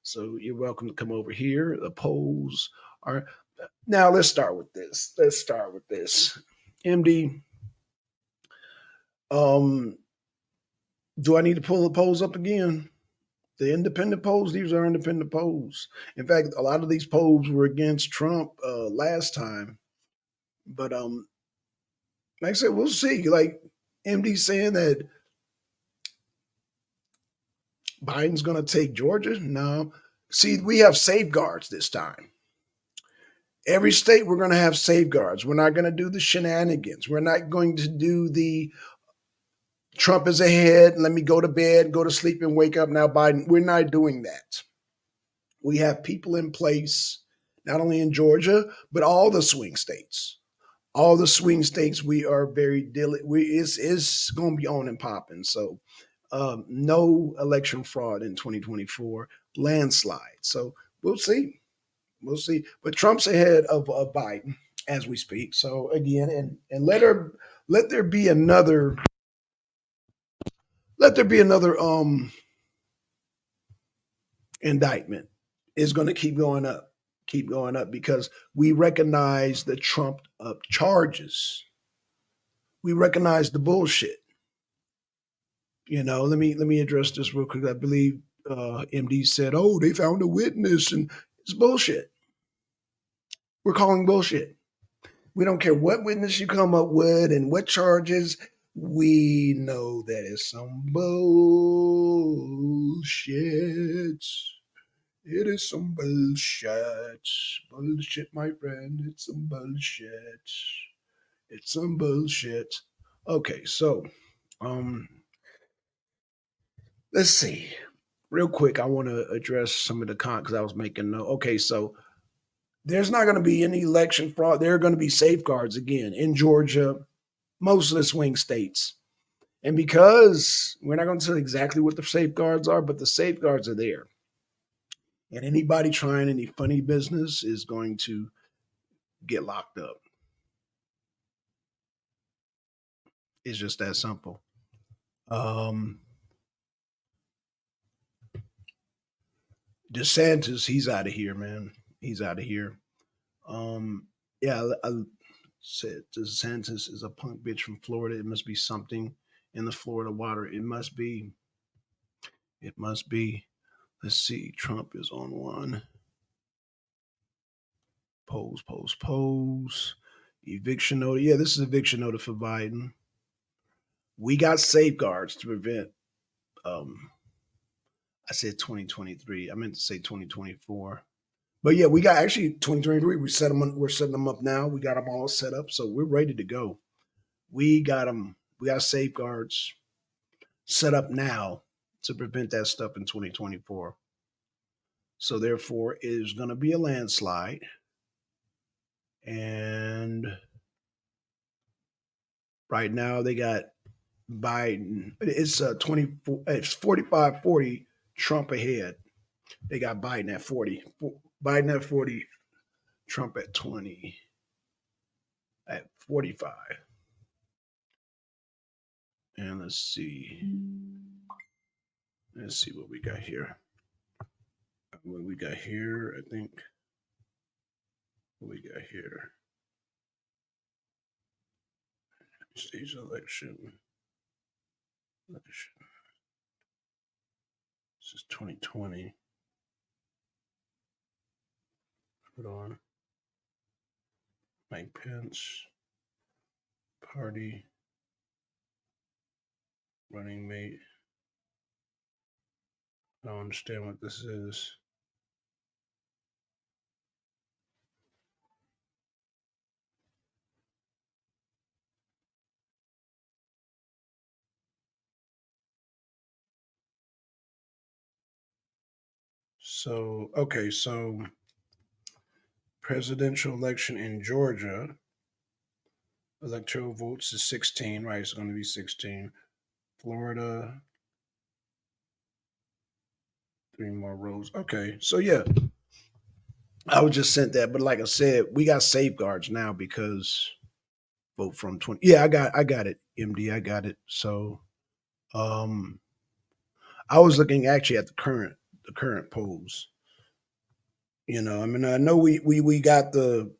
So you're welcome to come over here. The polls are now let's start with this. Let's start with this. MD, um, do I need to pull the polls up again? The independent polls, these are independent polls. In fact, a lot of these polls were against Trump last time. But like I said, we'll see. Like MD saying that Biden's gonna take Georgia. No. See, we have safeguards this time. Every state we're gonna have safeguards. We're not gonna do the shenanigans. We're not going to do the Trump is ahead. Let me go to bed, go to sleep, and wake up. Now, Biden, we're not doing that. We have people in place, not only in Georgia, but all the swing states. All the swing states, we are very diligent. It's going to be on and popping. So, no election fraud in 2024, landslide. So, we'll see. We'll see. But Trump's ahead of Biden as we speak. So, again, and let there be another indictment is going to keep going up because we recognize the Trump charges. We recognize the bullshit. Let me address this real quick. I believe MD said, "Oh, they found a witness," and it's bullshit. We're calling bullshit. We don't care what witness you come up with and what charges. We know that is some bullshit. It is some bullshit. Bullshit, my friend. It's some bullshit. It's some bullshit. Okay, so um let's see. Real quick, I want to address some of the because I was making note. Okay, so there's not going to be any election fraud. There are going to be safeguards again in Georgia, most of the swing states. And because we're not going to tell exactly what the safeguards are, but the safeguards are there. And anybody trying any funny business is going to get locked up. It's just that simple. Um, DeSantis, he's out of here, man. He's out of here. Yeah, I said DeSantis is a punk bitch from Florida. It must be something in the Florida water. It must be. It must be. Let's see. Trump is on one. Pose. Eviction notice. Yeah, this is eviction notice for Biden. We got safeguards to prevent. I said 2023. I meant to say 2024. But yeah, we got actually 2023. We're setting them up now. We got them all set up, so we're ready to go. We got them. We got safeguards set up now to prevent that stuff in 2024. So therefore, it is going to be a landslide, and right now they got Biden. It's 24. It's 45-40. Trump ahead. They got Biden at 40. Biden at 40. Trump at 20. At 45. And let's see. Let's see what we got here. What we got here, I think. What we got here. Stage election. This is 2020. Hold on. Mike Pence. Party. Running mate. I don't understand what this is. So, okay, so presidential election in Georgia, electoral votes is 16, right? It's going to be 16. Florida, 3 more rows. Okay, so yeah, I was just sent that, but like I said, we got safeguards now because vote from 20. Yeah, I got it, MD, I got it. So, um, I was looking actually at the current polls. I mean, I know we got the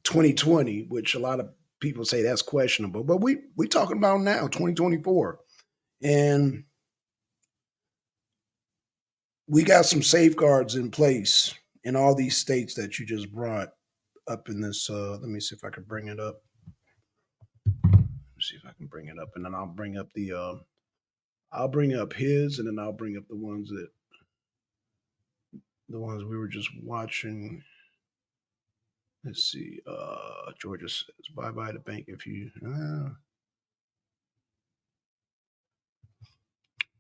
2020, which a lot of people say that's questionable, but we talking about now 2024, and we got some safeguards in place in all these states that you just brought up in this. Let me see if I can bring it up. See if I can bring it up, and then I'll bring up I'll bring up his, and then I'll bring up the ones we were just watching. Let's see. Georgia says bye bye to bank if you.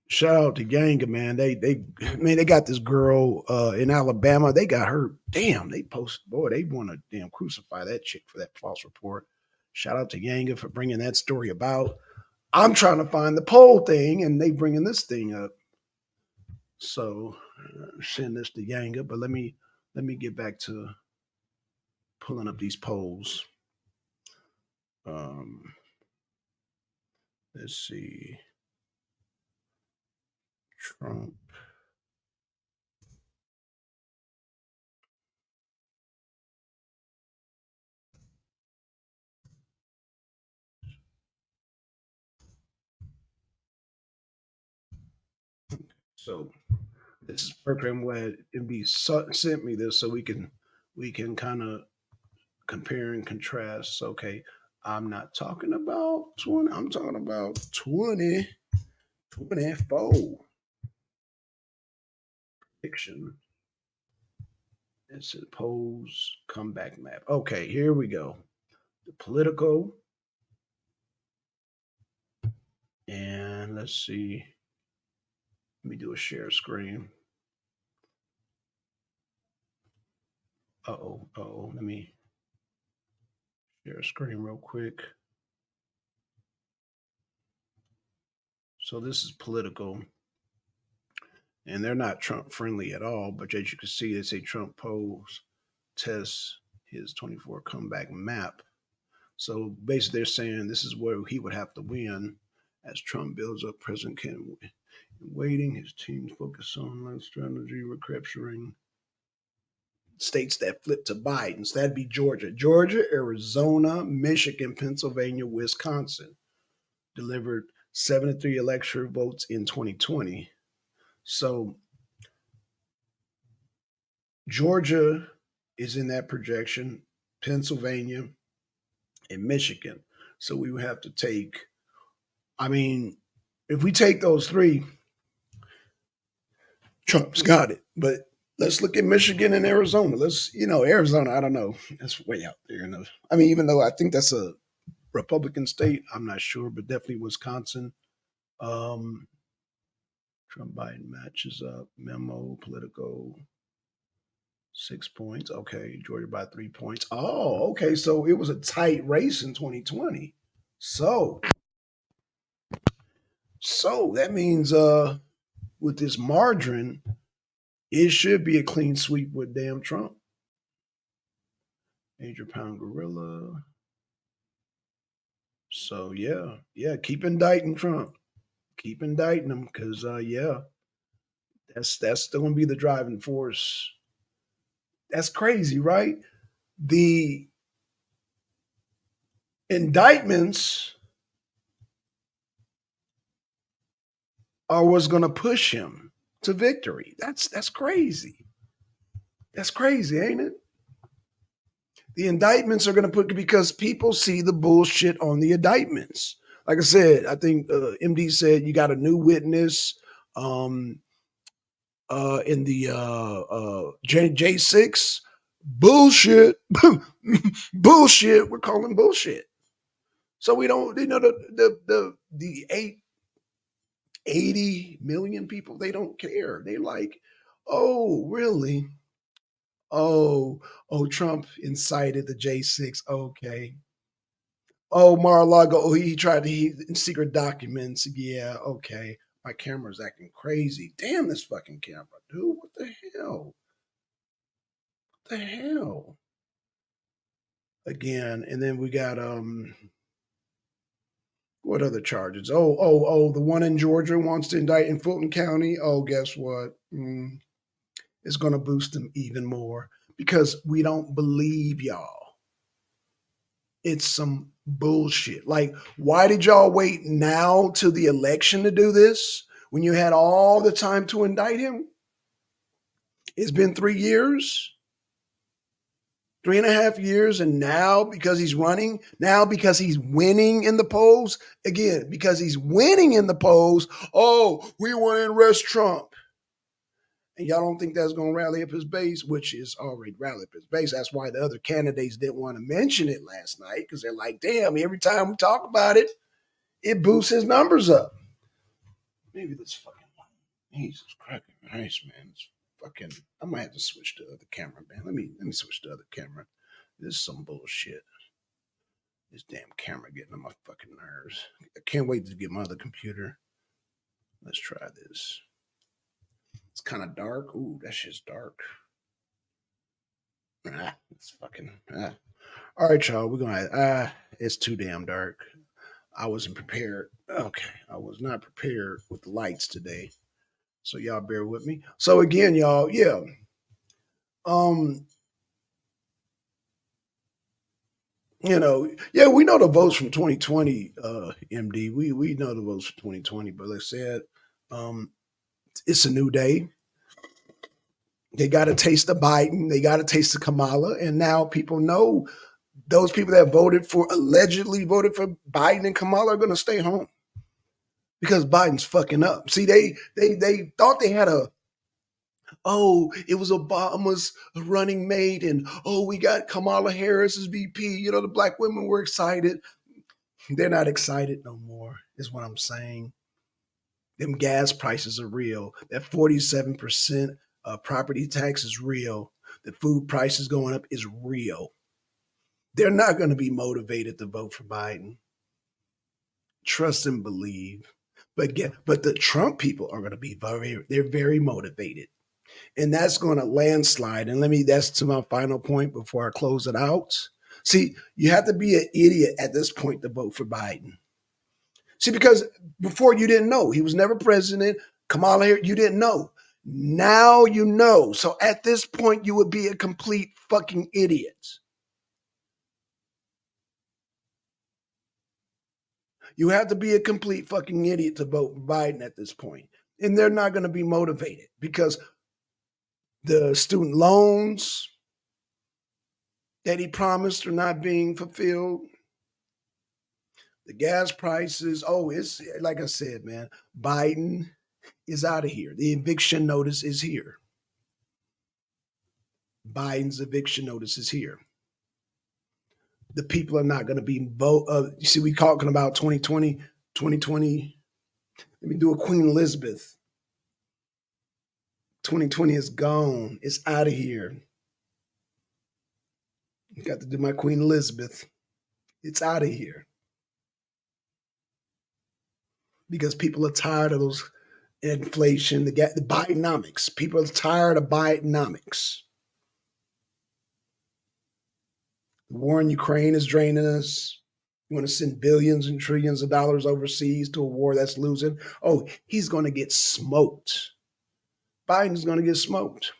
Shout out to Yanga, man. They got this girl in Alabama. They got her. Damn, they posted. Boy, they want to damn crucify that chick for that false report. Shout out to Yanga for bringing that story about. I'm trying to find the poll thing, and they bringing this thing up. So send this to Yanga, but let me get back to pulling up these polls. Um, let's see. Trump. So this is perfect. I'm glad MD sent me this so we can kind of compare and contrast. Okay, I'm not talking about 20. I'm talking about 2024 prediction. It's a polls comeback map. Okay, here we go. The political, and let's see. Let me do a share screen. Uh oh. Let me share a screen real quick. So this is political, and they're not Trump friendly at all. But as you can see, they say Trump polls test his 24 comeback map. So basically, they're saying this is where he would have to win as Trump builds up President Kennedy. Waiting, his team's focus on land strategy, recapturing states that flip to Biden. So that'd be Georgia, Arizona, Michigan, Pennsylvania, Wisconsin. Delivered 73 electoral votes in 2020. So Georgia is in that projection, Pennsylvania, and Michigan. So we would have to take, I mean, if we take those three, Trump's got it. But let's look at Michigan and Arizona. Arizona, I don't know. That's way out there. I mean, even though I think that's a Republican state, I'm not sure, but definitely Wisconsin. Um, Trump Biden matches up. Memo, political, 6 points. Okay. Georgia by 3 points. Oh, okay. So it was a tight race in 2020. So that means with this margarine, it should be a clean sweep with damn Trump. Major pound gorilla. So yeah, keep indicting Trump. Keep indicting him because that's still gonna be the driving force. That's crazy, right? The indictments are what's gonna push him to victory. That's crazy. That's crazy, ain't it? The indictments are going to put because people see the bullshit on the indictments. Like I said, I think MD said you got a new witness in the J6. Bullshit. Bullshit. We're calling bullshit. So we don't, the 80 million people, they don't care. They like, Oh, really? Oh, Trump incited the J6. Okay. Oh, Mar-a-Lago. Oh, he tried to secret documents. Yeah, okay. My camera's acting crazy. Damn this fucking camera, dude. What the hell? What the hell? Again, and then we got what other charges? The one in Georgia wants to indict in Fulton County. Oh, guess what? It's gonna boost them even more because we don't believe y'all. It's some bullshit. Like, why did y'all wait now till the election to do this when you had all the time to indict him? It's been 3 years, 3.5 years, and now because he's running, now because he's winning in the polls, again, because he's winning in the polls, oh, we want to arrest Trump. And y'all don't think that's going to rally up his base, which is already rallied up his base. That's why the other candidates didn't want to mention it last night, because they're like, damn, every time we talk about it, it boosts his numbers up. Maybe this fucking Jesus Christ, nice, man. It's fucking, I might have to switch to the other camera, man. Let me switch to the other camera. This is some bullshit. This damn camera getting on my fucking nerves. I can't wait to get my other computer. Let's try this. It's kind of dark. Ooh, that shit's dark. It's fucking. All right, y'all. We're gonna. It's too damn dark. I wasn't prepared. Okay, I was not prepared with the lights today. So y'all bear with me. So again, y'all, yeah. We know the votes from 2020, MD. We know the votes from 2020, but like I said, it's a new day. They got a taste of Biden, they got a taste of Kamala, and now people know those people that allegedly voted for Biden and Kamala are going to stay home because Biden's fucking up. See, they thought they had it was Obama's running mate, and we got Kamala Harris as VP. The black women were excited. They're not excited no more, is what I'm saying. Them gas prices are real. That 47% property tax is real. The food prices going up is real. They're not going to be motivated to vote for Biden. Trust and believe. But the Trump people are going to be they're very motivated. And that's going to landslide. And that's to my final point before I close it out. See, you have to be an idiot at this point to vote for Biden. See, because before you didn't know. He was never president. Kamala Harris, you didn't know. Now you know. So at this point, you would be a complete fucking idiot. You have to be a complete fucking idiot to vote for Biden at this point. And they're not going to be motivated because the student loans that he promised are not being fulfilled. The gas prices, it's like I said, man, Biden is out of here. The eviction notice is here. Biden's eviction notice is here. The people are not going to be you see, we talking about 2020. Let me do a Queen Elizabeth. 2020 is gone. It's out of here. Got to do my Queen Elizabeth. It's out of here. Because people are tired of those inflation, the Bidenomics. People are tired of Bidenomics. The war in Ukraine is draining us. You want to send billions and trillions of dollars overseas to a war that's losing? Oh, he's going to get smoked. Biden's going to get smoked.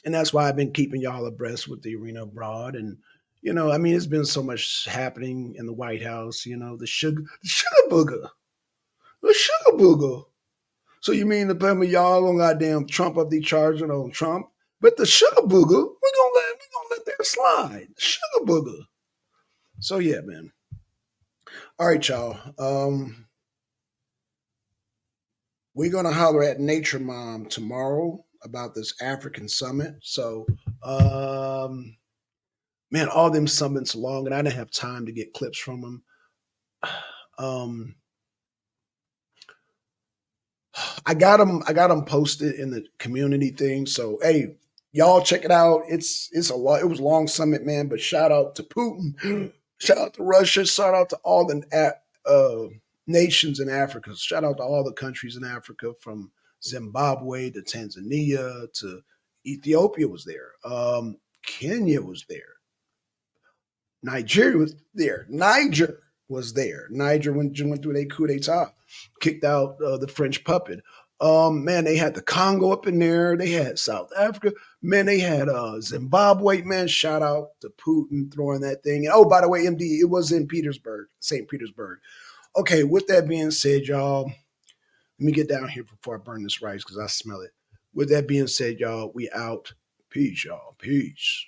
And that's why I've been keeping y'all abreast with the arena abroad. And, it's been so much happening in the White House, the sugar booger. The sugar booger. So you mean to tell me y'all gonna goddamn Trump up the charging on Trump? But the sugar booger, we're gonna let that slide. The sugar booger. So yeah, man. All right, y'all. We're gonna holler at Nature Mom tomorrow about this African summit. So man, all them summits long, and I didn't have time to get clips from them. I got them posted in the community thing. So hey, y'all check it out. It's a lot. It was a long summit, man. But shout out to Putin. Shout out to Russia. Shout out to all the nations in Africa. Shout out to all the countries in Africa, from Zimbabwe to Tanzania to Ethiopia was there. Kenya was there. Nigeria was there. Niger was there. Niger went through their coup d'etat, kicked out the French puppet. Man, they had the Congo up in there. They had South Africa. Man, they had Zimbabwe. Man, shout out to Putin throwing that thing. And, oh, by the way, MD, it was in Petersburg, St. Petersburg. Okay, with that being said, y'all, let me get down here before I burn this rice because I smell it. With that being said, y'all, we out. Peace, y'all. Peace.